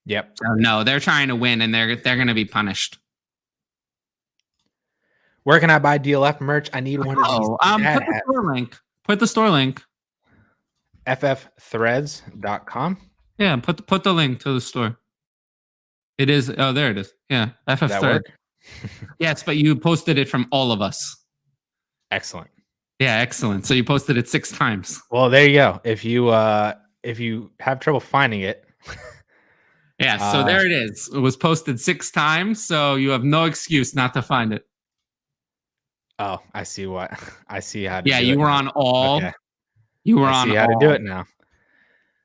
Yep. So no, they're trying to win, and they're going to be punished. Where can I buy DLF merch? I need one of these. Put the store link. Put the store link. FFthreads.com. Yeah, put the link to the store. It is. Oh, there it is. Yeah, FF Threads. Yes, but you posted it from all of us. Excellent. Yeah, excellent. So you posted it 6 times. Well, there you go. If you have trouble finding it. Yeah, so there it is. It was posted 6 times, so you have no excuse not to find it. Oh, I see I see how to do it. Yeah, you were on all. Okay. You were on all. I see how to do it now.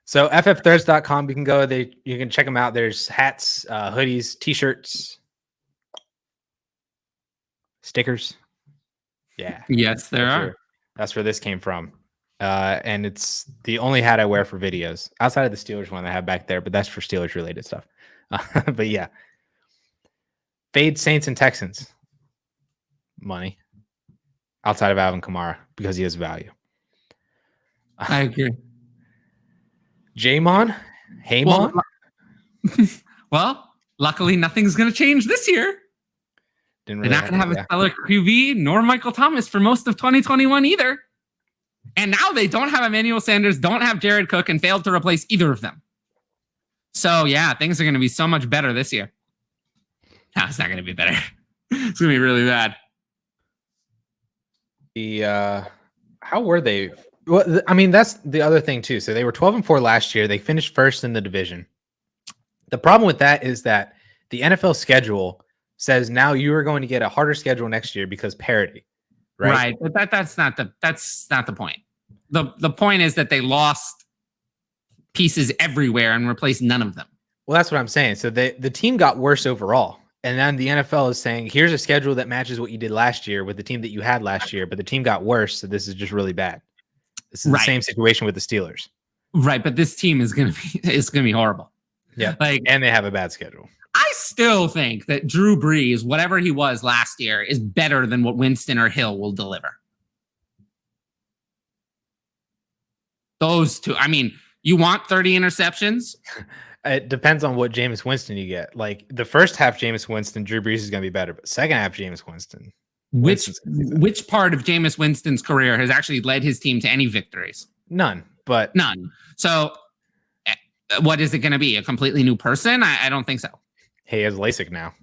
So ffthreads.com, you can go there. You can check them out. There's hats, hoodies, t-shirts, stickers. Yeah. Yes, there are. That's where this came from. And it's the only hat I wear for videos outside of the Steelers one I have back there, but that's for Steelers related stuff. But yeah. Fade Saints and Texans. Money. Outside of Alvin Kamara because he has value. I agree. Jamon? Haymon? Well, luckily nothing's going to change this year. They're not going to have a stellar QB nor Michael Thomas for most of 2021 either. And now they don't have Emmanuel Sanders, don't have Jared Cook, and failed to replace either of them. So, yeah, things are going to be so much better this year. No, it's not going to be better. It's going to be really bad. How were they? Well, I mean, that's the other thing, too. So they were 12-4 last year. They finished first in the division. The problem with that is that the NFL schedule says now you are going to get a harder schedule next year because parity. Right. But that's not the point. The point is that they lost pieces everywhere and replaced none of them. Well, that's what I'm saying. So the team got worse overall. And then the NFL is saying, here's a schedule that matches what you did last year with the team that you had last year, but the team got worse. So this is just really bad. This is the same situation with the Steelers. Right. But this team is going to be horrible. Yeah. And they have a bad schedule. I still think that Drew Brees, whatever he was last year, is better than what Winston or Hill will deliver. Those two. I mean, you want 30 interceptions? It depends on what Jameis Winston you get. Like the first half, Jameis Winston, Drew Brees is going to be better, but second half, Jameis Winston. Which part of Jameis Winston's career has actually led his team to any victories? None. So what is it going to be? A completely new person? I don't think so. He has LASIK now.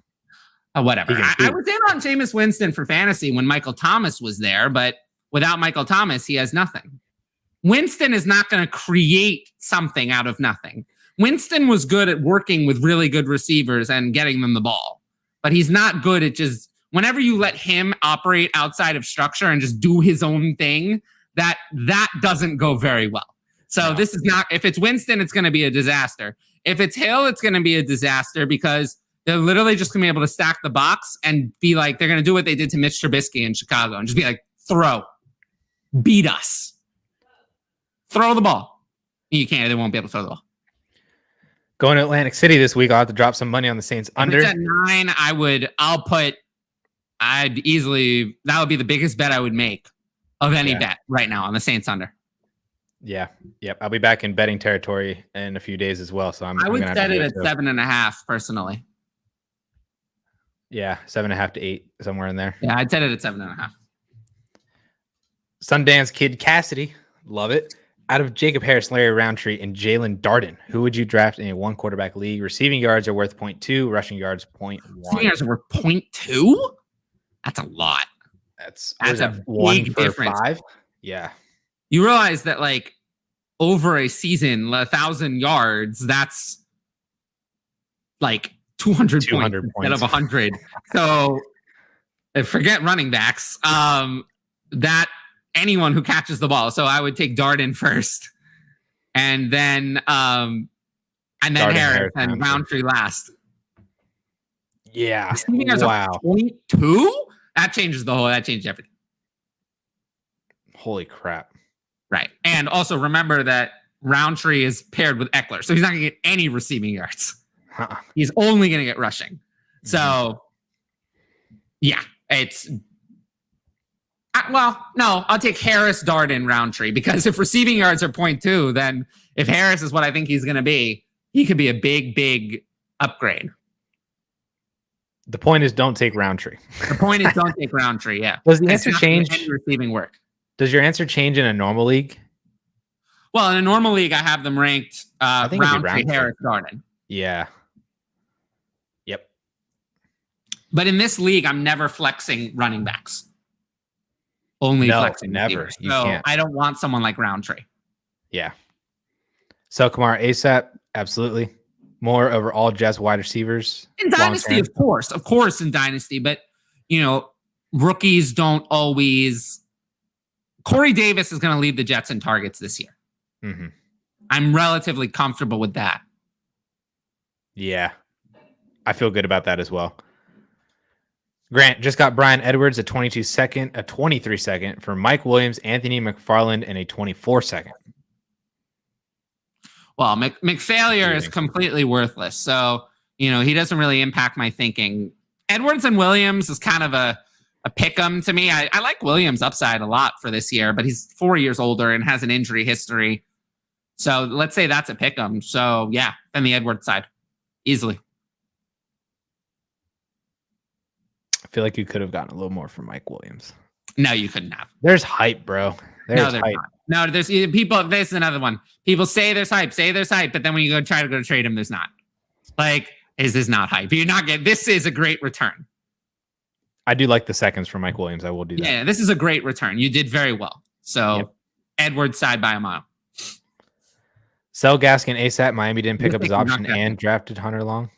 Whatever. I was in on Jameis Winston for fantasy when Michael Thomas was there, but without Michael Thomas, he has nothing. Winston is not going to create something out of nothing. Winston was good at working with really good receivers and getting them the ball, but he's not good at just whenever you let him operate outside of structure and just do his own thing, that doesn't go very well. So This is not, if it's Winston, it's going to be a disaster. If it's Hill, it's going to be a disaster because they're literally just going to be able to stack the box and be like, they're going to do what they did to Mitch Trubisky in Chicago and just be like, throw, beat us, throw the ball. You can't, they won't be able to throw the ball. Going to Atlantic City this week, I'll have to drop some money on the Saints under. If it's at 9, that would be the biggest bet I would make of any bet right now on the Saints under. Yeah. Yep. I'll be back in betting territory in a few days as well. So I would set it at 7.5 personally. Yeah. 7.5 to 8, somewhere in there. Yeah. I'd set it at 7.5. Sundance Kid Cassidy. Love it. Out of Jacob Harris, Larry Roundtree, and Jalen Darden, who would you draft in a one quarterback league? Receiving yards are worth 0.2, rushing yards 0.1. Receiving yards are worth 0.2? That's a lot. That's a one big for difference. 5. Yeah. You realize that like over a season, 1,000 yards, that's like 200 points instead of 100. So forget running backs. That anyone who catches the ball. So I would take Darden first, and then Harris and Roundtree last. Yeah. Wow. 0.2? That changes that changed everything. Holy crap. Right. And also remember that Roundtree is paired with Eckler, so he's not going to get any receiving yards. He's only going to get rushing. So, yeah, it's... I'll take Harris, Darden, Roundtree, because if receiving yards are 0.2, then if Harris is what I think he's going to be, he could be a big, big upgrade. The point is don't take Roundtree. The point is don't take Roundtree, yeah. Does the answer change? Any receiving work. Does your answer change in a normal league? Well, in a normal league, I have them ranked Roundtree, Harris, Darden. Yeah. Yep. But in this league, I'm never flexing running backs. Only flexing never. You can't. I don't want someone like Roundtree. Yeah. So Kamara ASAP, absolutely. More over all Jets wide receivers. In Dynasty, of course in Dynasty, but rookies don't always. Corey Davis is going to lead the Jets in targets this year. Mm-hmm. I'm relatively comfortable with that. Yeah. I feel good about that as well. Grant just got Brian Edwards a 22-second, a 23-second for Mike Williams, Anthony McFarland, and a 24-second. Well, McFailure is completely worthless. So, he doesn't really impact my thinking. Edwards and Williams is kind of a pick-em to me. I like Williams' upside a lot for this year, but he's 4 years older and has an injury history. So let's say that's a pick-em. So, yeah, then the Edwards side. Easily. I feel like you could have gotten a little more from Mike Williams. No, you couldn't have. There's hype, bro. There's hype. Not. No, there's people. This is another one. People say there's hype, but then when you try to trade him, there's not. Like, is this not hype? You're not getting. This is a great return. I do like the seconds from Mike Williams. I will do that. Yeah, this is a great return. You did very well. So, yep. Edwards side by a mile. Sell Gaskin ASAP. Miami didn't pick up his option and drafted Hunter Long.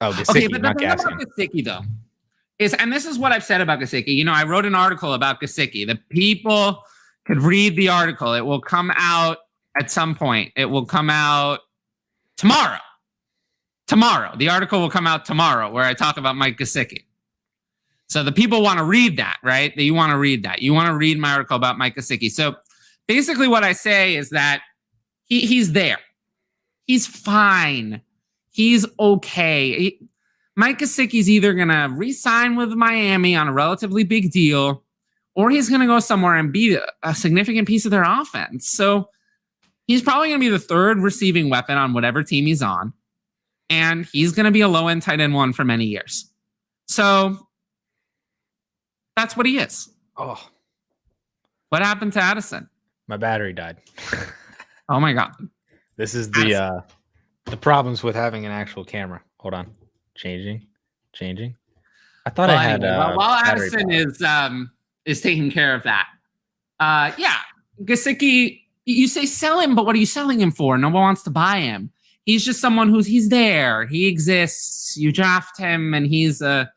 Oh, Gesicki, okay, but not the thing Gaskin. about Gesicki, though, and this is what I've said about Gesicki. I wrote an article about Gesicki. The people could read the article. It will come out at some point. It will come out tomorrow. The article will come out tomorrow where I talk about Mike Gesicki. So the people want to read that, right? You want to read that. You want to read my article about Mike Gesicki. So basically what I say is that he's there. He's fine. He's okay. Mike Gesicki's either going to re-sign with Miami on a relatively big deal, or he's going to go somewhere and be a significant piece of their offense. So he's probably going to be the third receiving weapon on whatever team he's on. And he's going to be a low-end tight end one for many years. So that's what he is. Oh. What happened to Addison? My battery died. Oh, my God. This is the problems with having an actual camera. Hold on. Changing. I thought I had. While Addison is taking care of that. Yeah, Gesicki. You say sell him, but what are you selling him for? No one wants to buy him. He's just someone he's there. He exists. You draft him, and he's a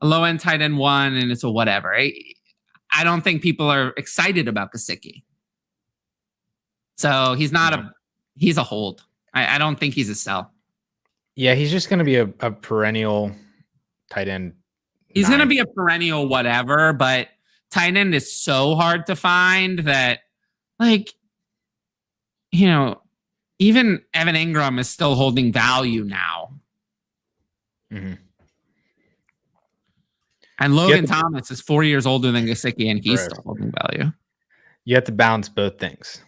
low end tight end one, and it's a whatever. I don't think people are excited about Gesicki. So he's not he's a hold. I don't think he's a sell. Yeah, he's just going to be a perennial tight end. He's going to be a perennial whatever, but tight end is so hard to find that, even Evan Ingram is still holding value now. Mm-hmm. And Logan Thomas is 4 years older than Gesicki, and he's still holding value. You have to balance both things.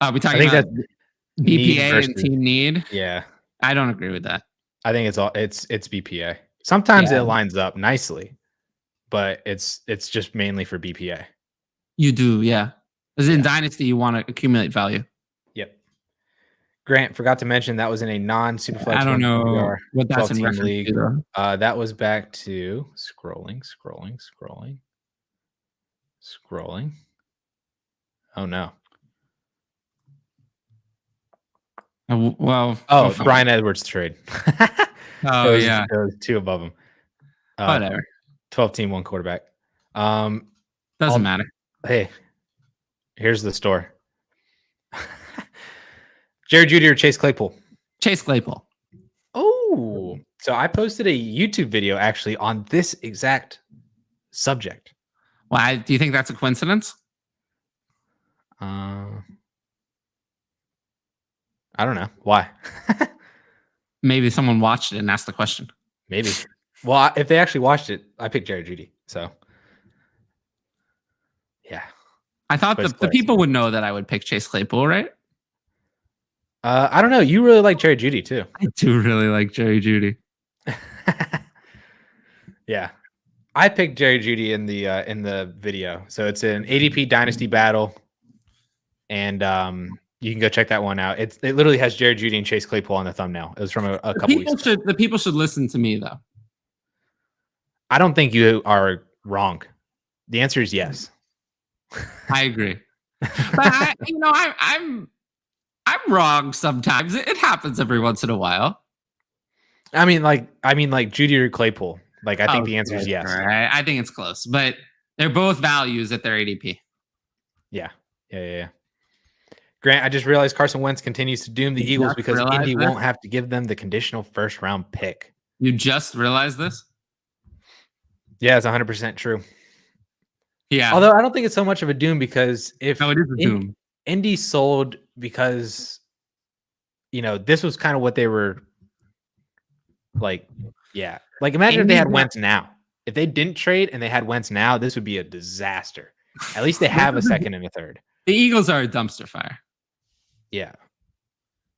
Are we talking about BPA and team need? Yeah. I don't agree with that. I think it's BPA. Sometimes it lines up nicely, but it's just mainly for BPA. You do, yeah. Because in Dynasty, you want to accumulate value. Yep. Grant, forgot to mention that was in a non-Superflex. I don't know what that's in reference league. To, that was back to scrolling. Oh, no. Brian Edwards trade. Oh, yeah. There was two above him. Whatever. 12-team, one quarterback. Doesn't matter. Hey, here's the story. Jerry Jeudy or Chase Claypool? Chase Claypool. Oh, so I posted a YouTube video actually on this exact subject. Why? Do you think that's a coincidence? I don't know. Why? Maybe someone watched it and asked the question. Maybe. Well, if they actually watched it, I picked Jerry Jeudy. So, yeah. I thought the people would know that I would pick Chase Claypool, right? I don't know. You really like Jerry Jeudy too. I do really like Jerry Jeudy. Yeah. I picked Jerry Jeudy in the video. So it's an ADP Dynasty battle. And you can go check that one out. It literally has Jerry Jeudy and Chase Claypool on the thumbnail. It was from a couple weeks ago. The people should listen to me, though. I don't think you are wrong. The answer is yes. I agree. But I'm wrong sometimes. It happens every once in a while. I mean, Jeudy or Claypool. I think the answer is yes. Right. I think it's close, but they're both values at their ADP. Yeah. Grant, I just realized Carson Wentz continues to doom the Eagles because Indy won't have to give them the conditional first-round pick. You just realized this? Yeah, it's 100% true. Yeah. Although I don't think it's so much of a doom because if No, it is a doom. Indy sold because this was kind of what they were like. Yeah, like imagine if they had Wentz now. If they didn't trade and they had Wentz now, this would be a disaster. At least they have a second and a third. The Eagles are a dumpster fire. Yeah,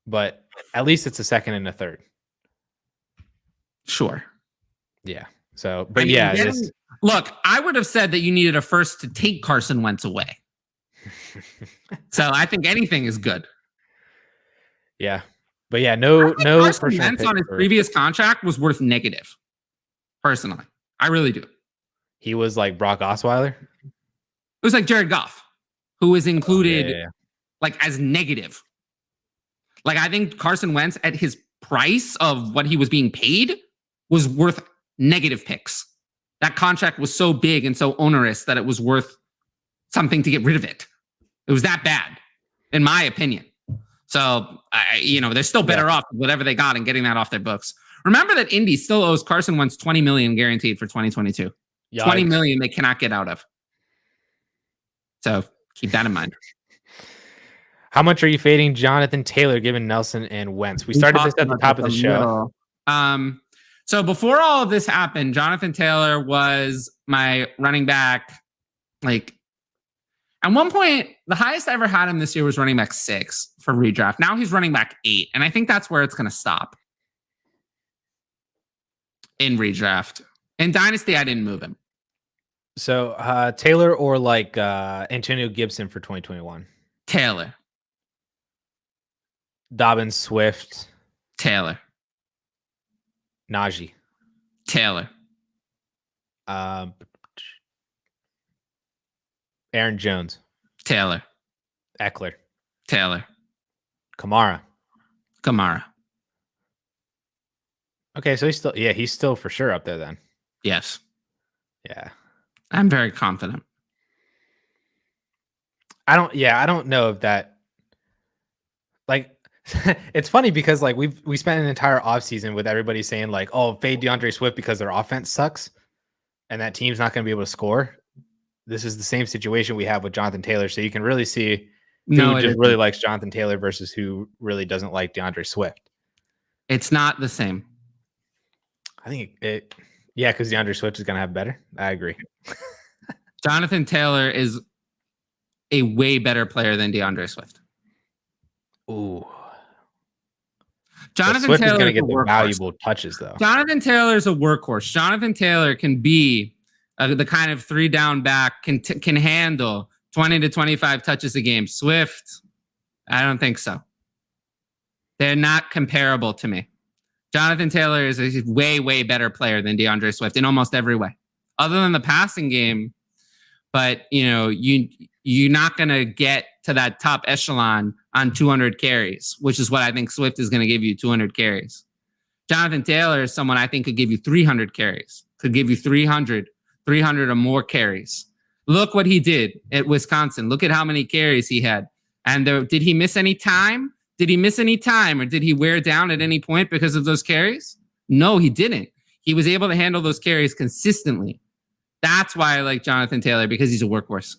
but at least it's a second and a third. Sure. Yeah. So, but yeah, look, I would have said that you needed a first to take Carson Wentz away. So I think anything is good. Yeah, but yeah, no. Carson Wentz on his previous contract was worth negative. Personally, I really do. He was like Brock Osweiler. It was like Jared Goff, who was included like as negative. Like I think Carson Wentz at his price of what he was being paid was worth negative picks. That contract was so big and so onerous that it was worth something to get rid of it. It was that bad, in my opinion. So, they're still better off with whatever they got and getting that off their books. Remember that Indy still owes Carson Wentz $20 million guaranteed for 2022. Yikes. $20 million they cannot get out of. So keep that in mind. How much are you fading Jonathan Taylor given Nelson and Wentz? We started this at the top of the show. So before all of this happened, Jonathan Taylor was my running back. Like at one point, the highest I ever had him this year was running back 6 for redraft. Now he's running back 8. And I think that's where it's going to stop in redraft. In Dynasty, I didn't move him. So Taylor or like Antonio Gibson for 2021? Taylor. Dobbins, Swift. Taylor. Najee. Taylor. Aaron Jones. Taylor. Eckler. Taylor. Kamara. Okay, so he's still for sure up there then. Yes. Yeah. I'm very confident. I don't know if that, like, it's funny because like we spent an entire offseason with everybody saying like, oh, fade DeAndre Swift because their offense sucks and that team's not going to be able to score. This is the same situation we have with Jonathan Taylor. So you can really see who just really likes Jonathan Taylor versus who really doesn't like DeAndre Swift. It's not the same. I think because DeAndre Swift is going to have better. I agree. Jonathan Taylor is a way better player than DeAndre Swift. Ooh. Jonathan Swift Taylor is going to get the valuable touches, though. Jonathan Taylor is a workhorse. Jonathan Taylor can be the kind of 3-down back, can handle 20 to 25 touches a game. Swift, I don't think so. They're not comparable to me. Jonathan Taylor is a way, way better player than DeAndre Swift in almost every way, other than the passing game. But, you're not going to get to that top echelon on 200 carries, which is what I think Swift is going to give you, 200 carries. Jonathan Taylor is someone I think could give you 300 carries, could give you 300 or more carries. Look what he did at Wisconsin. Look at how many carries he had. And did he miss any time? Or did he wear down at any point because of those carries? No, he didn't. He was able to handle those carries consistently. That's why I like Jonathan Taylor, because he's a workhorse.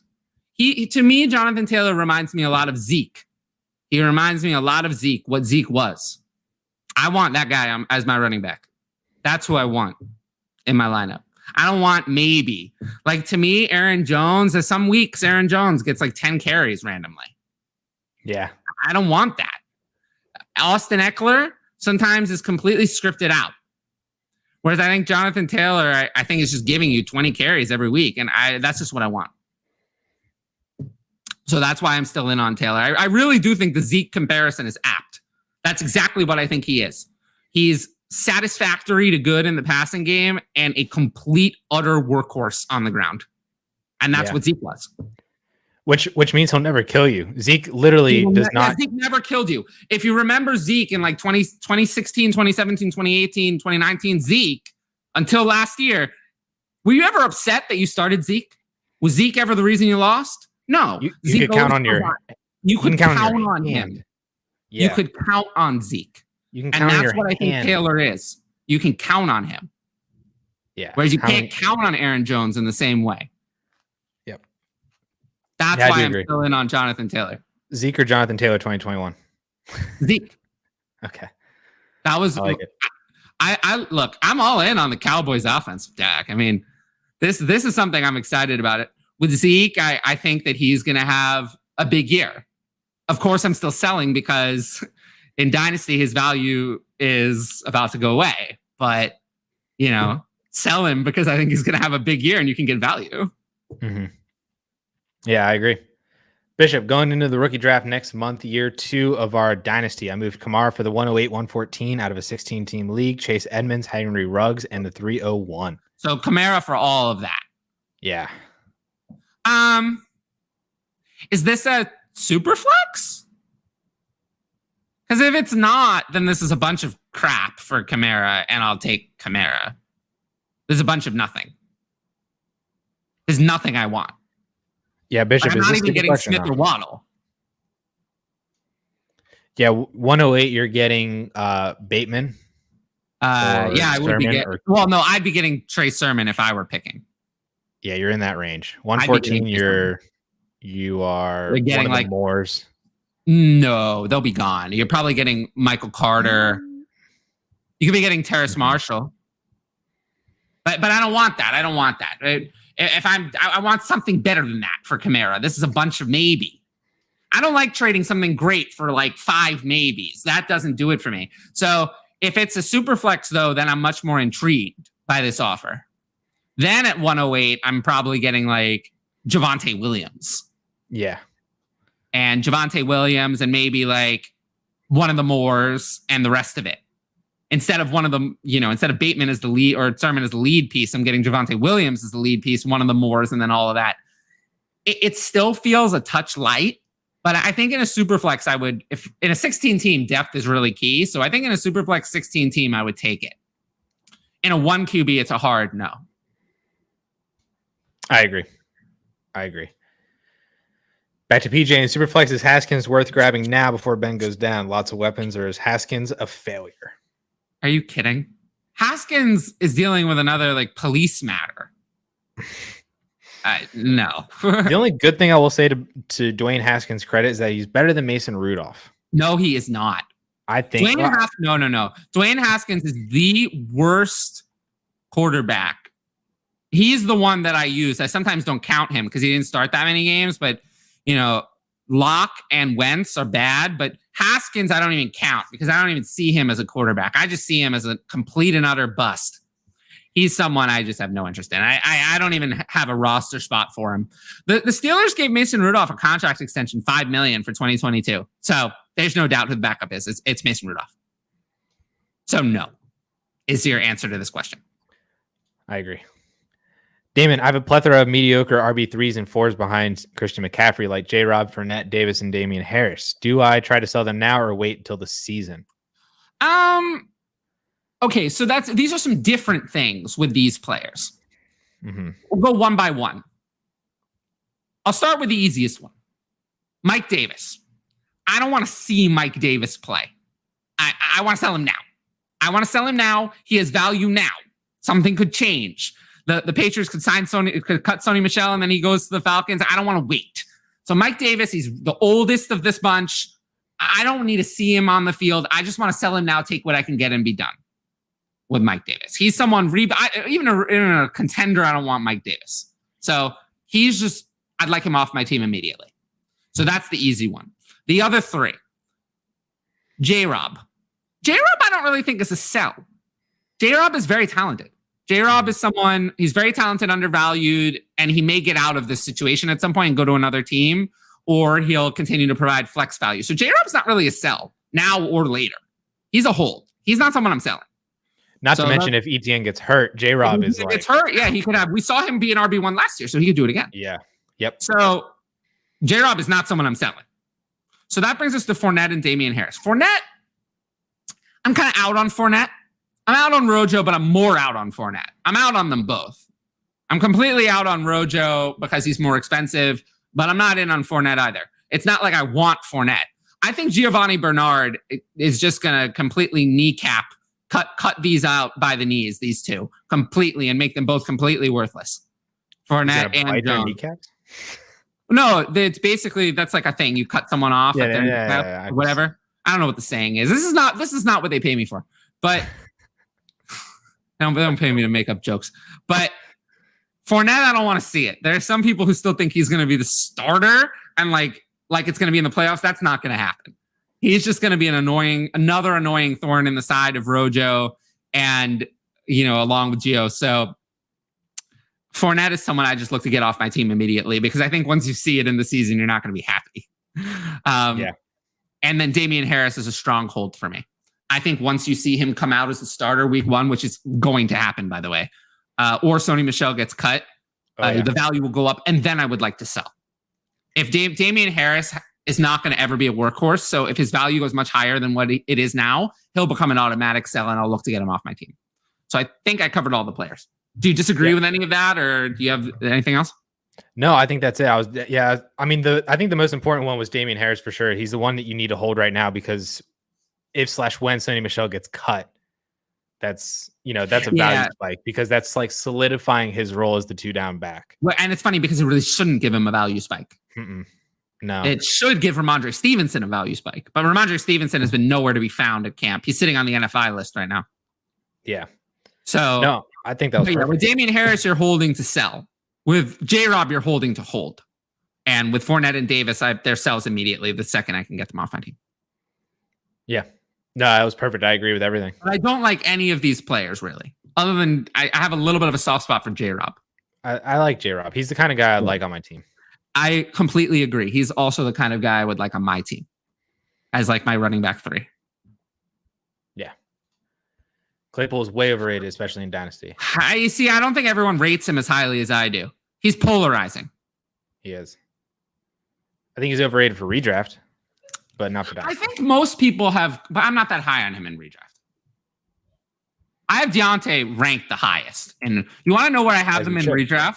To me, Jonathan Taylor reminds me a lot of Zeke. He reminds me a lot of Zeke, what Zeke was. I want that guy as my running back. That's who I want in my lineup. I don't want maybe. Like, to me, Aaron Jones, there's some weeks Aaron Jones gets like 10 carries randomly. Yeah. I don't want that. Austin Eckler sometimes is completely scripted out. Whereas I think Jonathan Taylor, I think is just giving you 20 carries every week. And that's just what I want. So that's why I'm still in on Taylor. I really do think the Zeke comparison is apt. That's exactly what I think he is. He's satisfactory to good in the passing game and a complete, utter workhorse on the ground. And that's what Zeke was. Which means he'll never kill you. Zeke literally does not. Zeke never killed you. If you remember Zeke in like 2016, 2017, 2018, 2019, Zeke, until last year, were you ever upset that you started Zeke? Was Zeke ever the reason you lost? No. You could count on You could count on him. Yeah. You could count on Zeke. You can count on your hand. And that's what I think Taylor is. You can count on him. Yeah. Whereas you can't count on Aaron Jones in the same way. Yep. That's why I'm still in on Jonathan Taylor. Zeke or Jonathan Taylor 2021? Zeke. Okay. That was. I like it. I look. I'm all in on the Cowboys offense, Dak. I mean, this is something I'm excited about. It with Zeke. I think that he's going to have a big year. Of course, I'm still selling because in Dynasty his value is about to go away. But sell him because I think he's going to have a big year and you can get value. Mm-hmm. Yeah, I agree. Bishop, going into the rookie draft next month, year 2 of our dynasty, I moved Kamara for the 108-114 out of a 16-team league, Chase Edmonds, Henry Ruggs, and the 301. So Kamara for all of that. Yeah. Is this a super flex? Because if it's not, then this is a bunch of crap for Kamara, and I'll take Kamara. There's a bunch of nothing. There's nothing I want. Yeah, Bishop, I'm not even getting Smith or Waddle. Yeah, 108, you're getting Bateman. Yeah, I would be getting. Well, no, I'd be getting Trey Sermon if I were picking. Yeah, you're in that range. 114, you are getting one of the Moores. No, they'll be gone. You're probably getting Michael Carter. You could be getting Terrace Marshall. But I don't want that. I don't want that. I want something better than that for Kamara. This is a bunch of maybe. I don't like trading something great for like 5 maybes. That doesn't do it for me. So if it's a super flex, though, then I'm much more intrigued by this offer. Then at 108, I'm probably getting like Javonte Williams. Yeah. And Javonte Williams and maybe like one of the Moores and the rest of it. Instead of one of them, instead of Bateman as the lead or Sermon as the lead piece, I'm getting Javonte Williams as the lead piece, one of the Moores, and then all of that. It still feels a touch light, but I think in a super flex, I would, if in a 16 team, depth is really key. So I think in a super flex 16 team, I would take it. In a 1 QB, it's a hard no. I agree. Back to PJ and Superflex. Is Haskins worth grabbing now before Ben goes down? Lots of weapons, or is Haskins a failure? Are you kidding? Haskins is dealing with another like police matter. No. The only good thing I will say to Dwayne Haskins' credit is that he's better than Mason Rudolph. No, he is not. I think No. Dwayne Haskins is the worst quarterback. He's the one that I use. I sometimes don't count him because he didn't start that many games, but Locke and Wentz are bad, but Haskins I don't even count because I don't even see him as a quarterback. I just see him as a complete and utter bust. He's someone I just have no interest in. I don't even have a roster spot for him. The Steelers gave Mason Rudolph a contract extension, $5 million for 2022. So there's no doubt who the backup is. It's Mason Rudolph. So no, is your answer to this question. I agree. Damon, I have a plethora of mediocre RB3s and 4s behind Christian McCaffrey, like J-Rob, Fournette, Davis, and Damian Harris. Do I try to sell them now or wait until the season? Okay, so these are some different things with these players. Mm-hmm. We'll go one by one. I'll start with the easiest one. Mike Davis. I don't want to see Mike Davis play. I want to sell him now. He has value now. Something could change. The Patriots could cut Sony Michel, and then he goes to the Falcons. I don't want to wait. So Mike Davis, he's the oldest of this bunch. I don't need to see him on the field. I just want to sell him now, take what I can get, and be done with Mike Davis. He's someone, even in a contender, I don't want Mike Davis. So I'd like him off my team immediately. So that's the easy one. The other 3, J-Rob. J-Rob I don't really think is a sell. J-Rob is very talented. J-Rob is someone, he's very talented, undervalued, and he may get out of this situation at some point and go to another team, or he'll continue to provide flex value. So J-Rob's not really a sell now or later. He's a hold. He's not someone I'm selling. Not to mention if ETN gets hurt, J-Rob is like... gets hurt, yeah, he could have... We saw him be an RB1 last year, so he could do it again. Yeah. Yep. So J-Rob is not someone I'm selling. So that brings us to Fournette and Damian Harris. Fournette, I'm kind of out on Fournette. I'm out on Rojo, but I'm more out on Fournette. I'm out on them both. I'm completely out on Rojo because he's more expensive, but I'm not in on Fournette either. It's not like I want Fournette. I think Giovanni Bernard is just going to completely kneecap cut these out by the knees, these two completely, and make them both completely worthless. Fournette and Jones. Kneecaps? No, it's basically that's like a thing. You cut someone off at their kneecap, or whatever. I don't know what the saying is. This is not what they pay me for. But they don't pay me to make up jokes. But Fournette, I don't want to see it. There are some people who still think he's going to be the starter and like it's going to be in the playoffs. That's not going to happen. He's just going to be another annoying thorn in the side of Rojo and, along with Gio. So Fournette is someone I just look to get off my team immediately because I think once you see it in the season, you're not going to be happy. And then Damian Harris is a stronghold for me. I think once you see him come out as a starter week 1, which is going to happen, by the way, or Sony Michel gets cut, the value will go up, and then I would like to sell. If Damian Harris is not going to ever be a workhorse, so if his value goes much higher than what it is now, he'll become an automatic sell, and I'll look to get him off my team. So I think I covered all the players. Do you disagree with any of that, or do you have anything else? No, I think that's it. I think the most important one was Damian Harris for sure. He's the one that you need to hold right now because if/when Sony Michel gets cut, that's a value spike because that's like solidifying his role as the 2-down back. Well, and it's funny because it really shouldn't give him a value spike. No, it should give Ramondre Stevenson a value spike, but Ramondre Stevenson has been nowhere to be found at camp. He's sitting on the NFI list right now. Yeah. So no, I think that was perfect. With Damian Harris, you're holding to sell. With J-Rob, you're holding to hold. And with Fournette and Davis, they're sells immediately the second I can get them off my team. Yeah. No, that was perfect. I agree with everything. But I don't like any of these players, really. Other than I have a little bit of a soft spot for J-Rob. I like J-Rob. He's the kind of guy I'd like on my team. I completely agree. He's also the kind of guy I would like on my team as like my running back 3. Yeah. Claypool is way overrated, especially in Dynasty. I don't think everyone rates him as highly as I do. He's polarizing. He is. I think he's overrated for redraft, but not for Dynasty. I think most people have, but I'm not that high on him in redraft. I have Deontay ranked the highest. And you want to know where I have him in redraft?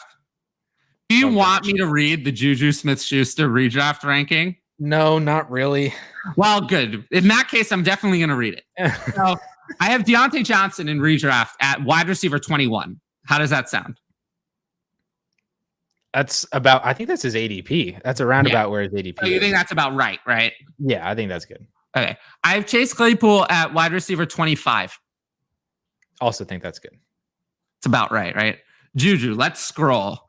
Do you want me to read the Juju Smith-Schuster redraft ranking? No, not really. Well, good. In that case, I'm definitely going to read it. So I have Deontay Johnson in redraft at wide receiver 21. How does that sound? I think that's his ADP. That's around about where his ADP is. You think that's about right? Yeah, I think that's good. Okay. I have Chase Claypool at wide receiver 25. Also think that's good. It's about right? Juju, let's scroll.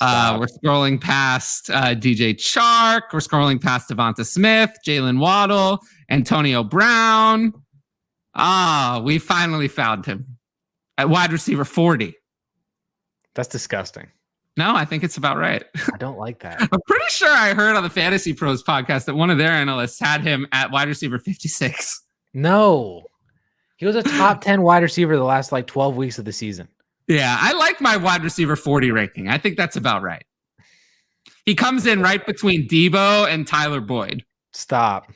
We're scrolling past DJ Chark. We're scrolling past Devonta Smith, Jalen Waddle, Antonio Brown. We finally found him at wide receiver 40. That's disgusting. No, I think it's about right. I don't like that. I'm pretty sure I heard on the Fantasy Pros podcast that one of their analysts had him at wide receiver 56. No. He was a top 10 wide receiver the last 12 weeks of the season. Yeah, I like my wide receiver 40 ranking. I think that's about right. He comes in right between Debo and Tyler Boyd. Stop.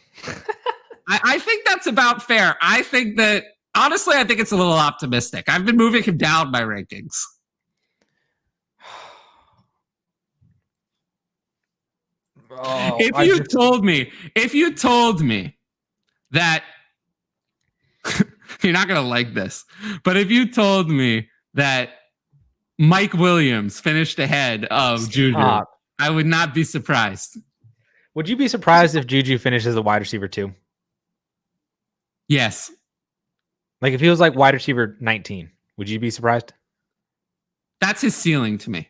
I think that's about fair. I think it's a little optimistic. I've been moving him down my rankings. If you told me that you're not going to like this, but if you told me that Mike Williams finished ahead of Juju, I would not be surprised. Would you be surprised if Juju finishes a wide receiver 2? Yes. Like if he was wide receiver 19, would you be surprised? That's his ceiling to me.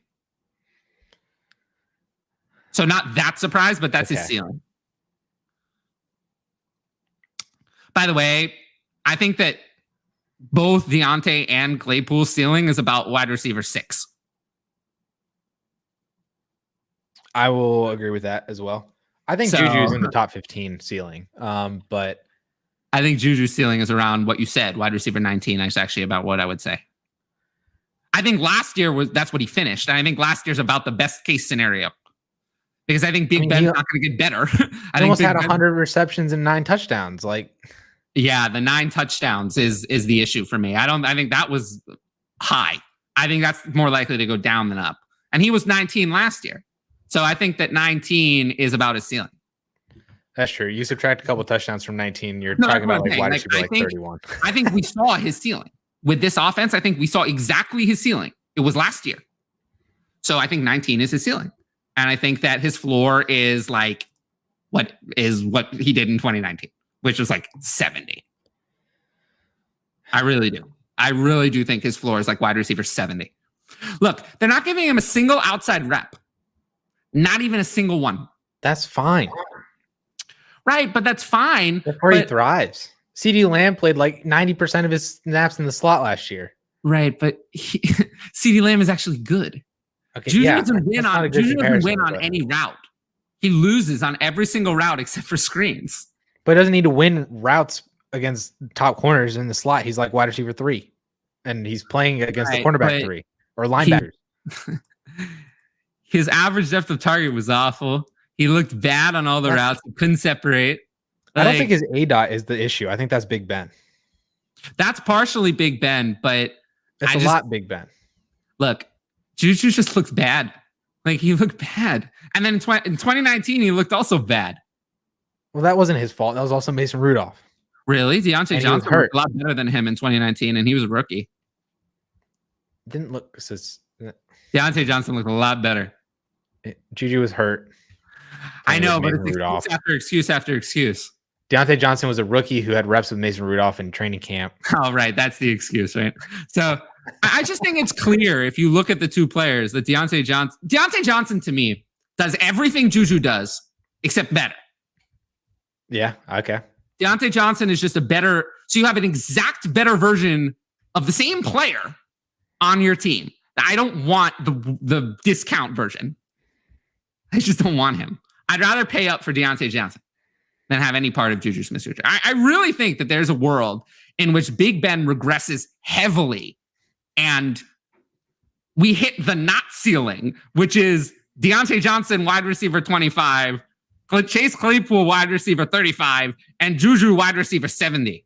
So not that surprised, but that's his ceiling. By the way, I think that both Deontay and Claypool's ceiling is about wide receiver 6. I will agree with that as well. I think Juju is in the top 15 ceiling, but I think Juju's ceiling is around what you said, wide receiver 19. That's actually about what I would say. I think last year that's what he finished. And I think last year's about the best case scenario. Because I think Ben's not going to get better. I almost had 100 receptions and 9 touchdowns. Yeah, the 9 touchdowns is the issue for me. I think that was high. I think that's more likely to go down than up. And he was 19 last year. So I think that 19 is about his ceiling. That's true. You subtract a couple touchdowns from 19, you're No, talking that's what about I'm like saying. wide Like, receiver I like think- 31. I think we saw his ceiling. With this offense, I think we saw exactly his ceiling. It was last year. So I think 19 is his ceiling. And I think that his floor is like what he did in 2019, which was like 70. I really do. I really do think his floor is like wide receiver 70. Look, they're not giving him a single outside rep. Not even a single one. That's fine. Right, but that's fine. That's where he but- thrives. CD Lamb played like 90% of his snaps in the slot last year. Right, but CeeDee Lamb is actually good. Okay, Juju yeah, doesn't win that's not on a good Juju doesn't comparison, win on but- any route. He loses on every single route except for screens. But he doesn't need to win routes against top corners in the slot. He's like wide receiver 3. And he's playing against the Right, cornerback but 3 or linebackers. His average depth of target was awful. He looked bad on all the routes. He couldn't separate. I don't Like, think his ADOT is the issue. I think that's Big Ben. that's partially Big Ben, but That's I a just- lot Big Ben. look, Juju just looks bad. Like, he looked bad. And then in 2019, he looked also bad. Well, that wasn't his fault. That was also Mason Rudolph. Really? Deontay And he was Johnson hurt. looked a lot better than him in 2019, and he was a rookie. Didn't look. Deontay Johnson looked a lot better. Juju was hurt. I know, but Mason it's Rudolph. excuse after excuse after excuse. Deontay Johnson was a rookie who had reps with Mason Rudolph in training camp. Oh, right. That's the excuse, right? So I just think it's clear if you look at the two players that Deontay Johnson to me does everything Juju does except better. Yeah. Okay. Deontay Johnson is just a better. So you have an exact better version of the same player on your team. I don't want the discount version. I just don't want him. I'd rather pay up for Deontay Johnson than have any part of Juju Smith-Schuster. I really think that there's a world in which Big Ben regresses heavily and we hit the not ceiling, which is Deontay Johnson, wide receiver 25, Chase Claypool, wide receiver 35, and Juju, wide receiver 70.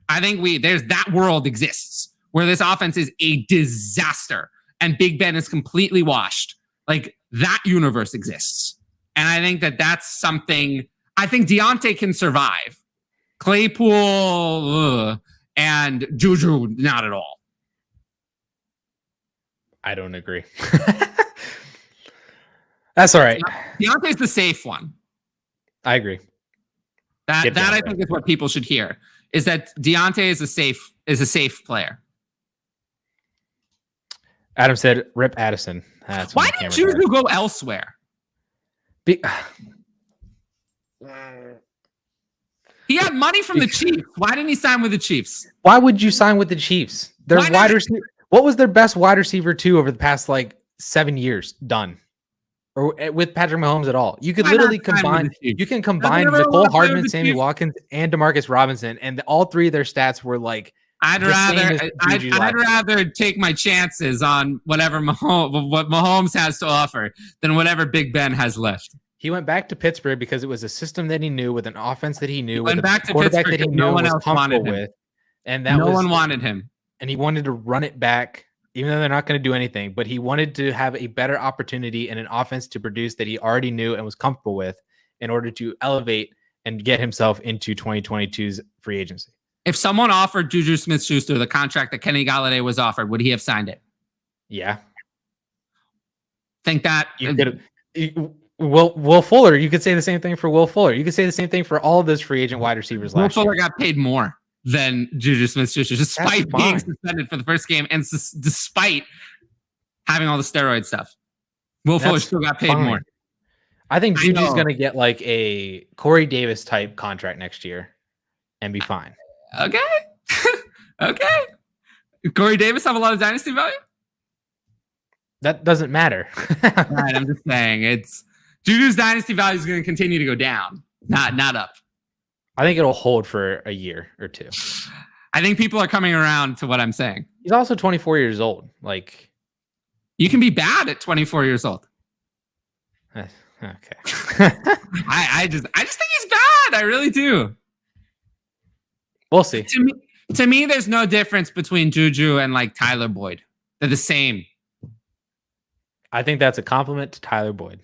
I think there's that world exists where this offense is a disaster and Big Ben is completely washed. Like, that universe exists. And I think that that's something I think Deontay can survive. Claypool and Juju, not at all. I don't agree. That's all right. Deontay's the safe one. I agree. That Get I Deontay. think is what people should hear. Is that Deontay is a safe player. Adam said, "Rip Addison." That's Why when did the camera Juju go elsewhere? died. He had money from the Chiefs. Why didn't he sign with the Chiefs? Why would you sign with the Chiefs? Their Why not? wide receiver. What was their best wide receiver two over the past like 7 years done? Or with Patrick Mahomes at all? You could Why not literally sign with combine. the Chiefs? You can combine never Nicole wanna play with Hardman, the Sammy Chiefs. Watkins, and Demarcus Robinson, and all three of their stats were like I'd the same as Juju last year. rather take my chances on whatever what Mahomes has to offer than whatever Big Ben has left. He went back to Pittsburgh because it was a system that he knew, with an offense that he knew, went with back a to quarterback Pittsburgh that he because knew no and one was else wanted comfortable him. with, and that No was one wanted him. and he wanted to run it back, even though they're not going to do anything. But he wanted to have a better opportunity and an offense to produce that he already knew and was comfortable with, in order to elevate and get himself into 2022's free agency. If someone offered Juju Smith-Schuster the contract that Kenny Galladay was offered, would he have signed it? Yeah, Think that you could have. Will Fuller, you could say the same thing for Will Fuller. You could say the same thing for all of those free agent wide receivers Will last Fuller year. got paid more than Juju Smith-Schuster, despite being fine. suspended for the first game and despite having all the steroid stuff. Will Fuller That's still got paid fine. more. I think I Juju's know. going to get like a Corey Davis type contract next year and be fine. Okay. Okay. Corey Davis have a lot of dynasty value? That doesn't matter. All right, I'm just saying it's Juju's dynasty value is going to continue to go down, not up. I think it'll hold for a year or two. I think people are coming around to what I'm saying. He's also 24 years old. Like, You can be bad at 24 years old. okay. I just think he's bad. I really do. We'll see. To me, there's no difference between Juju and like Tyler Boyd. They're the same. I think that's a compliment to Tyler Boyd.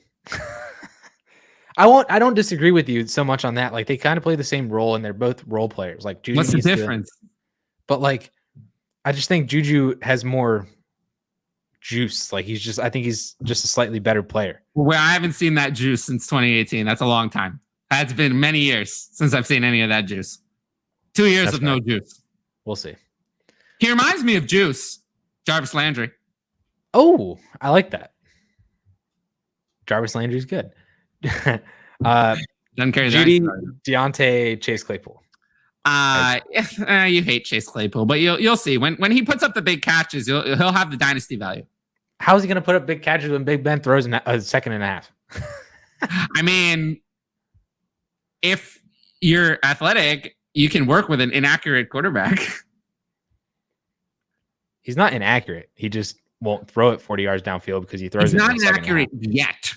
I don't disagree with you so much on that. Like they kind of play the same role, and they're both role players. Like Juju What's the needs to- difference? but like, I just think Juju has more juice. Like I think he's just a slightly better player. Well, I haven't seen that juice since 2018. That's a long time. It's been many years since I've seen any of that juice. 2 years That's of no juice. We'll see. He reminds me of Juice, Jarvis Landry. Oh, I like that. Jarvis Landry's good. Doesn't carry Judy, that. Deontay, Chase Claypool. You hate Chase Claypool, but you'll see when he puts up the big catches, he'll have the dynasty value. How is he going to put up big catches when Big Ben throws a second and a half? I mean, if you're athletic, you can work with an inaccurate quarterback. He's not inaccurate. He just won't throw it 40 yards downfield because he throws. He's not inaccurate yet.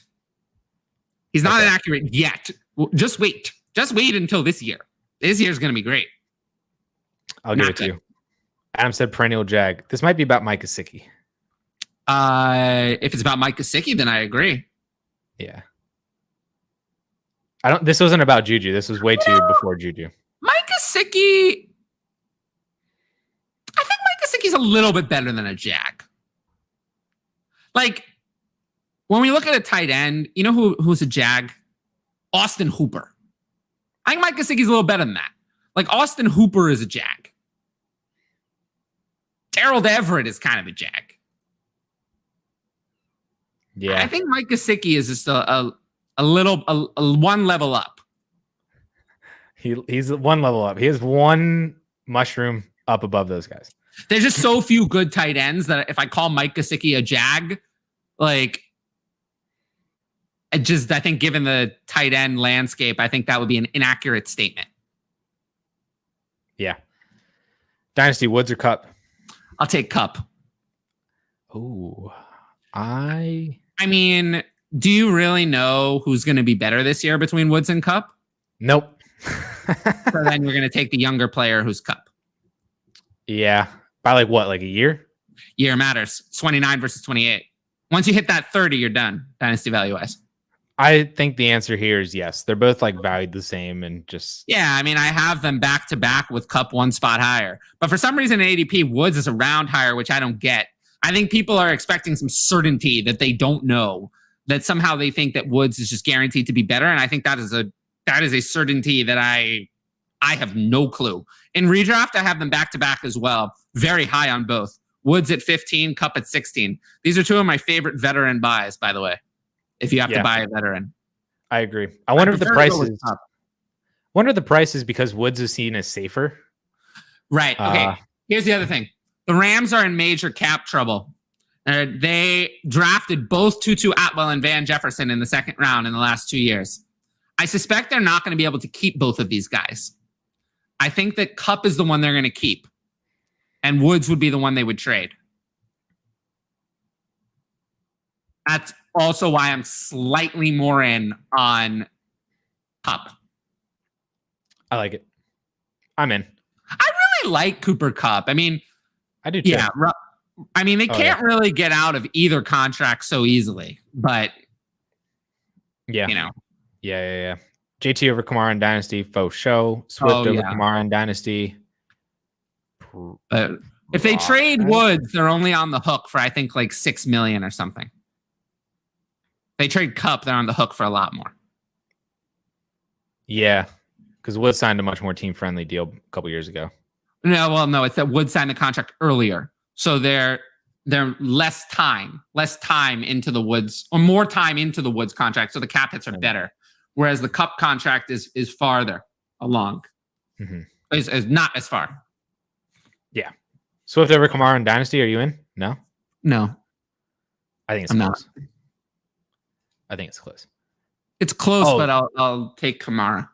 He's not inaccurate yet. Just wait. Just wait until this year. This year's going to be great. I'll give it to you. Adam said perennial Jag. This might be about Mike Gesicki. If it's about Mike Gesicki, then I agree. Yeah. This wasn't about Juju. This was way too before Juju. Mike Gesicki. I think Mike Gesicki's a little bit better than a Jag. Like, when we look at a tight end, you know who's a Jag? Austin Hooper. I think Mike Gesicki's a little better than that. Like, Austin Hooper is a Jag. Gerald Everett is kind of a Jag. Yeah. I think Mike Gesicki is just a one level up. He's one level up. He has one mushroom up above those guys. There's just so few good tight ends that if I call Mike Gesicki a Jag, like, I think given the tight end landscape, I think that would be an inaccurate statement. Yeah. Dynasty, Woods or Cup? I'll take Cup. Oh, I mean, do you really know who's going to be better this year between Woods and Cup? Nope. So then you're going to take the younger player who's Cup. Yeah. By like a year? Year matters. 29 versus 28. Once you hit that 30, you're done, dynasty value-wise. I think the answer here is yes. They're both like valued the same and just... Yeah, I mean, I have them back-to-back with Cup one spot higher. But for some reason in ADP, Woods is a round higher, which I don't get. I think people are expecting some certainty that they don't know, that somehow they think that Woods is just guaranteed to be better. And I think that is a certainty that I have no clue. In redraft, I have them back-to-back as well. Very high on both. Woods at 15, Cup at 16. These are two of my favorite veteran buys, by the way, if you have to buy a veteran. I agree. I wonder if the price is because Woods is seen as safer. Right. Okay. Here's the other thing. The Rams are in major cap trouble. They drafted both Tutu Atwell and Van Jefferson in the second round in the last 2 years. I suspect they're not going to be able to keep both of these guys. I think that Cup is the one they're going to keep, and Woods would be the one they would trade. That's also why I'm slightly more in on Cup. I like it. I'm in. I really like Cooper Kupp. I mean, I do too. Yeah. I mean, they can't really get out of either contract so easily, but yeah, you know. Yeah. JT over Kamara in Dynasty, faux show. Swift over Kamara in Dynasty. But if they trade Woods, they're only on the hook for, I think, like $6 million or something. If they trade Kupp, they're on the hook for a lot more. Yeah, because Woods signed a much more team-friendly deal a couple years ago. No, it's that Woods signed the contract earlier. So they're less time into the Woods, or more time into the Woods contract. So the cap hits are better. Whereas the Kupp contract is farther along. Mm-hmm. Is not as far. Yeah. Swift over Kamara in Dynasty. Are you in? No. I think it's close. Not. I think it's close. It's close, but I'll take Kamara.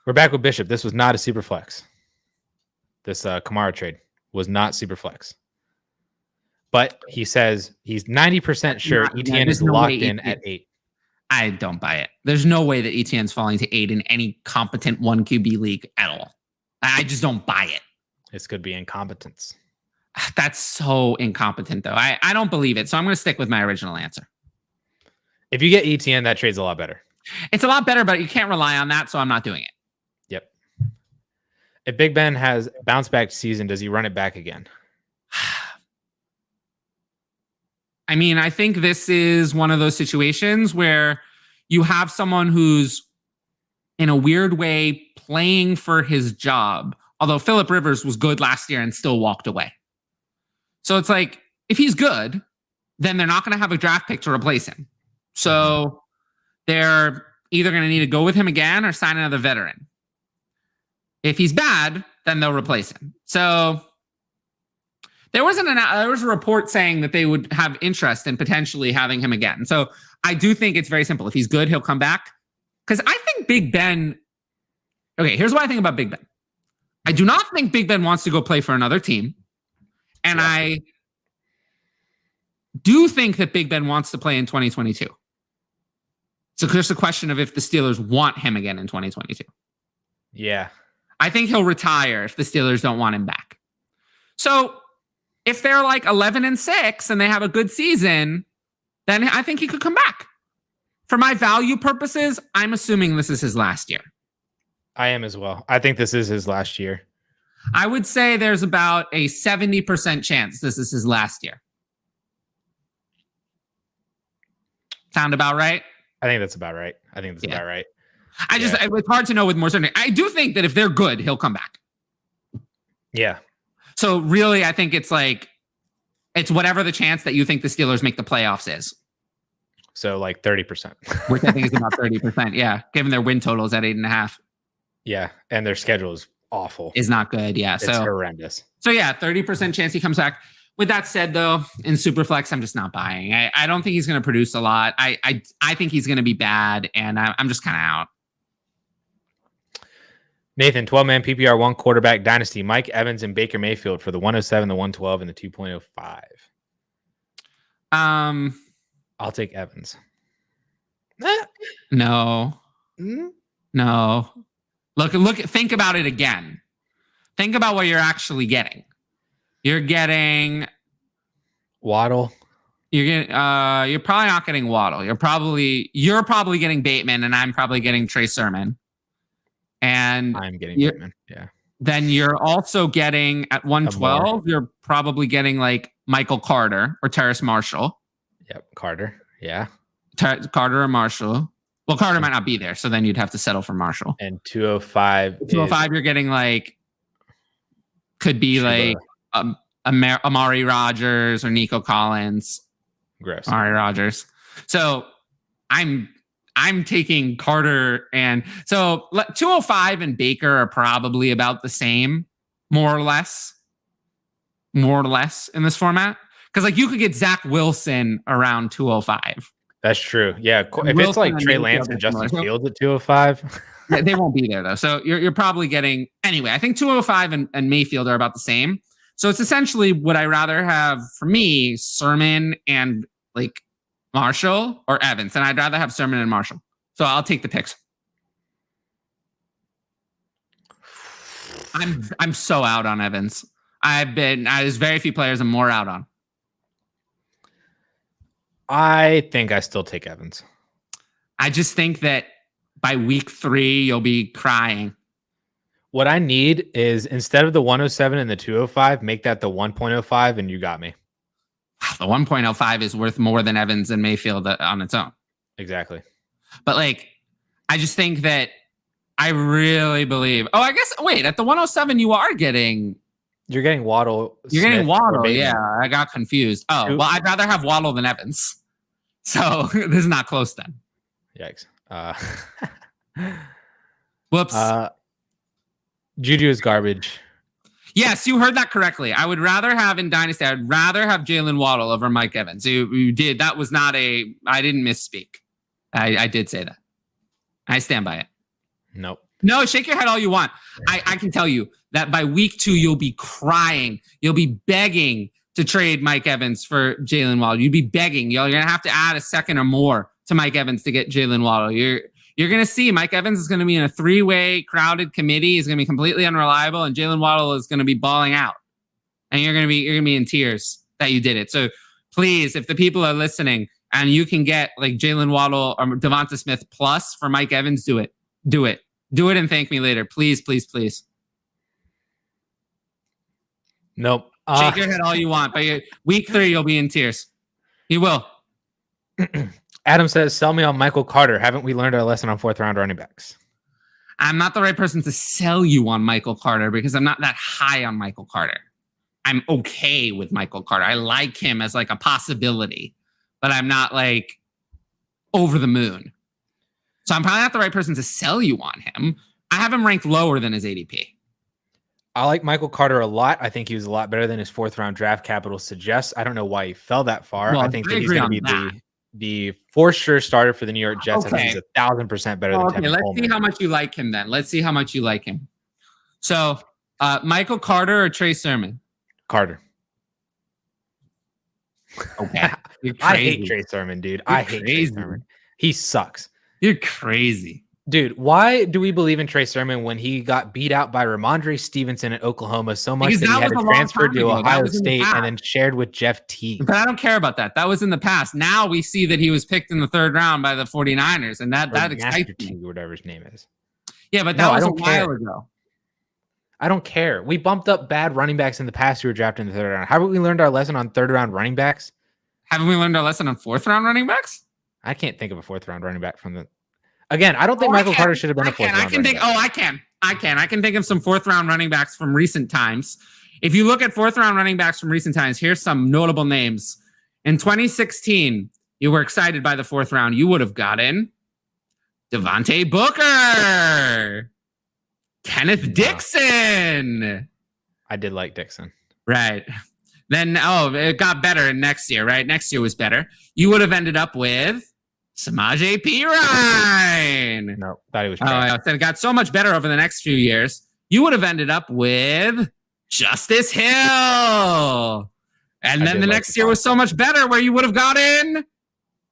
We're back with Bishop. This was not a super flex. This Kamara trade was not super flex. But he says he's 90% sure ETN is locked in at 8. I don't buy it. There's no way that ETN's falling to 8 in any competent 1 QB league at all. I just don't buy it. This could be incompetence. That's so incompetent, though. I don't believe it. So I'm going to stick with my original answer. If you get ETN, that trade's a lot better. It's a lot better, but you can't rely on that, so I'm not doing it. Yep. If Big Ben has bounce back season, does he run it back again? I mean, I think this is one of those situations where you have someone who's in a weird way playing for his job. Although Phillip Rivers was good last year and still walked away. So it's like, if he's good, then they're not going to have a draft pick to replace him. So they're either going to need to go with him again or sign another veteran. If he's bad, then they'll replace him. So there was a report saying that they would have interest in potentially having him again. So I do think it's very simple. If he's good, he'll come back. Because I think Big Ben. Okay, here's what I think about Big Ben. I do not think Big Ben wants to go play for another team. And I do think that Big Ben wants to play in 2022. So just a question of if the Steelers want him again in 2022. Yeah. I think he'll retire if the Steelers don't want him back. So if they're like 11-6 and they have a good season, then I think he could come back. For my value purposes, I'm assuming this is his last year. I am as well. I think this is his last year. I would say there's about a 70% chance this is his last year. Sound about right? I think that's about right. About right. It's hard to know with more certainty. I do think that if they're good, he'll come back. Yeah. So really, I think it's whatever the chance that you think the Steelers make the playoffs is. So like 30%. Which I think is about 30%. Yeah. Given their win totals at 8.5. Yeah. And their schedule is awful. Is not good. Yeah. It's horrendous. So yeah, 30% chance he comes back. With that said, though, in Superflex, I'm just not buying. I don't think he's going to produce a lot. I think he's going to be bad, and I'm just kind of out. Nathan, 12-man PPR, one quarterback dynasty. Mike Evans and Baker Mayfield for the 107, the 112, and the 2.05. I'll take Evans. No. Mm-hmm. No. Look. Think about it again. Think about what you're actually getting. You're getting Waddle. You're probably not getting Waddle. You're probably getting Bateman, and I'm probably getting Trey Sermon. And I'm getting Bateman. Yeah. Then you're also getting at 112. You're probably getting like Michael Carter or Terrace Marshall. Yep, Carter. Yeah. Carter or Marshall. Well, Carter might not be there, so then you'd have to settle for Marshall. And 205. 205, you're getting like could be Chuba. Like Amari Rogers or Nico Collins. Gross. Amari Rogers. So I'm taking Carter, and so 205 and Baker are probably about the same, more or less in this format. Because like you could get Zach Wilson around 205. That's true. Yeah. If it's like Trey Lance and Justin Fields at 205. They won't be there though. So you're probably getting anyway. I think 205 and Mayfield are about the same. So it's essentially, would I rather have for me Sermon and like Marshall or Evans? And I'd rather have Sermon and Marshall. So I'll take the picks. I'm so out on Evans. There's very few players I'm more out on. I think I still take Evans. I just think that by week 3, you'll be crying. What I need is instead of the 107 and the 205, make that the 1.05, and you got me. The 1.05 is worth more than Evans and Mayfield on its own. Exactly. But like, I just think that I really believe. Oh, I guess, wait, at the 107, you're getting Waddle. You're getting Waddle. Yeah, I got confused. Oh, well, I'd rather have Waddle than Evans. So this is not close then. Yikes. Whoops. Juju is garbage. Yes, you heard that correctly. I would rather have in Dynasty, I'd rather have Jalen Waddle over Mike Evans. You did. That was not I didn't misspeak. I did say that. I stand by it. Nope. No, shake your head all you want. I can tell you that by week 2, you'll be crying. You'll be begging to trade Mike Evans for Jalen Waddle. You'd be begging. You're going to have to add a second or more to Mike Evans to get Jalen Waddle. You're going to see Mike Evans is going to be in a 3-way crowded committee. He's going to be completely unreliable, and Jalen Waddle is going to be balling out. And you're going to be in tears that you did it. So please, if the people are listening, and you can get like Jalen Waddle or Devonta Smith plus for Mike Evans, do it. Do it. Do it and thank me later. Please, please, please. Nope. Shake your head all you want, but week 3, you'll be in tears. You will. Adam says, sell me on Michael Carter. Haven't we learned our lesson on 4th round running backs? I'm not the right person to sell you on Michael Carter because I'm not that high on Michael Carter. I'm okay with Michael Carter. I like him as like a possibility, but I'm not like over the moon. So I'm probably not the right person to sell you on him. I have him ranked lower than his ADP. I like Michael Carter a lot. I think he was a lot better than his 4th round draft capital suggests. I don't know why he fell that far. Well, I think that he's going to be the for sure starter for the New York Jets. Okay. I think he's 1,000% better than Tevin let's Coleman. see how much you like him then. Let's see how much you like him. So Michael Carter or Trey Sermon? Carter. Okay. I hate Trey Sermon, dude. I hate Trey Sermon. He sucks. You're crazy. Dude, why do we believe in Trey Sermon when he got beat out by Ramondre Stevenson at Oklahoma so much that he had to transfer to Ohio State and then shared with Jeff Teague? But I don't care about that. That was in the past. Now we see that he was picked in the 3rd round by the 49ers, and that excites me. Whatever his name is. Yeah, but that was a while ago. I don't care. We bumped up bad running backs in the past who were drafted in the 3rd round. Haven't we learned our lesson on 3rd round running backs? Haven't we learned our lesson on 4th round running backs? I can't think of a 4th round running back from the... Again, I don't think Michael Carter should have been a 4th round running back. I can think of some 4th round running backs from recent times. If you look at 4th round running backs from recent times, here's some notable names. In 2016, you were excited by the 4th round. You would have gotten Devontae Booker, Kenneth Dixon. I did like Dixon. Right. Then, it got better next year, right? Next year was better. You would have ended up with Samaje Perine. No, thought he was I said it got so much better over the next few years. You would have ended up with Justice Hill. And then the next year was so much better where you would have gotten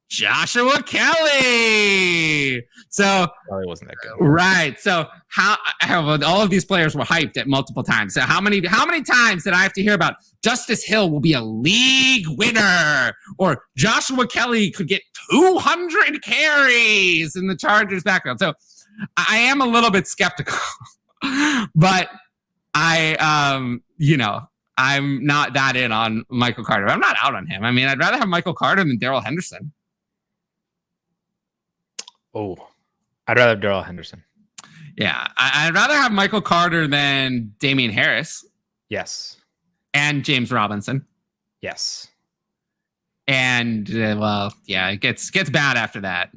Joshua Kelly. So probably wasn't that good. Right. So all of these players were hyped at multiple times. So how many times did I have to hear about Justice Hill will be a league winner or Joshua Kelly could get 200 carries in the Chargers backfield? So I am a little bit skeptical, but I'm not that in on Michael Carter. I'm not out on him. I mean, I'd rather have Michael Carter than Darrell Henderson. Oh, I'd rather have Darrell Henderson. Yeah, I'd rather have Michael Carter than Damian Harris. Yes. And James Robinson. Yes. And, it gets bad after that.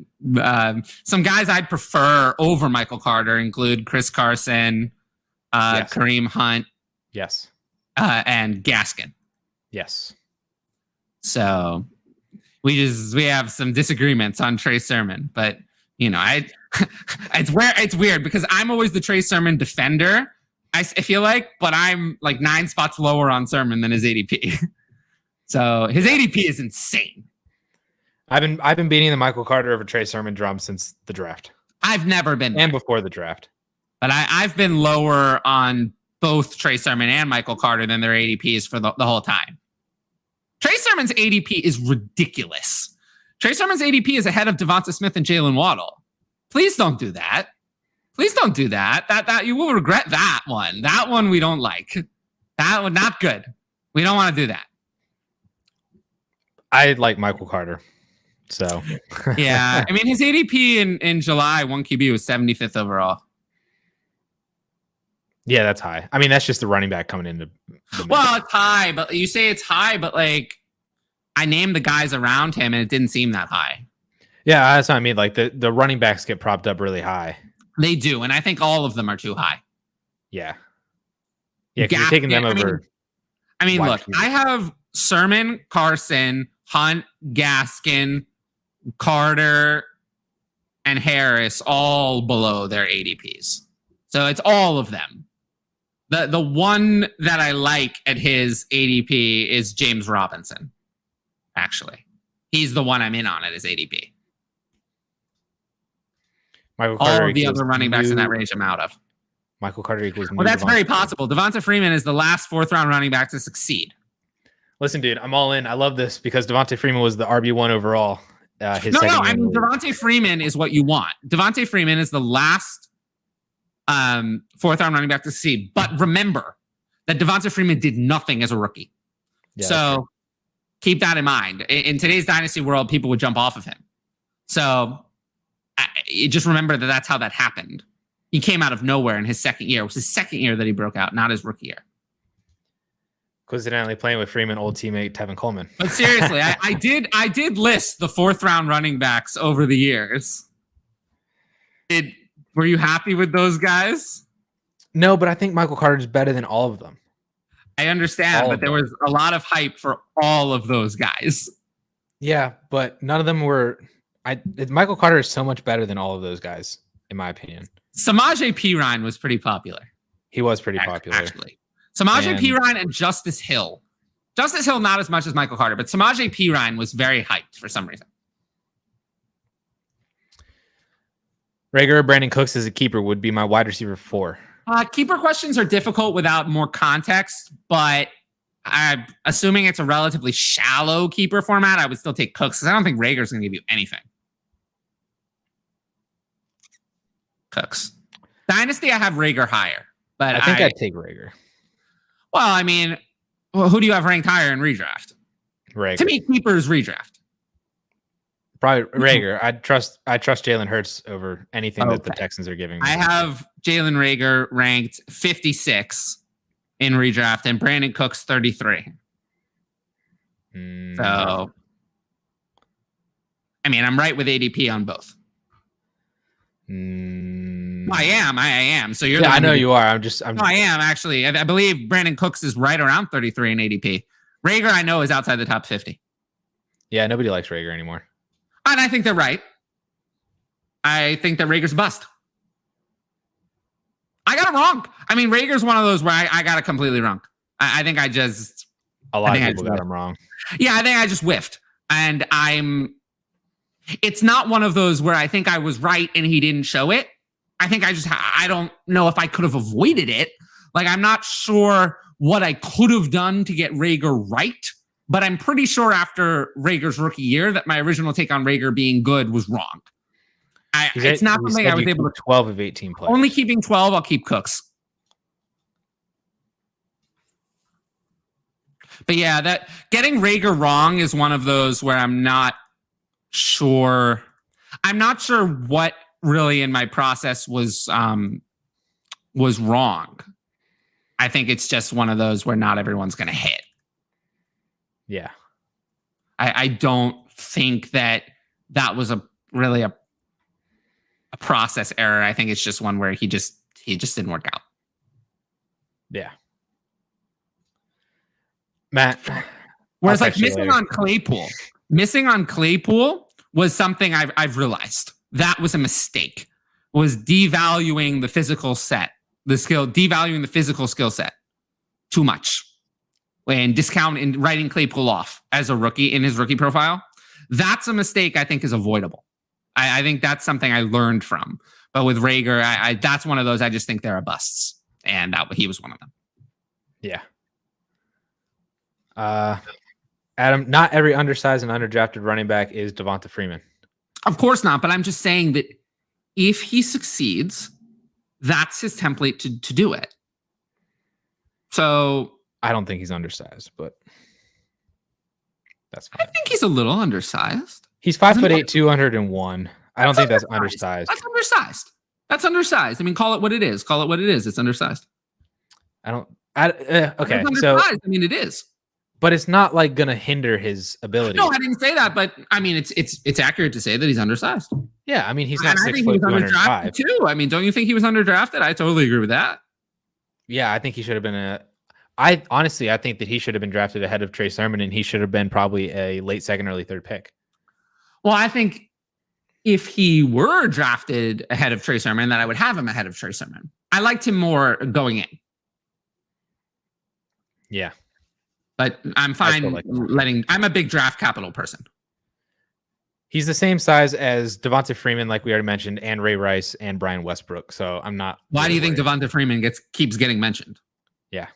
Some guys I'd prefer over Michael Carter include Chris Carson, yes. Kareem Hunt. Yes. And Gaskin. Yes. So we have some disagreements on Trey Sermon, but it's weird because I'm always the Trey Sermon defender. I feel like, but I'm like 9 spots lower on Sermon than his ADP. So his ADP is insane. I've been beating the Michael Carter over Trey Sermon drum since the draft. I've never been there. And before the draft. But I've been lower on both Trey Sermon and Michael Carter than their ADPs for the whole time. Trey Sermon's ADP is ridiculous. Trey Sermon's ADP is ahead of Devonta Smith and Jalen Waddle. Please don't do that. Please don't do that. That you will regret that one. That one we don't like. That one not good. We don't want to do that. I like Michael Carter. So yeah, I mean his ADP in July 1 QB was 75th overall. Yeah, that's high. I mean, that's just the running back coming into. Well, it's high, but you say it's high, but like I named the guys around him, and it didn't seem that high. Yeah, that's what I mean. Like the running backs get propped up really high. They do, and I think all of them are too high. Yeah. Yeah, because you're taking them over. I mean, look, I have Sermon, Carson, Hunt, Gaskin, Carter, and Harris all below their ADPs. So it's all of them. The one that I like at his ADP is James Robinson. Actually, he's the one I'm in on at his ADP. Michael Carter all of the other running backs in that range I'm out of. Michael Carter equals. Well, that's very possible. Devonta Freeman is the last 4th round running back to succeed. Listen, dude, I'm all in. I love this because Devonta Freeman was the RB1 overall, his No, second year I in the mean, league. Devontae Freeman is what you want. Devontae Freeman is the last fourth-round running back to see. But remember that Devontae Freeman did nothing as a rookie. Yeah, so keep that in mind. In today's dynasty world, people would jump off of him. So just remember that that's how that happened. He came out of nowhere in his second year. It was his second year that he broke out, not his rookie year. coincidentally playing with Freeman, old teammate Tevin Coleman. But seriously, I did list the fourth-round running backs over the years. Were you happy with those guys? No, but I think Michael Carter is better than all of them. I understand, but there was a lot of hype for all of those guys. Yeah, but none of them were. Michael Carter is so much better than all of those guys, in my opinion. Samaje Perine was pretty popular. He was pretty popular, actually. Samaje Perine and Justice Hill. Justice Hill not as much as Michael Carter, but Samaje Perine was very hyped for some reason. Rager or Brandon Cooks as a keeper would be my wide receiver 4. Keeper questions are difficult without more context, but I'm assuming it's a relatively shallow keeper format. I would still take Cooks because I don't think Rager's going to give you anything. Cooks. Dynasty, I have Rager higher, but I think I'd take Rager. Well, I mean, who do you have ranked higher in redraft? Rager. To me, keeper is redraft. Probably Rager. I trust Jalen Hurts over anything that the Texans are giving me. I have Jalen Rager ranked 56 in redraft and Brandon Cooks 33. So, I mean, I'm right with ADP on both. I am. So you're. Yeah, I know you are. I am actually. I believe Brandon Cooks is right around 33 in ADP. Rager, I know, is outside the top 50. Yeah, nobody likes Rager anymore. And I think they're right. I think that Rager's a bust. I got it wrong. I mean, Rager's one of those where I got it completely wrong. I think I just... A lot of people got him wrong. Yeah, I think I just whiffed. And it's not one of those where I think I was right and he didn't show it. I think I don't know if I could have avoided it. Like, I'm not sure what I could have done to get Rager right. But I'm pretty sure after Rager's rookie year that my original take on Rager being good was wrong. It's not something I was able to... 12 of 18 players. Only keeping 12, I'll keep Cooks. But yeah, that getting Rager wrong is one of those where I'm not sure. I'm not sure what really in my process was wrong. I think it's just one of those where not everyone's going to hit. Yeah. I don't think that was really a process error. I think it's just one where he just didn't work out. Yeah. Matt. Whereas like missing on Claypool was something I've realized. That was a mistake. Was devaluing the physical set, devaluing the physical skill set too much. And discounting and writing Claypool off as a rookie in his rookie profile. That's a mistake I think is avoidable. I think that's something I learned from. But with Rager, that's one of those I just think there are busts. And he was one of them. Yeah. Adam, not every undersized and underdrafted running back is Devonta Freeman. Of course not. But I'm just saying that if he succeeds, that's his template to do it. So... I don't think he's undersized, but that's fine. I think he's a little undersized. He's 5'8", 201. I don't think that's undersized. That's undersized. I mean, call it what it is. It's undersized. Okay. So, I mean, it is. But it's not like going to hinder his ability. No, I didn't say that, but I mean, it's accurate to say that he's undersized. Yeah, I mean, he's not 6 foot 205 too. I mean, don't you think he was underdrafted? I totally agree with that. Yeah, I think he should have been I think that he should have been drafted ahead of Trey Sermon, and he should have been probably a late second, early third pick. Well, I think if he were drafted ahead of Trey Sermon, then I would have him ahead of Trey Sermon. I liked him more going in. Yeah. But I'm fine I'm a big draft capital person. He's the same size as Devonta Freeman, like we already mentioned, and Ray Rice and Brian Westbrook. So I'm not. Why do you think Devonta Freeman keeps getting mentioned? Yeah.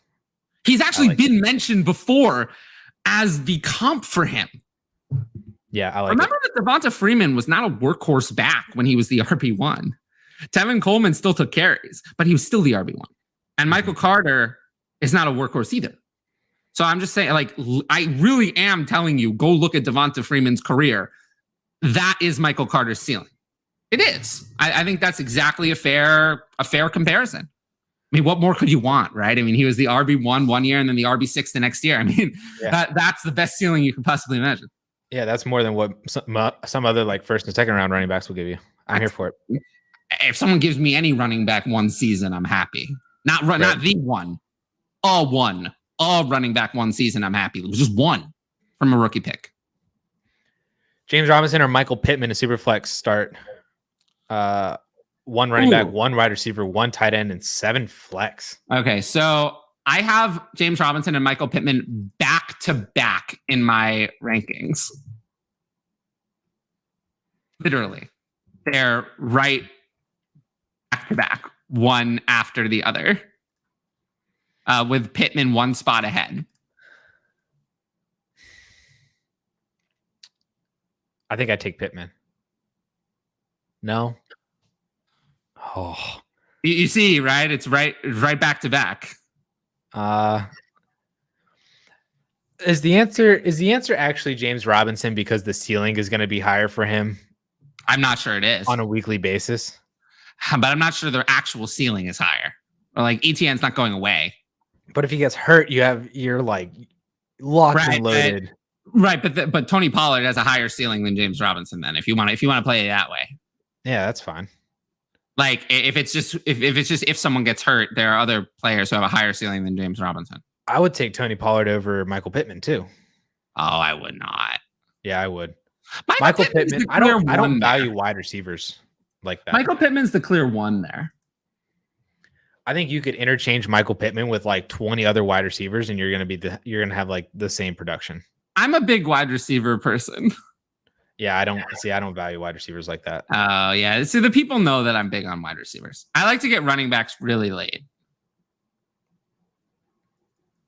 He's actually been mentioned before as the comp for him. Yeah, I like Remember that Devonta Freeman was not a workhorse back when he was the RB1. Tevin Coleman still took carries, but he was still the RB1. And Michael Carter is not a workhorse either. So I'm just saying, like, I really am telling you, go look at Devonta Freeman's career. That is Michael Carter's ceiling. It is. I think that's exactly a fair comparison. I mean, what more could you want, right? I mean, he was the RB1 one year and then the RB6 the next year. I mean, that's the best ceiling you could possibly imagine. Yeah, that's more than what some other like first and second round running backs will give you. I'm here for it. If someone gives me any running back one season, I'm happy. Not the one, all running back one season. I'm happy. It was just one from a rookie pick. James Robinson or Michael Pittman in Superflex start. One running back, one wide receiver, one tight end, and 7 flex. Okay, so I have James Robinson and Michael Pittman back to back in my rankings. Literally, they're right back to back, one after the other, with Pittman one spot ahead. I think I take Pittman. No. Oh, you see, right? It's right back to back. Is the answer actually James Robinson because the ceiling is going to be higher for him? I'm not sure it is on a weekly basis, but I'm not sure their actual ceiling is higher. Or like ETN's not going away. But if he gets hurt, you're like locked and loaded. But Tony Pollard has a higher ceiling than James Robinson. Then if you want to play it that way, yeah, that's fine. Like if someone gets hurt, there are other players who have a higher ceiling than James Robinson. I would take Tony Pollard over Michael Pittman too. Oh, I would not. Yeah, I would. Michael Pittman. I don't value wide receivers like that. Michael Pittman's the clear one there. I think you could interchange Michael Pittman with like 20 other wide receivers, and you're gonna have like the same production. I'm a big wide receiver person. Yeah, I don't value wide receivers like that. Oh, yeah. See, the people know that I'm big on wide receivers. I like to get running backs really late.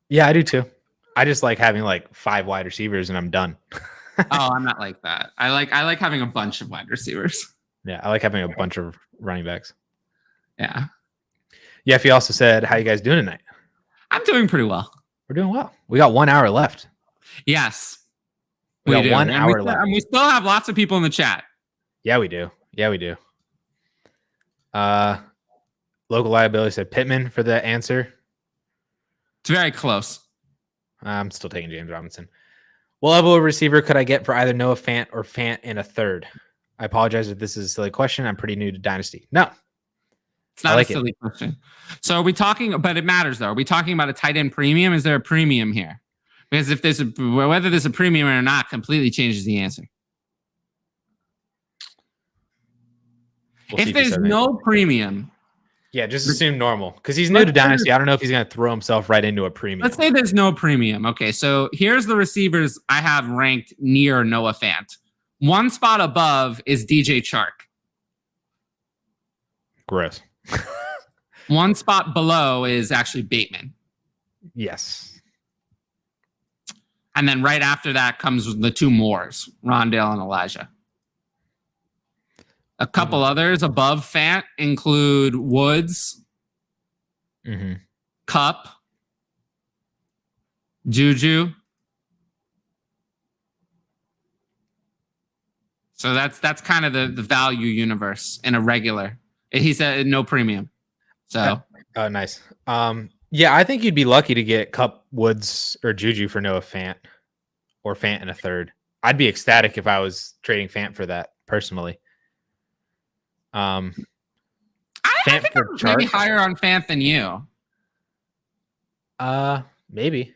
Yeah, I do too. I just like having like 5 wide receivers and I'm done. Oh, I'm not like that. I like having a bunch of wide receivers. Yeah, I like having a bunch of running backs. Yeah. Yeffy also said, how you guys doing tonight? I'm doing pretty well. We're doing well. We got 1 hour left. Yes. We got 1 hour left. And we still have lots of people in the chat. Yeah, we do. Local Liability said Pittman for the answer. It's very close. I'm still taking James Robinson. What level of receiver could I get for either Noah Fant or Fant in a third? I apologize if this is a silly question. I'm pretty new to Dynasty. No. It's not a silly question. So are we talking, but it matters though. Are we talking about a tight end premium? Is there a premium here? Because if there's whether there's a premium or not completely changes the answer. If there's no premium. Yeah, just assume normal. Because he's new to Dynasty. I don't know if he's going to throw himself right into a premium. Let's say there's no premium. Okay, so here's the receivers I have ranked near Noah Fant. 1 spot above is DJ Chark. Gross. 1 spot below is actually Bateman. Yes. And then right after that comes the 2 Moores, Rondale and Elijah. A couple others above Fant include Woods, Cup, Juju. So that's kind of the value universe in a regular. He said no premium. So nice. Yeah, I think you'd be lucky to get Cup, Woods, or Juju for Noah Fant, or Fant in a third. I'd be ecstatic if I was trading Fant for that personally. I think I'm maybe higher on Fant than you. Maybe.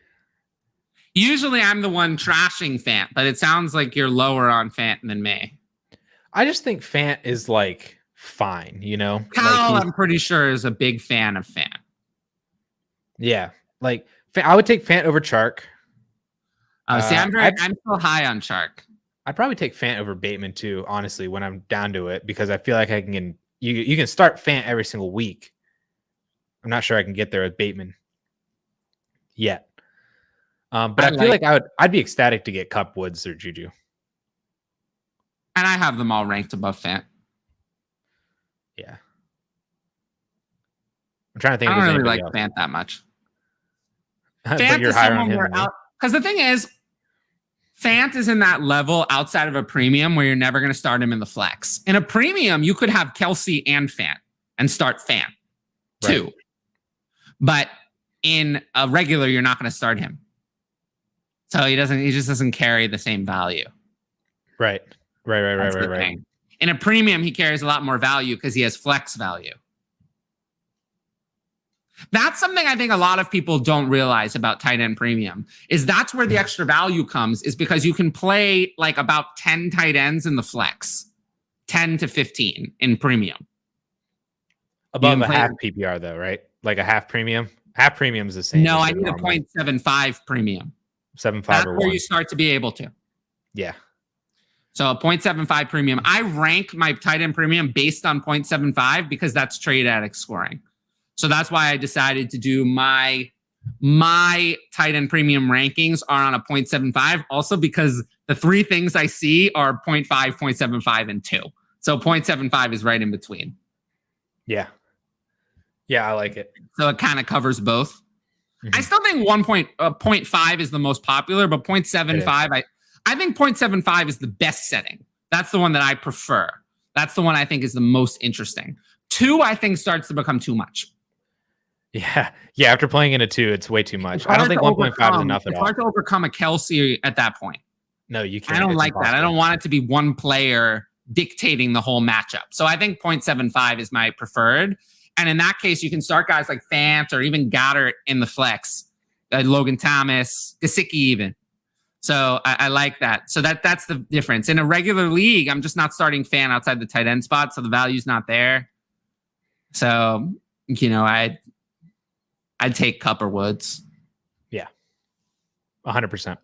Usually I'm the one trashing Fant, but it sounds like you're lower on Fant than me. I just think Fant is like fine, you know? Kyle, I'm pretty sure, is a big fan of Fant. Yeah, like I would take Fant over Chark. See, I'm still high on Chark. I'd probably take Fant over Bateman too, honestly, when I'm down to it, because I feel like I can you can start Fant every single week. I'm not sure I can get there with Bateman yet. But I feel like I'd be ecstatic to get Cup, Woods, or Juju. And I have them all ranked above Fant. Yeah. I'm trying to think I if don't there's really anybody like else. Fant that much. But Fant you're is higher on someone him where than me. out because the thing is, Fant is in that level outside of a premium where you're never going to start him in the flex. In a premium, you could have Kelsey and Fant and start Fant too. Right. But in a regular, you're not going to start him. So he just doesn't carry the same value. Right. Right. In a premium, he carries a lot more value because he has flex value. That's something I think a lot of people don't realize about tight end premium is that's where the extra value comes, is because you can play like about 10 tight ends in the flex, 10 to 15 in premium. Above a half PPR though, right? Like a half premium. Half premium is the same. No, I need a 0.75 premium. 7.5 That's or where 1. you start to be able to. Yeah. So a 0.75 premium. I rank my tight end premium based on 0.75 because that's trade addict scoring. So that's why I decided to do my tight end premium rankings are on a 0.75. Also because the 3 things I see are 0.5, 0.75, and 2. So 0.75 is right in between. Yeah. Yeah, I like it. So it kind of covers both. I still think 0.5 is the most popular, but 0.75, I think 0.75 is the best setting. That's the one that I prefer. That's the one I think is the most interesting. 2, I think, starts to become too much. Yeah. After playing in a 2, it's way too much. I don't think 1.5 is enough at all. It's hard to overcome a Kelsey at that point. No, you can't. I don't like that. I don't want it to be one player dictating the whole matchup. So I think 0.75 is my preferred. And in that case, you can start guys like Fant or even Goddard in the flex, Logan Thomas, Gesicki even. So I like that. So that's the difference. In a regular league, I'm just not starting Fant outside the tight end spot, so the value's not there. So, I'd take Kupp or Woods. Yeah, 100%.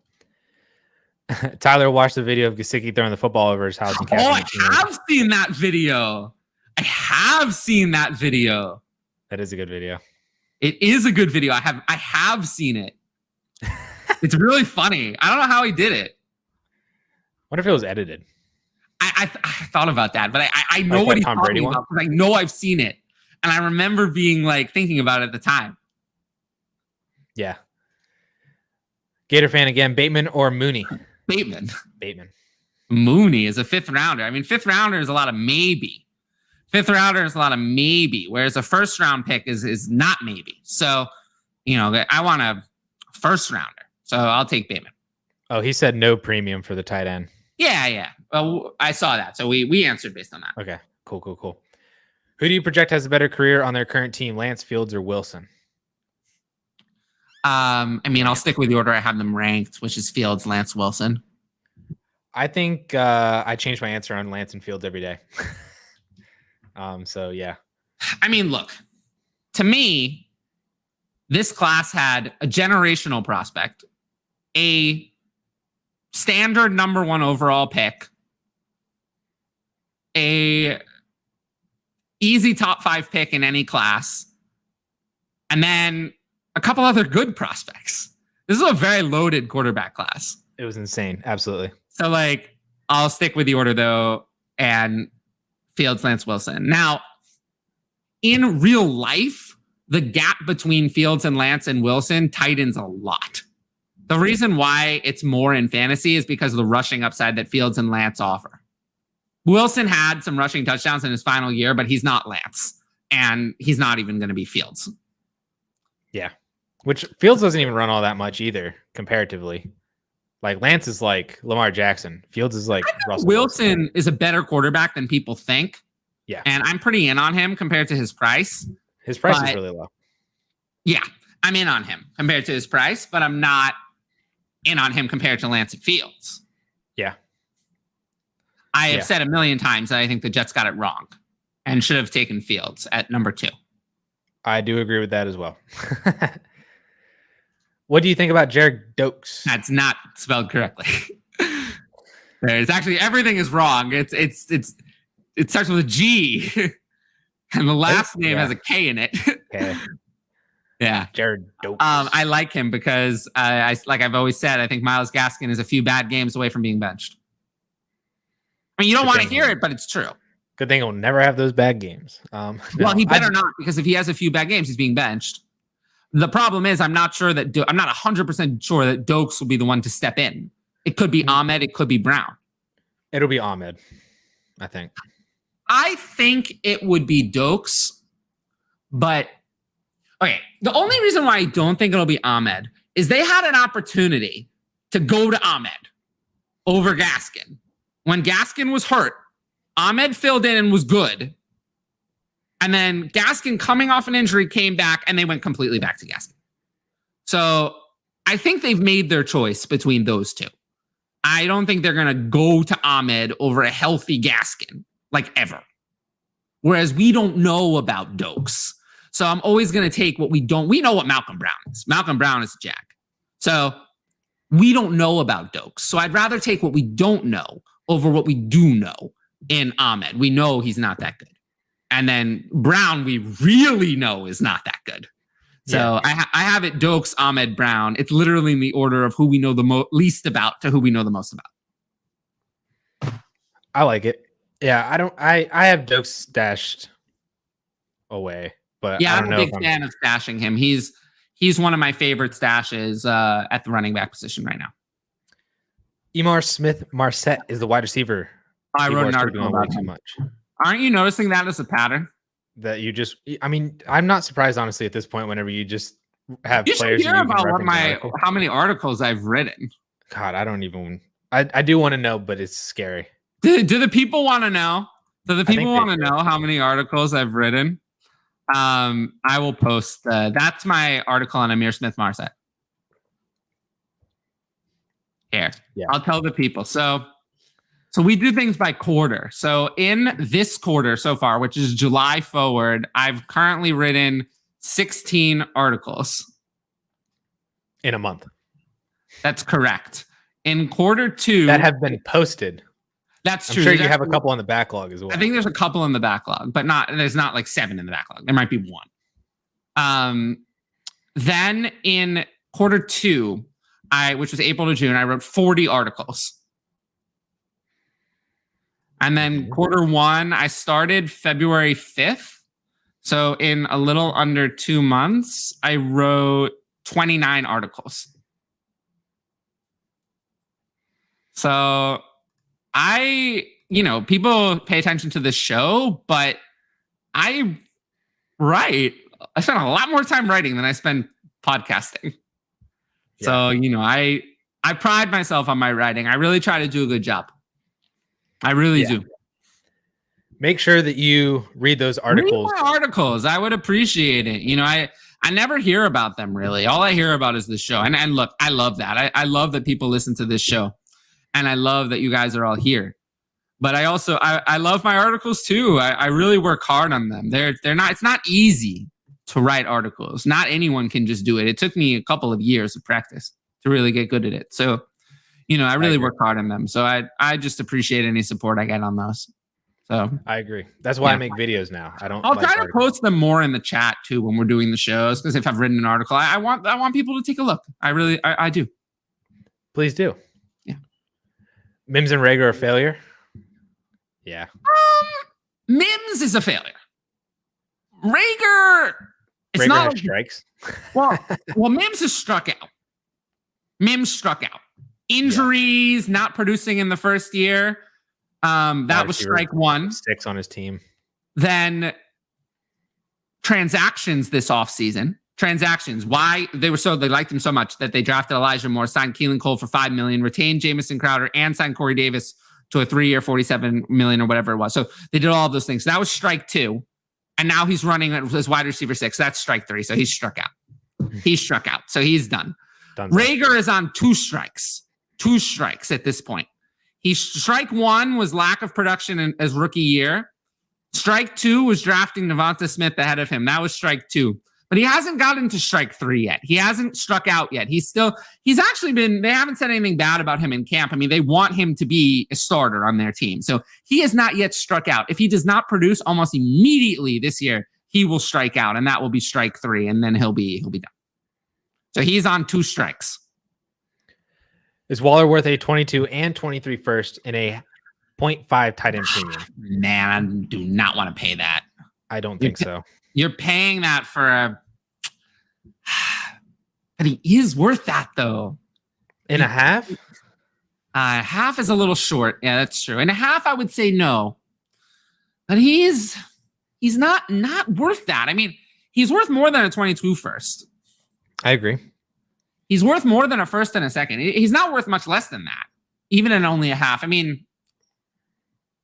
Tyler watched the video of Gesicki throwing the football over his house. And I have seen that video. That is a good video. It is a good video. I have seen it. It's really funny. I don't know how he did it. What if it was edited? I thought about that, but I know what he's talking about because I know I've seen it. And I remember being thinking about it at the time. Yeah. Gator fan again, Bateman or Mooney? Bateman. Mooney is a 5th rounder. I mean, 5th rounder is a lot of maybe. 5th rounder is a lot of maybe, whereas a 1st round pick is not maybe. So, I want a 1st rounder. So I'll take Bateman. Oh, he said no premium for the tight end. Yeah. Well, I saw that. So we answered based on that. Okay, cool. Who do you project has a better career on their current team, Lance, Fields, or Wilson? I'll stick with the order I have them ranked, which is Fields, Lance, Wilson. I think I change my answer on Lance and Fields every day. So, yeah. Look, to me, this class had a generational prospect, a standard number 1 overall pick, a easy top 5 pick in any class, and then a couple other good prospects. This is a very loaded quarterback class. It was insane. Absolutely. So, I'll stick with the order, though, and Fields, Lance, Wilson. Now, in real life, the gap between Fields and Lance and Wilson tightens a lot. The reason why it's more in fantasy is because of the rushing upside that Fields and Lance offer. Wilson had some rushing touchdowns in his final year, but he's not Lance, and he's not even going to be Fields. Yeah, which Fields doesn't even run all that much either, comparatively. Lance is like Lamar Jackson. Fields is like Russell Wilson is a better quarterback than people think. Yeah. And I'm pretty in on him compared to his price. His price is really low. Yeah, I'm in on him compared to his price, but I'm not in on him compared to Lance and Fields. Yeah. I have said a million times that I think the Jets got it wrong and should have taken Fields at number 2. I do agree with that as well. What do you think about Jared Dokes? That's not spelled correctly. There's actually everything is wrong. It starts with a G, and the last name has a K in it. Okay. Yeah, Jared Dokes. I like him because I've always said, I think Myles Gaskin is a few bad games away from being benched. I mean, you don't Good want to thing hear he'll- it, but it's true. Good thing he'll never have those bad games. Well, no, he better not, because if he has a few bad games, he's being benched. The problem is, I'm not sure that I'm not 100% sure that Dokes will be the one to step in. It could be Ahmed. It could be Brown. It'll be Ahmed, I think. I think it would be Dokes, but okay. The only reason why I don't think it'll be Ahmed is they had an opportunity to go to Ahmed over Gaskin. When Gaskin was hurt, Ahmed filled in and was good. And then Gaskin, coming off an injury, came back and they went completely back to Gaskin. So I think they've made their choice between those two. I don't think they're going to go to Ahmed over a healthy Gaskin, like ever. Whereas we don't know about Dokes. So I'm always going to take what we don't. We know what Malcolm Brown is. Malcolm Brown is a jack. So we don't know about Dokes. So I'd rather take what we don't know over what we do know in Ahmed. We know he's not that good. And then Brown, we really know is not that good. So yeah. I have it Dokes, Ahmed, Brown. It's literally in the order of who we know the least about to who we know the most about. I like it. Yeah, I have Dokes stashed away, but yeah, I don't I'm a big fan of stashing him. He's one of my favorite stashes at the running back position right now. Emar Smith Marset is the wide receiver. I wrote an article about him. Too much. Aren't you noticing that as a pattern? That you just, I mean, I'm not surprised, honestly, at this point, whenever you just have you players. You should hear about how many articles I've written. God, I don't even, I do want to know, but it's scary. Do the people want to know? Do the people want to know how many articles I've written? I will post, that's my article on Amir Smith Marset. Here, yeah. I'll tell the people. So we do things by quarter. So in this quarter so far, which is July forward, I've currently written 16 articles. In a month. That's correct. In quarter two. That have been posted. That's true. I'm sure you have a couple on the backlog as well. I think there's a couple in the backlog, but there's not like 7 in the backlog. There might be 1. Then in quarter two, which was April to June, I wrote 40 articles. And then quarter one, I started February 5th. So in a little under 2 months, I wrote 29 articles. So people pay attention to this show, but I spend a lot more time writing than I spend podcasting. Yeah. So, I pride myself on my writing. I really try to do a good job. I really do. Make sure that you read those articles. Read my articles. I would appreciate it. I never hear about them really. All I hear about is this show. And look, I love that. I love that people listen to this show. And I love that you guys are all here. But I also I love my articles too. I really work hard on them. It's not easy to write articles. Not anyone can just do it. It took me a couple of years of practice to really get good at it. So I really work hard on them. So I just appreciate any support I get on those. So I agree. That's why I make videos now. I'll try to post them more in the chat too when we're doing the shows. Because if I've written an article, I want people to take a look. I do. Please do. Yeah. Mims and Rager are a failure. Yeah. Mims is a failure. Rager not strikes. well, Mims has struck out. Injuries, not producing in the first year. That was strike 1. 6 on his team. Then transactions this offseason. Why they liked him so much that they drafted Elijah Moore, signed Keelan Cole for $5 million, retained Jamison Crowder, and signed Corey Davis to a 3-year, $47 million or whatever it was. So they did all of those things. So that was strike 2. And now he's running as wide receiver 6. That's strike 3. So he's struck out. So he's done. Rager is on 2 strikes. 2 strikes at this point. Strike 1 was lack of production in his rookie year. Strike 2 was drafting Devonta Smith ahead of him. That was strike 2. But he hasn't gotten to strike 3 yet. He hasn't struck out yet. They haven't said anything bad about him in camp. I mean, they want him to be a starter on their team. So he has not yet struck out. If he does not produce almost immediately this year, he will strike out, and that will be strike 3, and then he'll be done. So he's on 2 strikes. Is Waller worth a 22 and 23 first in a 0.5 tight end premium. Man, I do not want to pay that. I don't think so. You're paying that for a... But he is worth that, though. In a half? Half is a little short. Yeah, that's true. In a half, I would say no. But he's not worth that. I mean, he's worth more than a 22 first. I agree. He's worth more than a first and a second. He's not worth much less than that, even in only a half. I mean,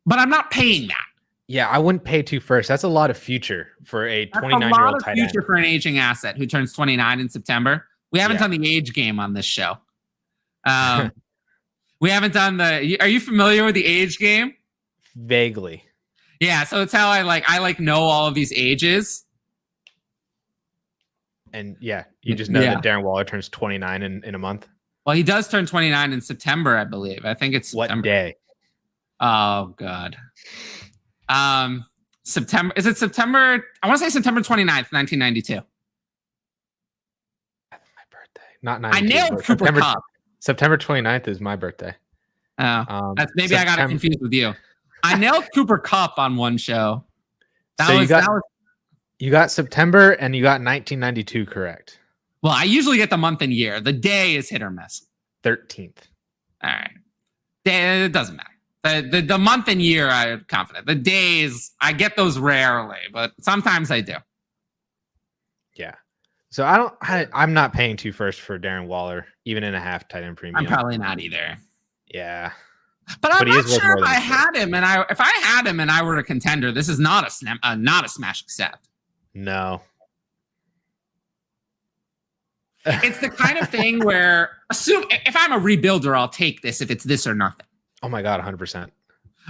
but I'm not paying that. Yeah, I wouldn't pay 2 first. That's a lot of future for a 29-year-old tight end. Future for an aging asset who turns 29 in September. We haven't done the age game on this show. We haven't done the... Are you familiar with the age game? Vaguely. Yeah, so it's how I know all of these ages. And yeah, you just know that Darren Waller turns 29 in a month. Well, he does turn 29 in September, I believe. I think it's September. What day? Oh, God. September. Is it September? I want to say September 29th, 1992. Not 92. I nailed Cooper Kupp. September 29th is my birthday. Oh, that's maybe I got it confused with you. I nailed Cooper Kupp on one show. You got September and you got 1992 correct. Well, I usually get the month and year. The day is hit or miss. 13th. All right. It doesn't matter. The month and year, I'm confident. The days, I get those rarely, but sometimes I do. Yeah. So I'm not paying 2 first for Darren Waller, even in a half tight end premium. I'm probably not either. Yeah. But I'm not sure if I had him and I were a contender, this is not a smash accept. No. It's the kind of thing where assume if I'm a rebuilder, I'll take this if it's this or nothing. Oh my God, 100%.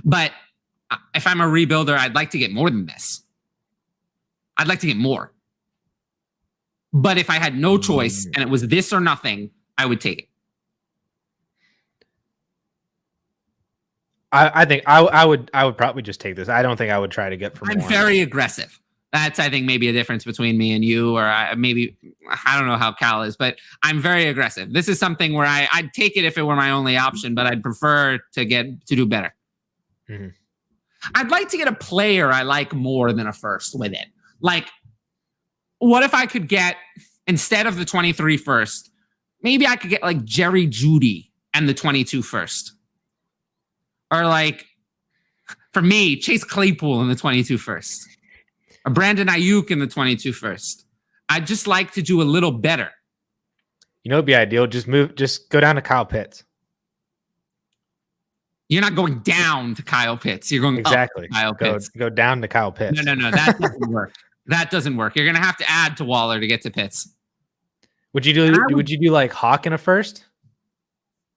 But if I'm a rebuilder, I'd like to get more than this. I'd like to get more. But if I had no choice and it was this or nothing, I would take it. I think I would probably just take this. I don't think I would try to get for more. I'm very aggressive. That's, I think, maybe a difference between me and you, or I don't know how Cal is, but I'm very aggressive. This is something where I'd take it if it were my only option, but I'd prefer to do better. Mm-hmm. I'd like to get a player I like more than a first with it. Like, what if I could get, instead of the 23 first, maybe I could get like Jerry Jeudy and the 22 first. Or like, for me, Chase Claypool in the 22 first. Or Brandon Ayuk in the 22 first. I'd just like to do a little better. You know, it'd be ideal. Just go down to Kyle Pitts. You're not going down to Kyle Pitts. You're going exactly. Up to Kyle Pitts. Go down to Kyle Pitts. No. That doesn't work. That doesn't work. You're going to have to add to Waller to get to Pitts. Would you do like Hawk in a first?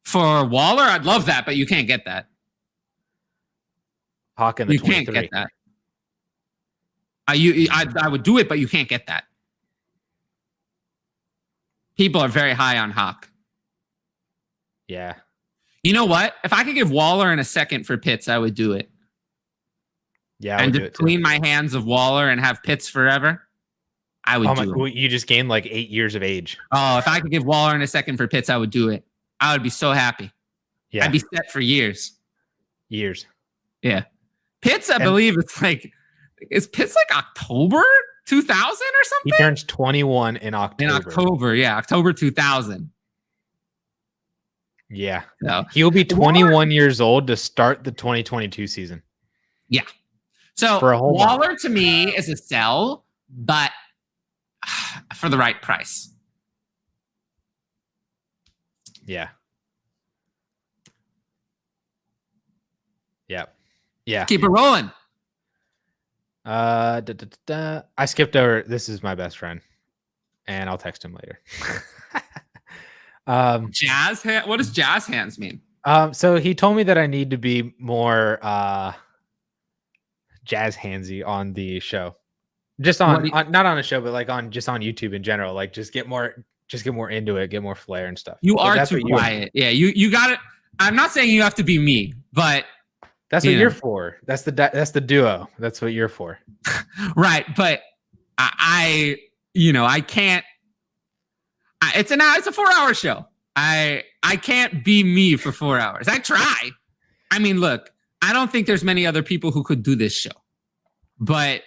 For Waller, I'd love that, but you can't get that. Hawk in the 23. You can't get that. I would do it, but you can't get that. People are very high on Hawk. Yeah. You know what? If I could give Waller in a second for Pitts, I would do it. Yeah, and just clean my hands of Waller and have Pitts forever. I would do it. You just gained like 8 years of age. Oh, if I could give Waller in a second for Pitts, I would do it. I would be so happy. Yeah. I'd be set for years. Years. Yeah. Pitts, I believe it's like, is Pitts like October 2000 or something? He turns 21 in October. In October, yeah. October 2000. Yeah. So, he'll be 21 years old to start the 2022 season. Yeah. So Waller to me is a sell, but for the right price. Yeah. Yeah. Yeah. Keep it rolling. I skipped over. This is my best friend, and I'll text him later. What does jazz hands mean? So he told me that I need to be more jazz handsy on the show, just on not on the show, but like on YouTube in general. Like just get more into it, get more flair and stuff. You are too quiet. Yeah, you got it. I'm not saying you have to be me, but that's what you're for. That's the duo. That's what you're for. Right, but I can't. It's a 4-hour show. I can't be me for 4 hours. I try. I mean, look, I don't think there's many other people who could do this show, but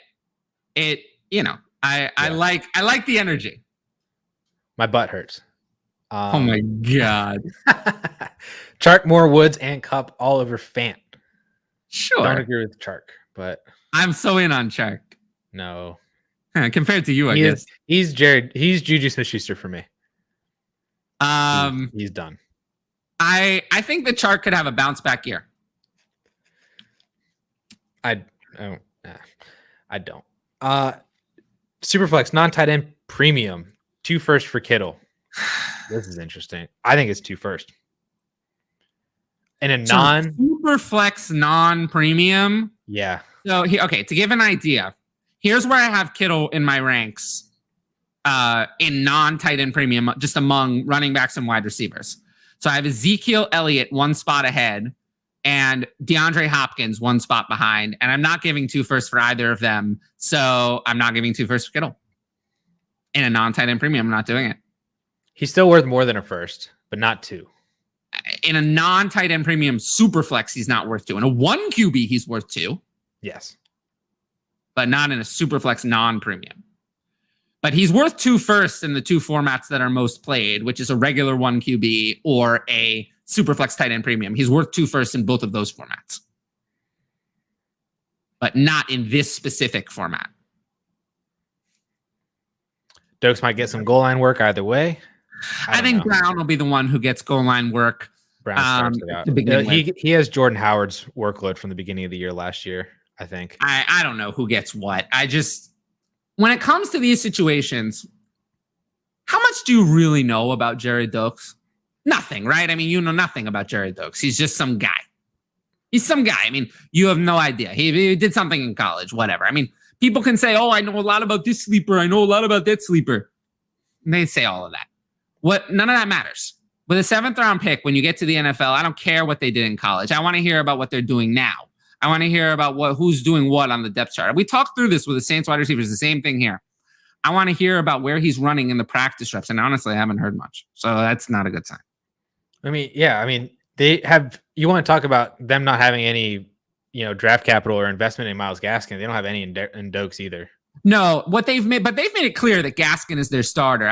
I like the energy. My butt hurts. Oh my God. Chark, Moore, Woods, and Cup all over Fant. Sure. Don't agree with Chark, but I'm so in on Chark. No. Compared to you, I guess. He's Juju Smith-Schuster for me. He's done. I think the Chark could have a bounce back year. I don't. Superflex, non-tight end premium. 2 first for Kittle. This is interesting. I think it's 2 first. And a Superflex non-premium. Yeah. So to give an idea, here's where I have Kittle in my ranks in non-tight end premium, just among running backs and wide receivers. So I have Ezekiel Elliott 1 spot ahead and DeAndre Hopkins 1 spot behind. And I'm not giving 2 firsts for either of them. So I'm not giving 2 firsts for Kittle. In a non-tight end premium, I'm not doing it. He's still worth more than a first, but not 2. In a non-tight end premium super flex, he's not worth 2. In a 1 QB, he's worth 2. Yes. But not in a super flex non-premium. But he's worth 2 firsts in the 2 formats that are most played, which is a regular 1 QB or a super flex tight end premium. He's worth 2 firsts in both of those formats. But not in this specific format. Dokes might get some goal line work either way. I think Brown will be the one who gets goal line work. Brown starts it out. He has Jordan Howard's workload from the beginning of the year last year, I think. I don't know who gets what. When it comes to these situations, how much do you really know about Jared Dokes? Nothing, right? I mean, you know nothing about Jared Dokes. He's just some guy. He's some guy. I mean, you have no idea. He did something in college, whatever. I mean, people can say, oh, I know a lot about this sleeper. I know a lot about that sleeper. And they say all of that. None of that matters. With a 7th round pick, when you get to the NFL, I don't care what they did in college. I want to hear about what they're doing now. I want to hear about who's doing what on the depth chart. We talked through this with the Saints wide receivers, the same thing here. I want to hear about where he's running in the practice reps. And honestly, I haven't heard much. So that's not a good sign. I mean, they have, you want to talk about them not having any, draft capital or investment in Myles Gaskin. They don't have any in Dokes either. No, they've made it clear that Gaskin is their starter.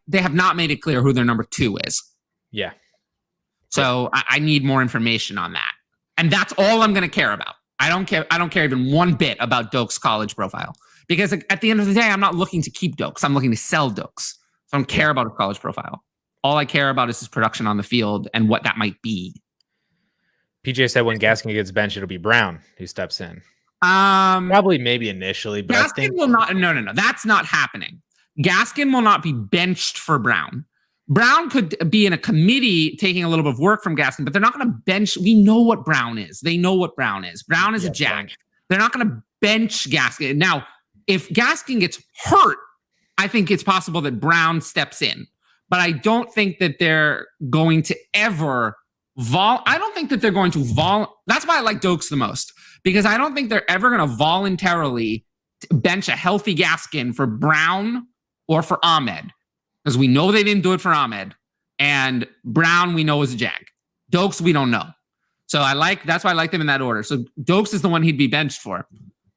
They have not made it clear who their number 2 is. Yeah. So I need more information on that. And that's all I'm going to care about. I don't care even one bit about Dokes' college profile. Because at the end of the day, I'm not looking to keep Dokes. I'm looking to sell Dokes. So I don't care about his college profile. All I care about is his production on the field and what that might be. PJ said when Gaskin gets benched, it'll be Brown who steps in. Probably maybe initially, but Gaskin I think will not. No. That's not happening. Gaskin will not be benched for Brown. Brown could be in a committee taking a little bit of work from Gaskin, but they're not going to bench. We know what Brown is. They know what Brown is. Brown is a jag. They're not going to bench Gaskin. Now, if Gaskin gets hurt, I think it's possible that Brown steps in. But I don't think that they're going to ever I don't think that they're going to That's why I like Dokes the most. Because I don't think they're ever going to voluntarily bench a healthy Gaskin for Brown or for Ahmed. Because we know they didn't do it for Ahmed. And Brown, we know is a jag. Dokes, we don't know. So that's why I like them in that order. So Dokes is the one he'd be benched for.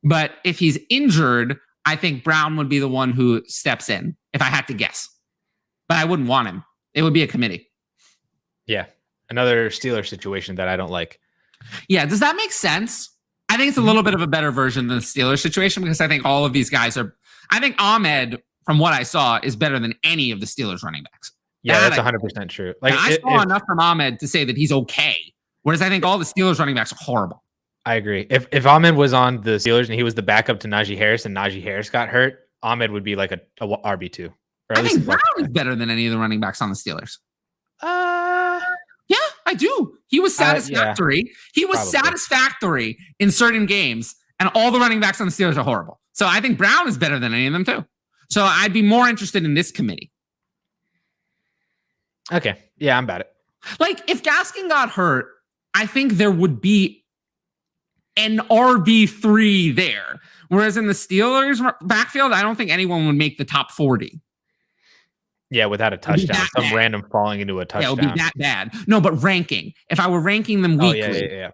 But if he's injured, I think Brown would be the one who steps in, if I had to guess. But I wouldn't want him. It would be a committee. Yeah. Another Steelers situation that I don't like. Yeah. Does that make sense? I think it's a little bit of a better version than the Steelers situation because I think all of these guys I think Ahmed, from what I saw, is better than any of the Steelers running backs. Yeah, that's 100% true. Like I saw enough from Ahmed to say that he's okay. Whereas I think all the Steelers running backs are horrible. I agree. If Ahmed was on the Steelers and he was the backup to Najee Harris and Najee Harris got hurt, Ahmed would be like a RB2. I think Brown is better than any of the running backs on the Steelers. Yeah, I do. He was satisfactory. Yeah, he was satisfactory in certain games, and all the running backs on the Steelers are horrible. So I think Brown is better than any of them too. So I'd be more interested in this committee. Okay. Yeah, I'm about it. Like if Gaskin got hurt, I think there would be an RB3 there. Whereas in the Steelers backfield, I don't think anyone would make the top 40. Yeah, without a It would be touchdown. that Some bad. random falling into a Yeah, it would be touchdown. that bad. No, but ranking. If I were ranking them Oh, weekly, yeah.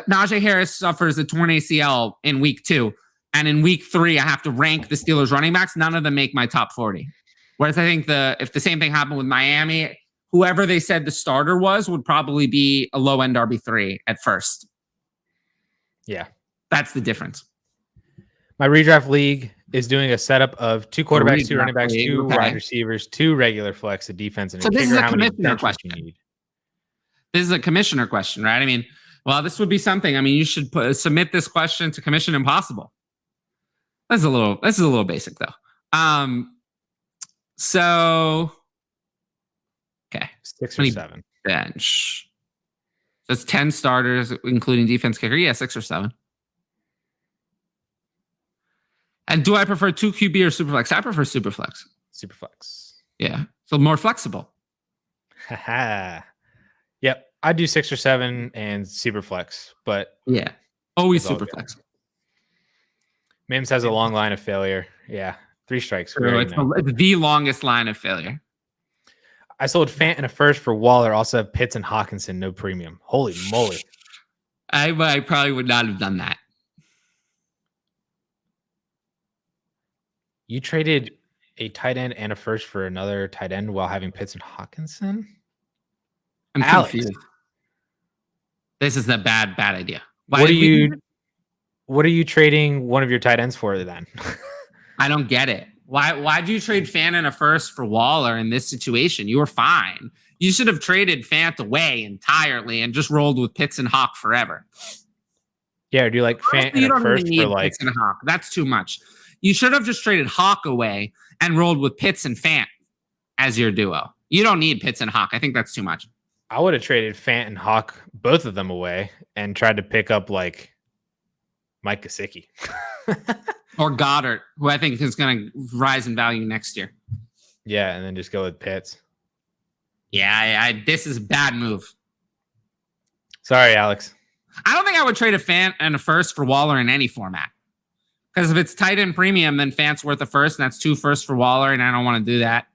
Najee Harris suffers a torn ACL in week 2. And in week 3, I have to rank the Steelers running backs. None of them make my top 40. Whereas I think if the same thing happened with Miami, whoever they said the starter was would probably be a low-end RB3 at first. Yeah. That's the difference. My redraft league is doing a setup of 2 quarterbacks, 2 running backs, 2 okay. wide receivers, 2 regular flex, a defense, and So this is a how many commissioner benches question. you need. This is a commissioner question, right? I mean, well, this would be something. I mean, you should submit this question to Commission Impossible. This is a little basic though. So okay, 6 or 7 bench. So it's 10 starters, including defense kicker. Yeah, 6 or 7. And do I prefer 2 QB or Superflex? I prefer Superflex. Superflex. Yeah, so more flexible. Haha. Yep, I do 6 or 7 and Superflex, but yeah, always Superflex. Mims has a long line of failure. Yeah, 3 strikes. It's the longest line of failure. I sold Fant in a first for Waller. Also have Pitts and Hawkinson, no premium. Holy moly! I probably would not have done that. You traded a tight end and a first for another tight end while having Pitts and Hawkinson? I'm confused. This is a bad idea. What are you trading one of your tight ends for then? I don't get it. Why'd you trade Fant in a first for Waller in this situation? You were fine. You should have traded Fant away entirely and just rolled with Pitts and Hawk forever. Yeah, or do you like Fant in a first for like Pitts and Hawk? That's too much. You should have just traded Hawk away and rolled with Pitts and Fant as your duo. You don't need Pitts and Hawk. I think that's too much. I would have traded Fant and Hawk, both of them away, and tried to pick up like Mike Gesicki. Or Goddard, who I think is going to rise in value next year. Yeah, and then just go with Pitts. Yeah, this is a bad move. Sorry, Alex. I don't think I would trade a Fant and a first for Waller in any format. Because if it's tight end premium, then Fant's worth a first, and that's 2 firsts for Waller, and I don't want to do that.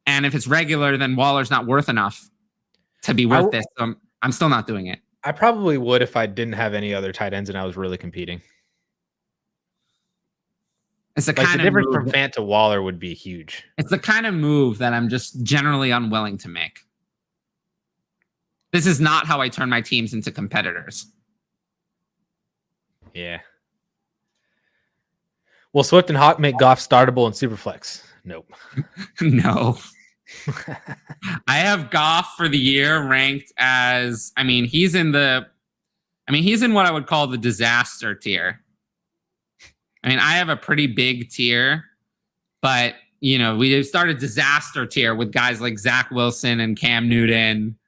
And if it's regular, then Waller's not worth enough to be worth this. So I'm still not doing it. I probably would if I didn't have any other tight ends and I was really competing. It's the like kind the of difference move from Fant to Waller would be huge. It's the kind of move that I'm just generally unwilling to make. This is not how I turn my teams into competitors. Yeah. Will Swift and Hawk make Goff startable in Superflex? Nope. No. I have Goff for the year ranked as, he's in what I would call the disaster tier. I have a pretty big tier, but, we started disaster tier with guys like Zach Wilson and Cam Newton.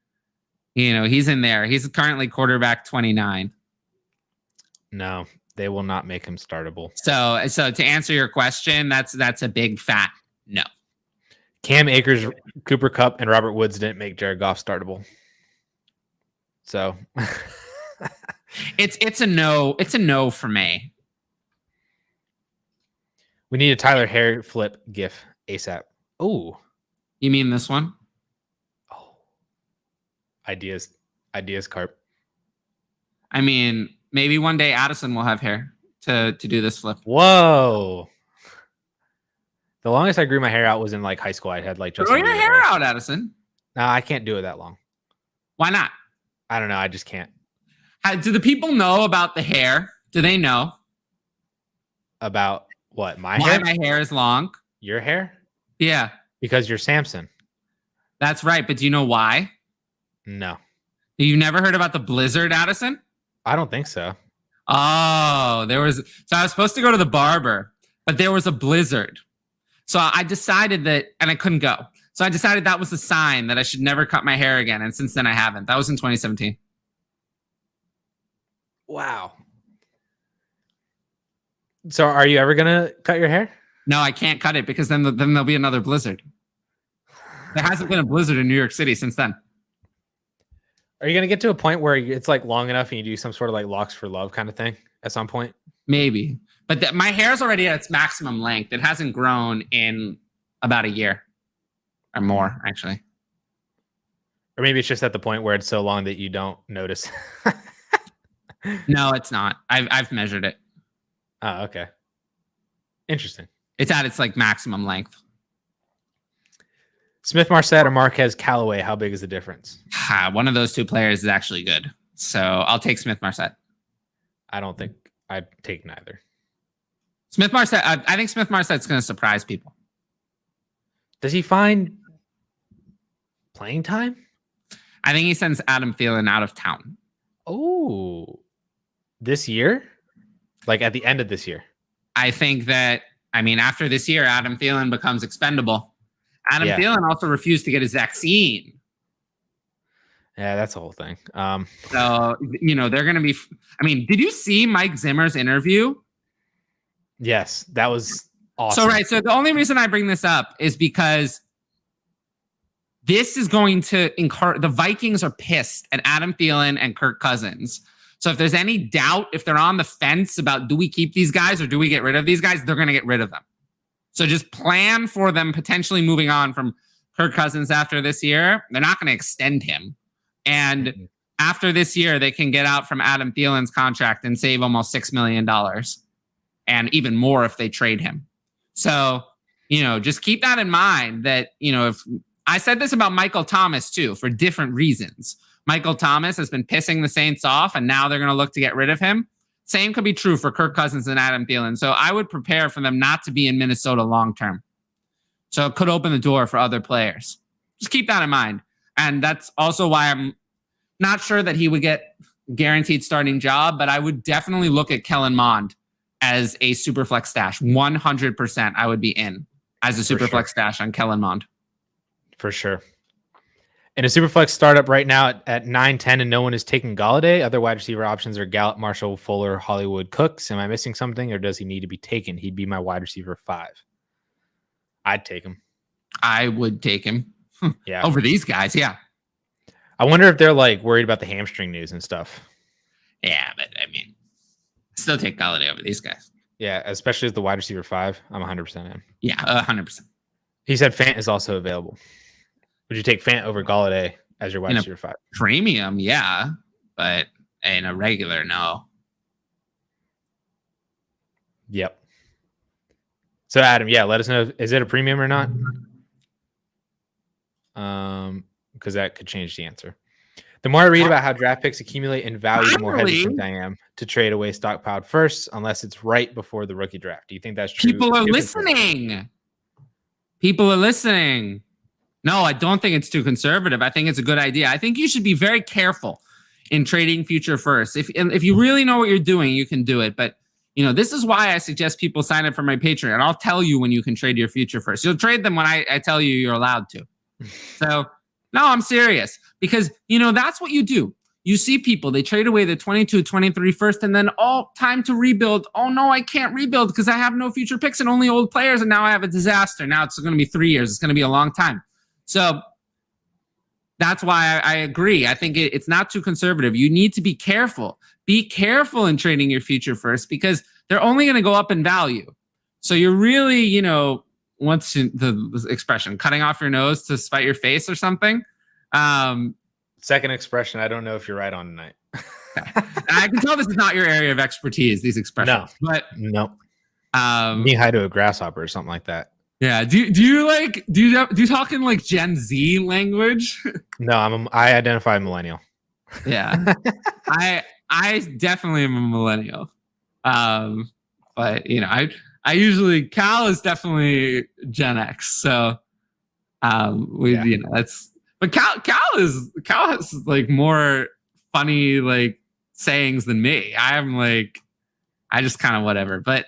He's in there. He's currently quarterback 29. No, they will not make him startable. So to answer your question, that's a big fat no. Cam Akers, Cooper Kupp, and Robert Woods didn't make Jared Goff startable. So it's a no. It's a no for me. We need a Tyler Hair flip gif ASAP. Oh, you mean this one? Oh, ideas, Carp. Maybe one day Addison will have hair to do this flip. Whoa. The longest I grew my hair out was in like high school. I had like just grow your hair out, Addison. No, I can't do it that long. Why not? I don't know. I just can't. Do the people know about the hair? Do they know about what? Why my hair is long? Your hair? Yeah. Because you're Samson. That's right. But do you know why? No. You never heard about the blizzard, Addison? I don't think so. Oh, so I was supposed to go to the barber, but there was a blizzard. So I decided that, and I couldn't go. So I decided that was a sign that I should never cut my hair again. And since then I haven't. That was in 2017. Wow. So are you ever going to cut your hair? No, I can't cut it because then there'll be another blizzard. There hasn't been a blizzard in New York City since then. Are you going to get to a point where it's like long enough and you do some sort of like locks for love kind of thing at some point? Maybe. But my hair is already at its maximum length. It hasn't grown in about a year. or more actually. Or maybe it's just at the point where it's so long that you don't notice. No, it's not. I've measured it. Oh, okay. Interesting. It's at its like maximum length. Smith Marset or Marquez Callaway, how big is the difference? One of those two players is actually good. So I'll take Smith Marset. I don't think I'd take neither. Smith Marset, I think Smith Marset's going to surprise people. Does he find playing time? I think he sends Adam Thielen out of town. Oh, this year? Like at the end of this year? I think that, after this year, Adam Thielen becomes expendable. Adam Thielen also refused to get his vaccine. Yeah, that's the whole thing. So, they're going to be... did you see Mike Zimmer's interview? Yes, that was awesome. So the only reason I bring this up is because this is going to encourage... The Vikings are pissed at Adam Thielen and Kirk Cousins. So if there's any doubt, if they're on the fence about do we keep these guys or do we get rid of these guys, they're going to get rid of them. So just plan for them potentially moving on from Kirk Cousins after this year. They're not going to extend him. And after this year, they can get out from Adam Thielen's contract and save almost $6 million. And even more if they trade him. So, just keep that in mind that, if I said this about Michael Thomas too, for different reasons. Michael Thomas has been pissing the Saints off and now they're going to look to get rid of him. Same could be true for Kirk Cousins and Adam Thielen. So I would prepare for them not to be in Minnesota long-term. So it could open the door for other players. Just keep that in mind. And that's also why I'm not sure that he would get guaranteed starting job, but I would definitely look at Kellen Mond as a super flex stash. 100% I would be in as a super flex stash on Kellen Mond. For sure. In a super flex startup right now at 9-10 and no one is taking Galladay. Other wide receiver options are Gallup, Marshall, Fuller, Hollywood, Cooks. Am I missing something or does he need to be taken? He'd be my wide receiver 5. I'd take him. I would take him. Yeah. Over these guys. Yeah. I wonder if they're like worried about the hamstring news and stuff. Yeah, but still take Galladay over these guys. Yeah, especially as the wide receiver 5. I'm 100% in. Yeah, 100%. He said Fant is also available. Would you take Fant over Galladay as your wide receiver 5? Premium, yeah, but in a regular, no. Yep. So Adam, let us know. Is it a premium or not? Because that could change the answer. The more I read about how draft picks accumulate in value, the more hesitant I am to trade away stockpiled first, unless it's right before the rookie draft. Do you think that's true? People are listening. People are listening. No, I don't think it's too conservative. I think it's a good idea. I think you should be very careful in trading future first. If you really know what you're doing, you can do it. But this is why I suggest people sign up for my Patreon. And I'll tell you when you can trade your future first. You'll trade them when I tell you you're allowed to. So, no, I'm serious. Because, that's what you do. You see people, they trade away the 22, 23 first, and then time to rebuild. Oh, no, I can't rebuild because I have no future picks and only old players, and now I have a disaster. Now it's going to be 3 years. It's going to be a long time. So that's why I agree. I think it's not too conservative. You need to be careful. Be careful in trading your future first because they're only going to go up in value. So you're really, what's the expression? Cutting off your nose to spite your face or something. Second expression. I don't know if you're right on tonight. I can tell this is not your area of expertise, these expressions. No, but no. Knee high to a grasshopper or something like that. Yeah. Do you talk in like Gen Z language? No, I identify millennial. Yeah. I definitely am a millennial. But I usually Cal is definitely Gen X. So that's but Cal has like more funny like sayings than me. I'm like I just kind of whatever. But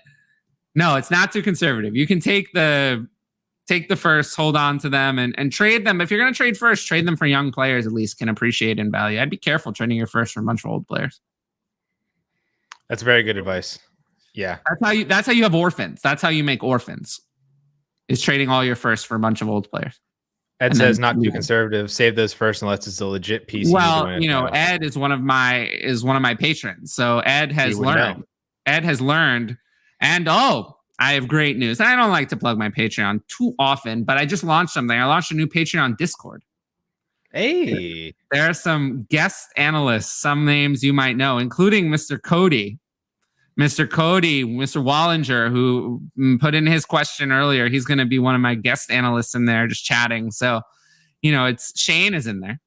no, it's not too conservative. You can take the first, hold on to them and trade them. If you're going to trade first, trade them for young players at least can appreciate in value. I'd be careful trading your first for a bunch of old players. That's very good advice. Yeah. That's how you have orphans. That's how you make orphans. Is trading all your first for a bunch of old players. Ed says not too conservative. Save those first unless it's a legit piece. Well, Ed is one of my patrons. So Ed has learned. Ed has learned. And I have great news. I don't like to plug my Patreon too often, but I just launched something. I launched a new Patreon Discord. Hey, there are some guest analysts, some names you might know, including Mr. Cody. Mr. Wallinger, who put in his question earlier. He's going to be one of my guest analysts in there just chatting. So, it's Shane is in there.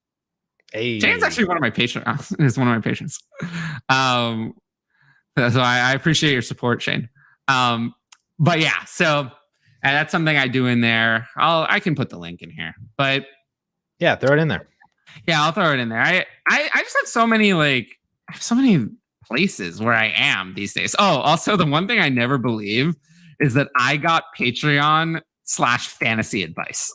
Hey. Shane's actually one of my patrons. Is one of my patrons. So I appreciate your support, Shane. But yeah, so that's something I do in there. I can put the link in here, but yeah, throw it in there. Yeah, I'll throw it in there. I just have so many places where I am these days. Oh, also the one thing I never believe is that I got Patreon/fantasy advice.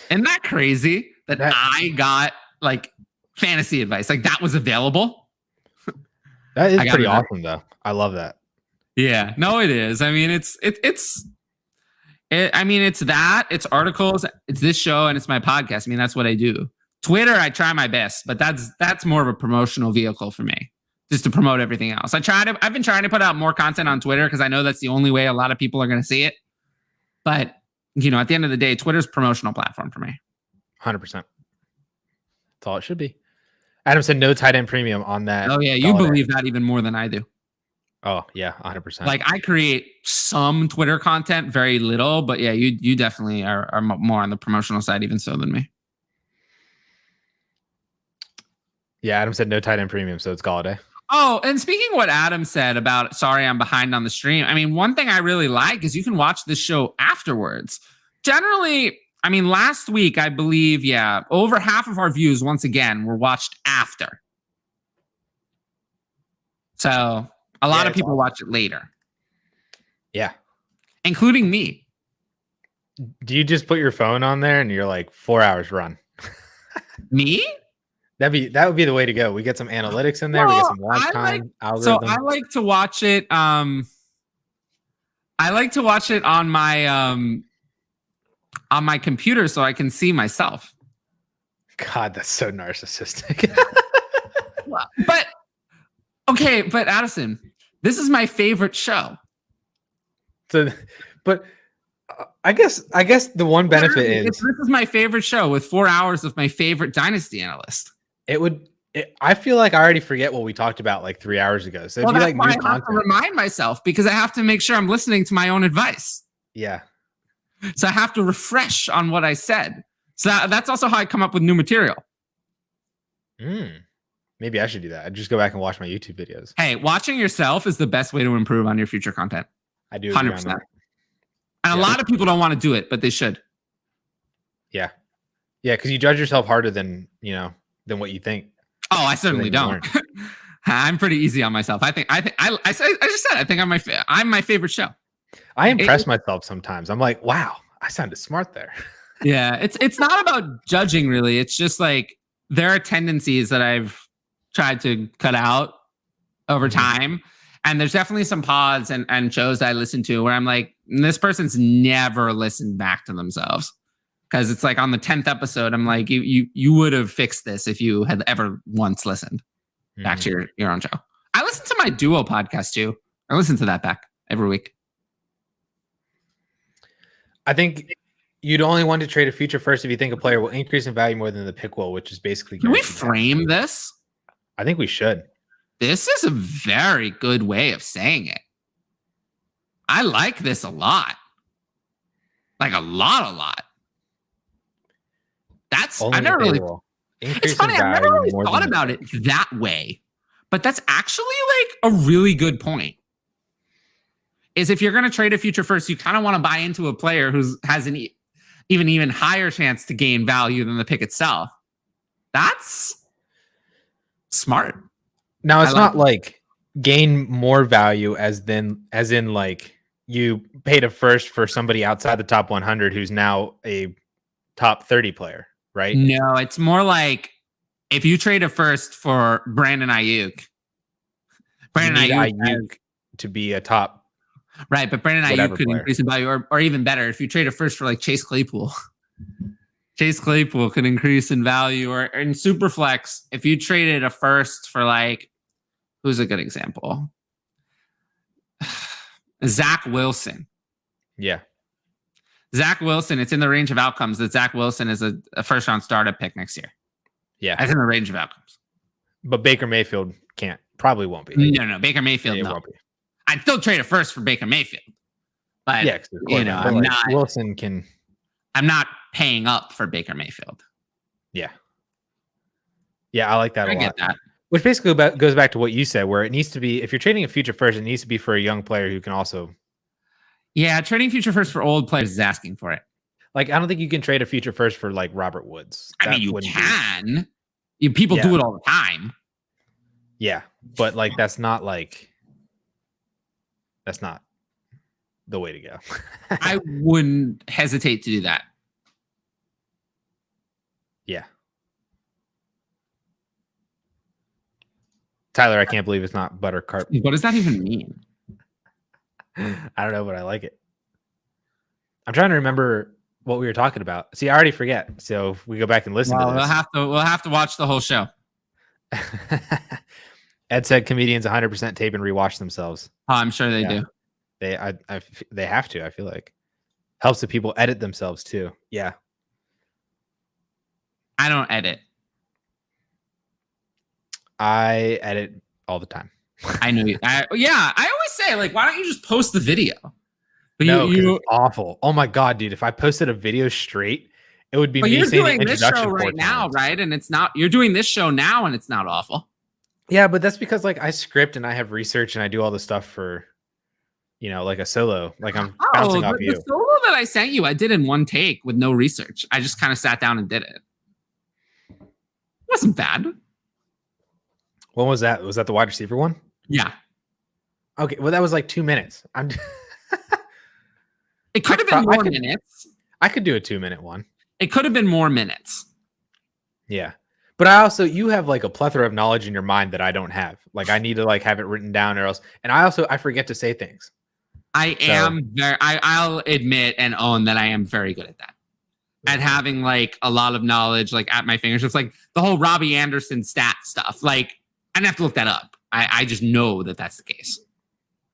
Isn't that crazy that I got fantasy advice? That was available. That is pretty awesome though. I love that. Yeah, no, it is. I mean, it's that, it's articles, it's this show, and it's my podcast. I mean, that's what I do. Twitter, I try my best, but that's more of a promotional vehicle for me, just to promote everything else. I've been trying to put out more content on Twitter because I know that's the only way a lot of people are going to see it. But, at the end of the day, Twitter's a promotional platform for me. 100%. That's all it should be. Adam said no tight end premium on that. Oh, yeah. You believe that even more than I do. Oh, yeah. 100%. I create some Twitter content, very little. But, yeah, you definitely are more on the promotional side even so than me. Yeah, Adam said no tight end premium, so it's Galladay. Oh, and speaking of what Adam said about, sorry, I'm behind on the stream. I mean, one thing I really like is you can watch this show afterwards. Generally, I mean, last week, I believe, over half of our views, once again, were watched after. So a lot of people watch it later. Yeah. Including me. Do you just put your phone on there and you're like 4 hours run? Me? That would be the way to go. We get some analytics in there. We get some watch time algorithm. So I like to watch it. I like to watch it on my computer so I can see myself. God, that's so narcissistic. but Addison, this is my favorite show. So, but I guess the one benefit is this is my favorite show with 4 hours of my favorite dynasty analyst. I feel like I already forget what we talked about 3 hours ago. So it'd be new content. I have to remind myself because I have to make sure I'm listening to my own advice. Yeah. So I have to refresh on what I said. So that's also how I come up with new material. Maybe I should do that. I'd just go back and watch my YouTube videos. Hey, watching yourself is the best way to improve on your future content. I do. 100%. And a lot of people don't want to do it, but they should. Yeah. Yeah, because you judge yourself harder than what you think. Oh, I certainly don't. I'm pretty easy on myself. I just said I think I'm my favorite show. I impress myself sometimes. I'm like, wow, I sounded smart there. Yeah, it's not about judging really. It's just there are tendencies that I've tried to cut out over time. And there's definitely some pods and shows that I listen to where I'm like, this person's never listened back to themselves. Because it's on the 10th episode, I'm like, you would have fixed this if you had ever once listened back to your own show. I listen to my duo podcast too. I listen to that back every week. I think you'd only want to trade a future first if you think a player will increase in value more than the pick will, which is basically. Can we frame this? I think we should. This is a very good way of saying it. I like this a lot. A lot. I never really. It's funny. I never really thought about it that way, but that's actually a really good point. Is if you're going to trade a future first, you kind of want to buy into a player who has an even higher chance to gain value than the pick itself. That's smart. Now it's not gain more value as in you paid a first for somebody outside the top 100 who's now a top 30 player. Right? No, it's more if you trade a first for Brandon Ayuk. Brandon Ayuk to be a top. Right, but Brandon Ayuk could increase in value, or even better, if you trade a first for Chase Claypool. Chase Claypool could increase in value, or in Superflex, if you traded a first for who's a good example? Zach Wilson. Yeah. Zach Wilson, it's in the range of outcomes that Zach Wilson is a first-round startup pick next year. Yeah. That's in the range of outcomes. But Baker Mayfield probably won't be. No. Baker Mayfield, no. Won't be. I'd still trade a first for Baker Mayfield. But, yeah, I'm not. Wilson can. I'm not paying up for Baker Mayfield. Yeah. Yeah, I like that a lot. I get that. Which basically goes back to what you said, where it needs to be, if you're trading a future first, it needs to be for a young player who can also. Yeah, trading future first for old players is asking for it. Like, I don't think you can trade a future first for like Robert Woods. I mean, you can. People do it all the time. Yeah, but like that's not the way to go. I wouldn't hesitate to do that. Yeah. Tyler, I can't believe it's not buttercup. What does that even mean? I don't know, but I like it. I'm trying to remember what we were talking about. See, I already forget. So if we go back and listen to this. We'll have to watch the whole show. Ed said comedians 100% tape and rewatch themselves. Oh, I'm sure they do. They have to, I feel like. Helps the people edit themselves too. Yeah. I don't edit. I edit all the time. I know you. I always say, like, why don't you just post the video? But no, it's awful. Oh my god, dude! If I posted a video straight, it would be. But you're doing this show right now, right? And it's not. You're doing this show now, and it's not awful. Yeah, but that's because like I script and I have research and I do all the stuff for, like a solo. Like I'm bouncing off you. The solo that I sent you, I did in one take with no research. I just kind of sat down and did it. It wasn't bad. When was that? Was that the wide receiver one? Yeah. Okay. Well, that was like 2 minutes. It could have been more minutes. I could do a 2-minute one. It could have been more minutes. Yeah. But you have like a plethora of knowledge in your mind that I don't have. Like I need to like have it written down or else. And I forget to say things. I'll admit and own that I am very good at that. At having like a lot of knowledge, like at my fingertips, like the whole Robbie Anderson stat stuff. Like I didn't have to look that up. I just know that that's the case.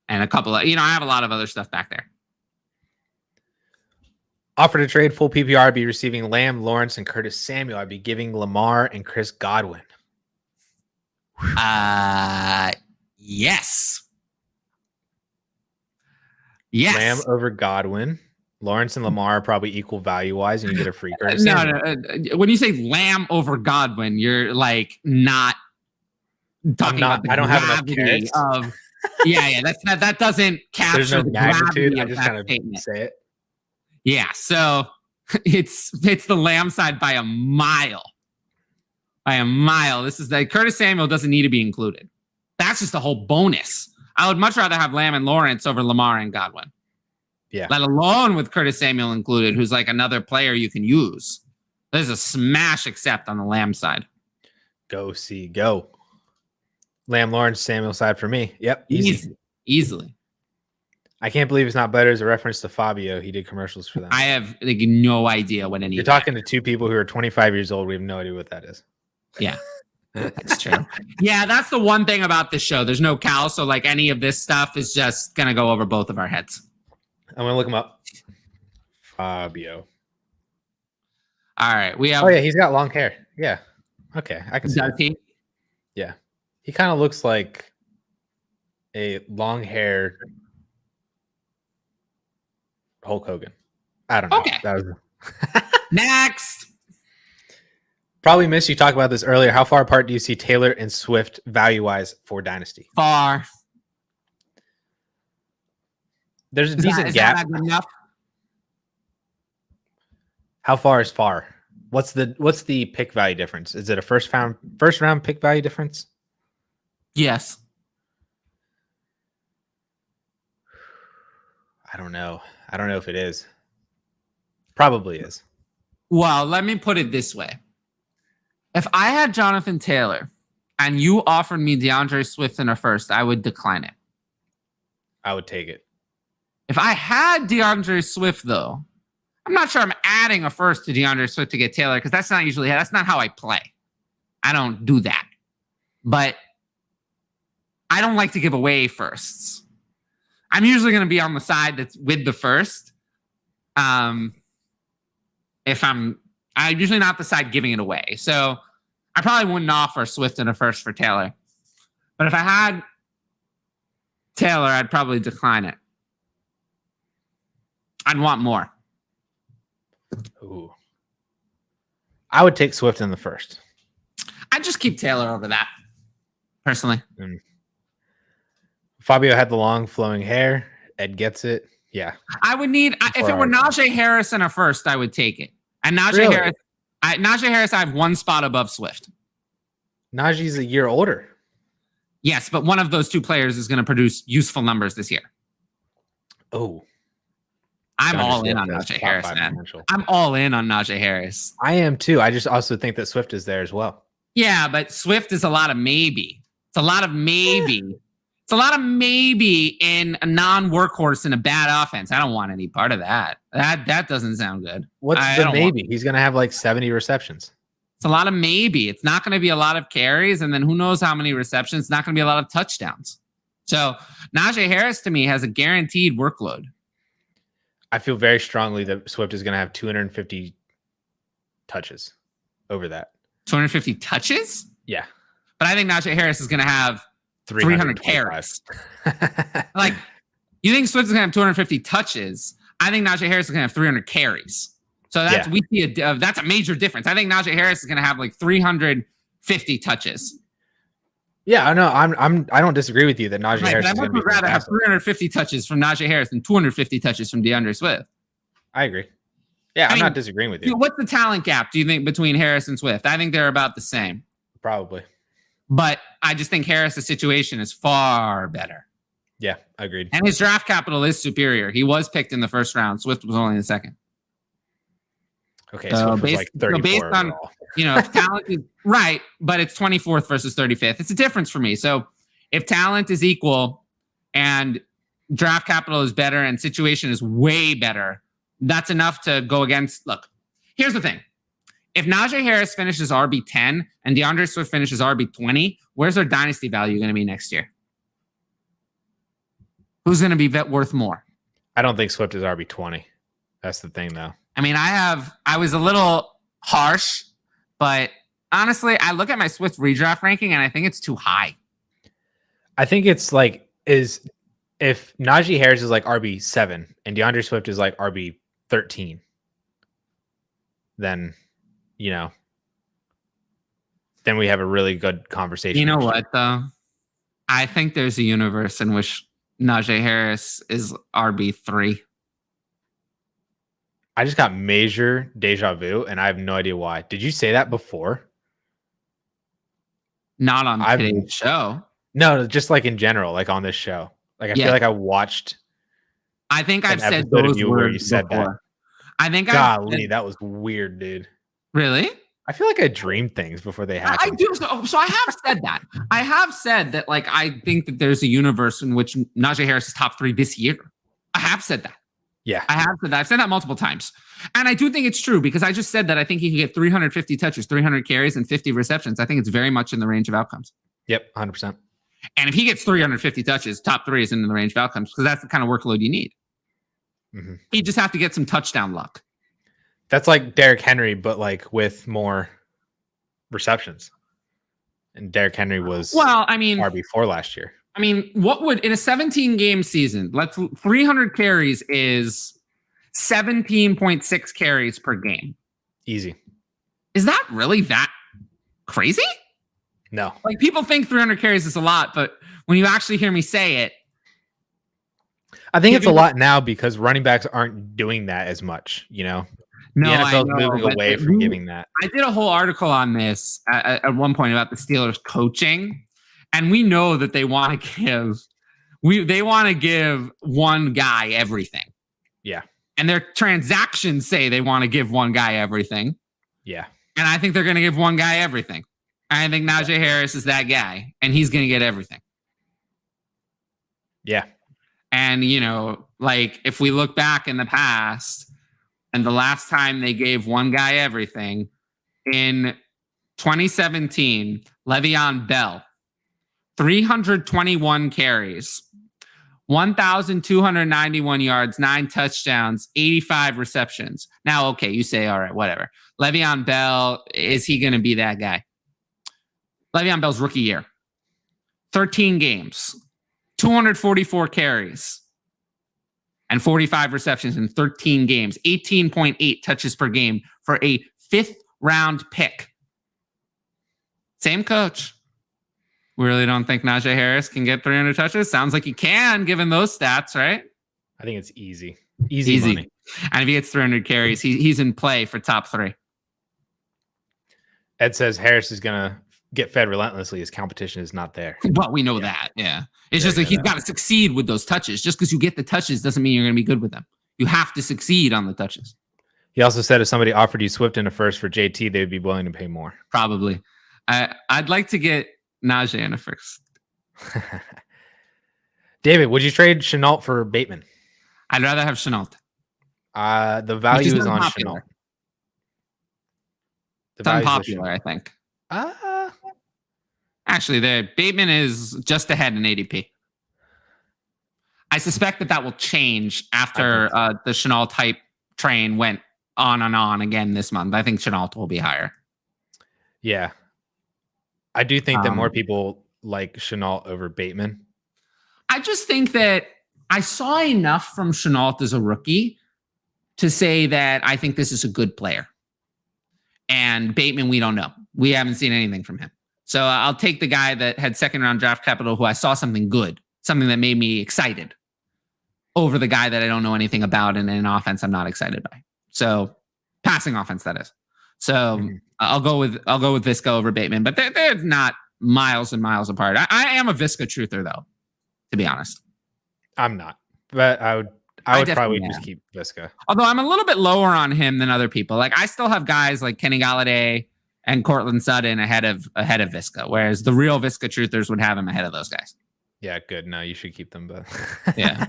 And a couple of, I have a lot of other stuff back there. Offer to trade full PPR, I'd be receiving Lamb, Lawrence, and Curtis Samuel. I'd be giving Lamar and Chris Godwin. Yes. Yes. Lamb over Godwin. Lawrence and Lamar are probably equal value-wise, and you get a free Curtis Samuel. No. When you say Lamb over Godwin, you're like not talking about the I don't have enough carrots. Yeah. That doesn't capture There's no the magnitude. I of just that kind of statement. say it. Yeah, so it's the Lamb side by a mile. By a mile. This is the Curtis Samuel doesn't need to be included. That's just a whole bonus. I would much rather have Lamb and Lawrence over Lamar and Godwin. Yeah. Let alone with Curtis Samuel included, who's like another player you can use. There's a smash accept on the Lamb side. Go. Lamb, Lawrence, Samuel side for me. Yep. Easily. I can't believe it's not better as a reference to Fabio. He did commercials for them. I have like no idea what any. You're talking to two people who are 25 years old. We have no idea what that is. Yeah, that's true. Yeah, that's the one thing about this show. There's no Cal, so like any of this stuff is just gonna go over both of our heads. I'm gonna look him up. Fabio. All right, we have. Oh yeah, he's got long hair. Yeah. Okay, I can see. Does he? Yeah, he kind of looks like a long-haired Hulk Hogan. I don't know. Okay. That was Next. Probably missed you talk about this earlier. How far apart do you see Taylor and Swift value-wise for Dynasty? Far. There's a decent gap. That good enough? How far is far? What's the pick value difference? Is it a first round pick value difference? Yes. I don't know. I don't know if it is. Probably is. Well, let me put it this way. If I had Jonathan Taylor and you offered me DeAndre Swift in a first, I would decline it. I would take it. If I had DeAndre Swift, though, I'm not sure I'm adding a first to DeAndre Swift to get Taylor because that's not how I play. I don't do that. But I don't like to give away firsts. I'm usually going to be on the side that's with the first. If I'm usually not the side giving it away. So I probably wouldn't offer Swift in a first for Taylor. But if I had Taylor, I'd probably decline it. I'd want more. Ooh. I would take Swift in the first. I'd just keep Taylor over that, personally. Fabio had the long flowing hair. Ed gets it. Yeah. I would need, if it were Najee Harris in a first, I would take it. And Najee Harris, I have one spot above Swift. Najee's a year older. Yes, but one of those two players is going to produce useful numbers this year. Oh. I'm all in on Najee Harris, man. I'm all in on Najee Harris. I am too. I just also think that Swift is there as well. Yeah, but Swift is a lot of maybe. It's a lot of maybe. It's a lot of maybe in a non-workhorse in a bad offense. I don't want any part of that. That doesn't sound good. What's the maybe? He's going to have like 70 receptions. It's a lot of maybe. It's not going to be a lot of carries, and then who knows how many receptions. It's not going to be a lot of touchdowns. So Najee Harris, to me, has a guaranteed workload. I feel very strongly that Swift is going to have 250 touches over that. 250 touches? Yeah. But I think Najee Harris is going to have 300 carries. Like, you think Swift is going to have 250 touches? I think Najee Harris is going to have 300 carries. So that's we see that's a major difference. I think Najee Harris is going to have like 350 touches. Yeah, I know. I don't disagree with you that Najee Harris is going to be rather have 350 touches from Najee Harris than 250 touches from DeAndre Swift. I agree. Yeah, I'm not disagreeing with you. What's the talent gap, do you think, between Harris and Swift? I think they're about the same. Probably. But I just think Harris' situation is far better. Yeah, agreed. And his draft capital is superior. He was picked in the first round. Swift was only in the second. Okay, so Swift was like 34 based on, overall. If talent is right, but it's 24th versus 35th. It's a difference for me. So if talent is equal and draft capital is better and situation is way better, that's enough to go against. Look, here's the thing. If Najee Harris finishes RB10 and DeAndre Swift finishes RB20, where's their dynasty value going to be next year? Who's going to be worth more? I don't think Swift is RB20. That's the thing, though. I mean, I was a little harsh, but honestly, I look at my Swift redraft ranking and I think it's too high. I think it's like, if Najee Harris is like RB7 and DeAndre Swift is like RB13, then, then we have a really good conversation. You know what, though? I think there's a universe in which Najee Harris is RB3. I just got major deja vu, and I have no idea why. Did you say that before? Not on today's show. No, just like in general, like on this show. Like I feel like I watched. I think I've said those words where you said before. That. I think golly, that was weird, dude. Really? I feel like I dreamed things before they happen. I do. So I have said that. I have said that, like, I think that there's a universe in which Najee Harris is top 3 this year. I have said that. Yeah. I have said that. I've said that multiple times. And I do think it's true because I just said that I think he can get 350 touches, 300 carries, and 50 receptions. I think it's very much in the range of outcomes. Yep, 100%. And if he gets 350 touches, top 3 is in the range of outcomes because that's the kind of workload you need. Mm-hmm. You just have to get some touchdown luck. That's like Derrick Henry, but like with more receptions. And Derrick Henry was RB4 last year. I mean, what would in a 17-game season, 300 carries is 17.6 carries per game. Easy. Is that really that crazy? No. Like, people think 300 carries is a lot, but when you actually hear me say it, I think it's a lot now because running backs aren't doing that as much, No, the NFL's moving away from giving that. I did a whole article on this at one point about the Steelers coaching, and we know that they want to give one guy everything. Yeah. And their transactions say they want to give one guy everything. Yeah. And I think they're going to give one guy everything. I think Najee Harris is that guy, and he's going to get everything. Yeah. And, like, if we look back in the past, and the last time they gave one guy everything, in 2017, Le'Veon Bell, 321 carries, 1,291 yards, 9 touchdowns, 85 receptions. Now, okay, you say, all right, whatever. Le'Veon Bell, is he going to be that guy? Le'Veon Bell's rookie year. 13 games, 244 carries, and 45 receptions in 13 games, 18.8 touches per game for a 5th-round pick. Same coach. We really don't think Najee Harris can get 300 touches? Sounds like he can, given those stats, right? I think it's easy. Easy money. And if he gets 300 carries, he's in play for top 3. Ed says Harris is going to get fed relentlessly. His competition is not there. Well, we know that. Yeah. It's just like he's got to succeed with those touches. Just because you get the touches doesn't mean you're going to be good with them. You have to succeed on the touches. He also said if somebody offered you Swift in a first for JT, they would be willing to pay more. Probably. I'd like to get Najee in a first. David, would you trade Chenault for Bateman? I'd rather have Chenault. The value is on Chenault. It's unpopular, I think. Actually, Bateman is just ahead in ADP. I suspect that will change after the Chenault type train went on and on again this month. I think Chenault will be higher. Yeah. I do think that more people like Chenault over Bateman. I just think that I saw enough from Chenault as a rookie to say that I think this is a good player. And Bateman, we don't know. We haven't seen anything from him. So I'll take the guy that had 2nd-round draft capital who I saw something good, something that made me excited, over the guy that I don't know anything about and an offense I'm not excited by. So passing offense, that is. So I'll go with Visca over Bateman, but they're not miles and miles apart. I am a Visca truther, though, to be honest. I'm not, but I would probably just keep Visca. Although I'm a little bit lower on him than other people. Like I still have guys like Kenny Galladay and Cortland Sutton ahead of Visca, whereas the real Visca truthers would have him ahead of those guys. Yeah, good. No, you should keep them both. Yeah.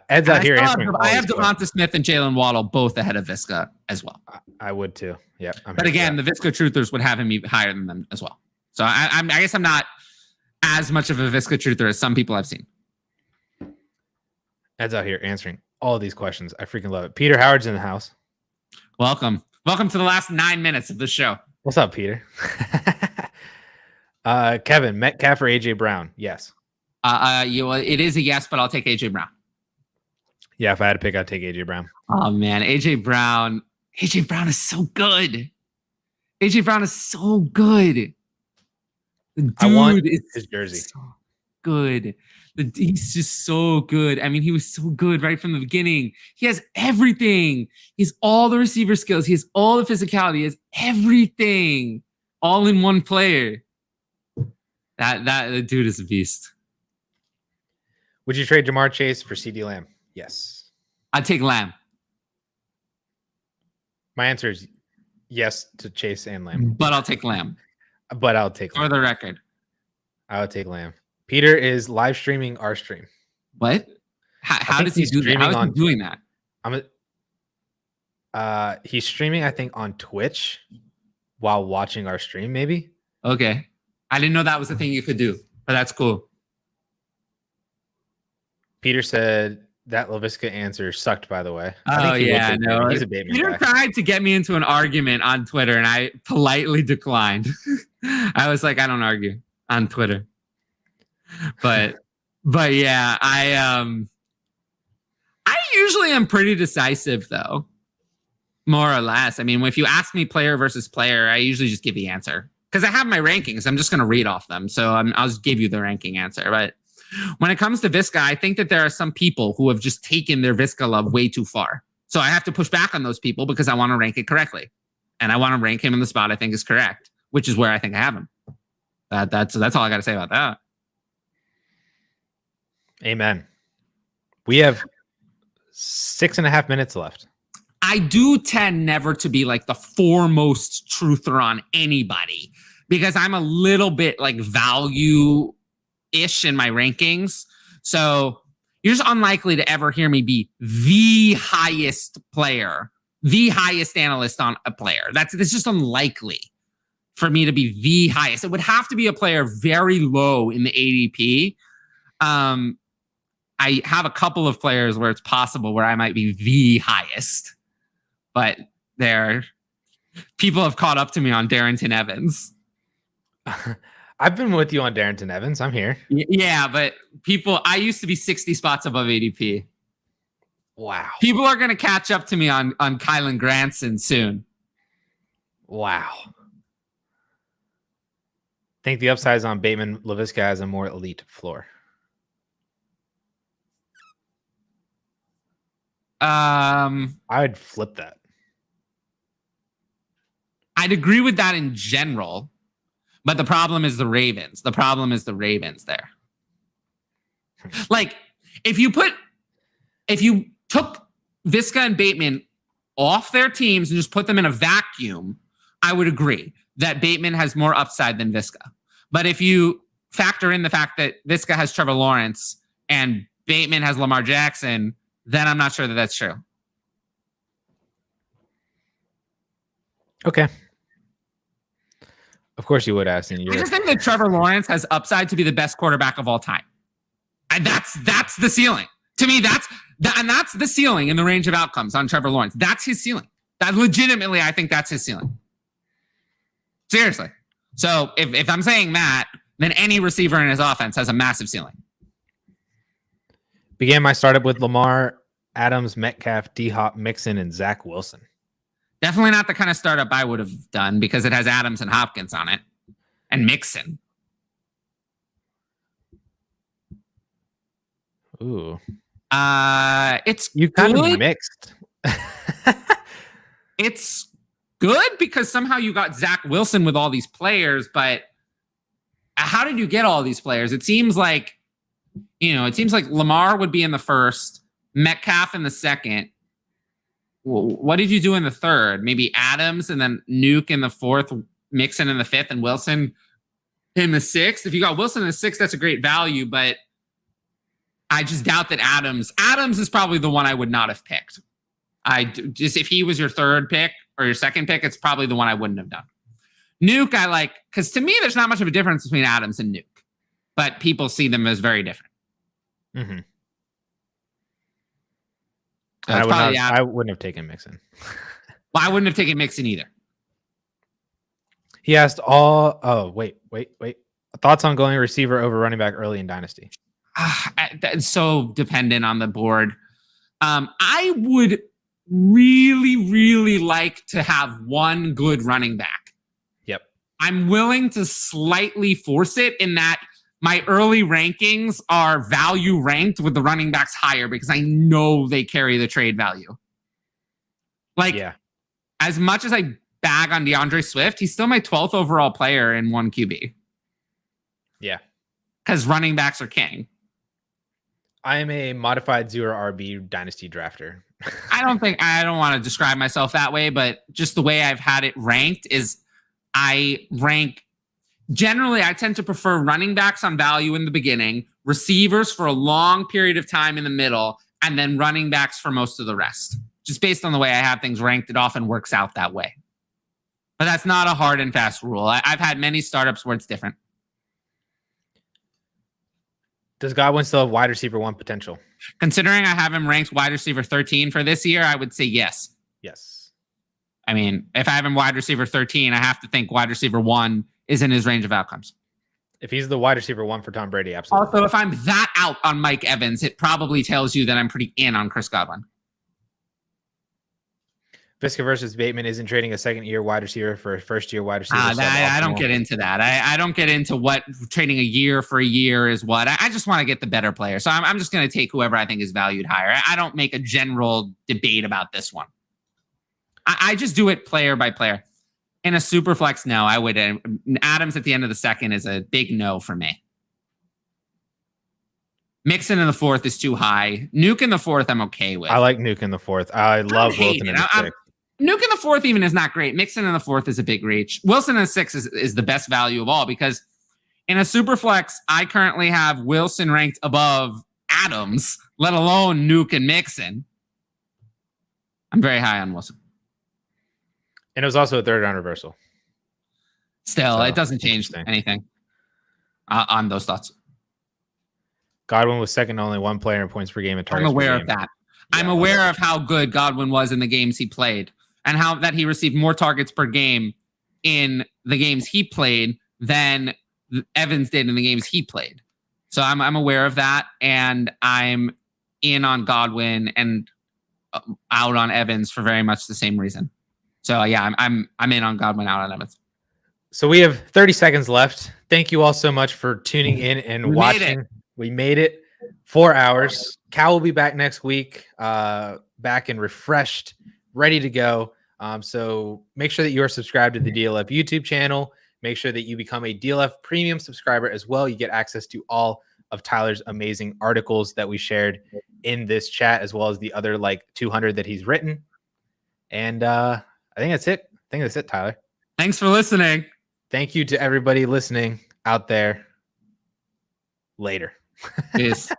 Ed's out here answering. I have Devonta Smith and Jalen Waddle both ahead of Visca as well. I would too. Yeah. But again, the Visca truthers would have him even higher than them as well. So I guess I'm not as much of a Visca truther as some people I've seen. Ed's out here answering all of these questions. I freaking love it. Peter Howard's in the house. Welcome to the last 9 minutes of the show. What's up, Peter? Kevin, Metcalf or AJ Brown? Yes. It is a yes, but I'll take AJ Brown. Yeah, if I had to pick, I'd take AJ Brown. Oh man, AJ Brown is so good. AJ Brown is so good. The dude, I want his jersey. So good. He's just so good. I mean, he was so good right from the beginning. He has everything. He has all the receiver skills. He has all the physicality. He has everything all in one player. That dude is a beast. Would you trade Jamar Chase for CeeDee Lamb? Yes. I'd take Lamb. My answer is yes to Chase and Lamb. But I'll take Lamb. But I'll take Lamb. For the record. I would take Lamb. Peter is live streaming our stream. What? How does he do that? How is he doing that? He's streaming, I think, on Twitch while watching our stream, maybe. Okay. I didn't know that was a thing you could do, but that's cool. Peter said that Laviska answer sucked, by the way. Oh, yeah, no. He's a Bateman Peter guy. tried to get me into an argument on Twitter, and I politely declined. I was like, I don't argue on Twitter. But yeah, I usually am pretty decisive, though, more or less. I mean, if you ask me player versus player, I usually just give the answer because I have my rankings. I'm just going to read off them, so I'll just give you the ranking answer. But when it comes to Visca, I think that there are some people who have just taken their Visca love way too far. So I have to push back on those people because I want to rank it correctly, and I want to rank him in the spot I think is correct, which is where I think I have him. That's all I got to say about that. Amen. We have 6.5 minutes left. I do tend never to be like the foremost truther on anybody because I'm a little bit like value-ish in my rankings. So you're just unlikely to ever hear me be the highest player, the highest analyst on a player. That's just unlikely for me to be the highest. It would have to be a player very low in the ADP. I have a couple of players where it's possible where I might be the highest, but people have caught up to me on Darrington Evans. I've been with you on Darrington Evans. I'm here. Yeah, but I used to be 60 spots above ADP. Wow. People are going to catch up to me on Kylan Granson soon. Wow. I think the upside is on Bateman. Laviska has a more elite floor. I would flip that. I'd agree with that in general, but the problem is the Ravens. The problem is the Ravens there. Like, if you took Viska and Bateman off their teams and just put them in a vacuum, I would agree that Bateman has more upside than Viska. But if you factor in the fact that Viska has Trevor Lawrence and Bateman has Lamar Jackson, then I'm not sure that that's true. Okay. Of course you would, Aston. I just think that Trevor Lawrence has upside to be the best quarterback of all time. And that's the ceiling. To me, that's the ceiling in the range of outcomes on Trevor Lawrence. That's his ceiling. That legitimately, I think that's his ceiling. Seriously. So if I'm saying that, then any receiver in his offense has a massive ceiling. Began my startup with Lamar, Adams, Metcalf, D-Hop, Mixon, and Zach Wilson. Definitely not the kind of startup I would have done because it has Adams and Hopkins on it and Mixon. Ooh. It's you kind of mixed. It's good because somehow you got Zach Wilson with all these players, but how did you get all these players? It seems like Lamar would be in the first, Metcalf in the second. What did you do in the third? Maybe Adams and then Nuke in the fourth, Mixon in the fifth, and Wilson in the sixth. If you got Wilson in the sixth, that's a great value, but I just doubt that Adams is probably the one I would not have picked. If he was your third pick or your second pick, it's probably the one I wouldn't have done. Nuke, I like, because to me, there's not much of a difference between Adams and Nuke, but people see them as very different. Mm-hmm. So I wouldn't have taken Mixon. Well, I wouldn't have taken Mixon either. He asked wait. Thoughts on going receiver over running back early in Dynasty? That's so dependent on the board. I would really, really like to have one good running back. Yep. I'm willing to slightly force it in that my early rankings are value ranked with the running backs higher because I know they carry the trade value. As much as I bag on DeAndre Swift, he's still my 12th overall player in one QB. Yeah. Because running backs are king. I am a modified zero RB dynasty drafter. I don't want to describe myself that way, but just the way I've had it ranked is generally, I tend to prefer running backs on value in the beginning, receivers for a long period of time in the middle, and then running backs for most of the rest. Just based on the way I have things ranked, it often works out that way. But that's not a hard and fast rule. I've had many startups where it's different. Does Godwin still have wide receiver 1 potential? Considering I have him ranked wide receiver 13 for this year, I would say yes. Yes. I mean, if I have him wide receiver 13, I have to think wide receiver 1 is in his range of outcomes. If he's the wide receiver 1 for Tom Brady, absolutely. Also, if I'm that out on Mike Evans, it probably tells you that I'm pretty in on Chris Godwin. Viska versus Bateman isn't trading a second-year wide receiver for a first-year wide receiver. I don't get into that. I don't get into what trading a year for a year is what. I just want to get the better player. So I'm just going to take whoever I think is valued higher. I don't make a general debate about this one. I just do it player by player. In a super flex, no, I would. Adams at the end of the second is a big no for me. Mixon in the fourth is too high. Nuke in the fourth, I'm okay with. I like Nuke in the fourth. I love Wilson in the sixth. Nuke in the fourth even is not great. Mixon in the fourth is a big reach. Wilson in the sixth is the best value of all because in a super flex, I currently have Wilson ranked above Adams, let alone Nuke and Mixon. I'm very high on Wilson. And it was also a third round reversal. Still, it doesn't change anything on those thoughts. Godwin was second to only one player in points per game and targets I'm aware per of game. that. Yeah, I'm aware of how good Godwin was in the games he played and how that he received more targets per game in the games he played than Evans did in the games he played. So I'm aware of that, and I'm in on Godwin and out on Evans for very much the same reason. So yeah, I'm in on Godwin, out on Evans. So we have 30 seconds left. Thank you all so much for tuning in and watching. We made it 4 hours. Cal will be back next week, back and refreshed, ready to go. So make sure that you are subscribed to the DLF YouTube channel. Make sure that you become a DLF premium subscriber as well. You get access to all of Tyler's amazing articles that we shared in this chat, as well as the other like 200 that he's written. And I think that's it. Tyler. Thanks for listening. Thank you to everybody listening out there. Later. Peace.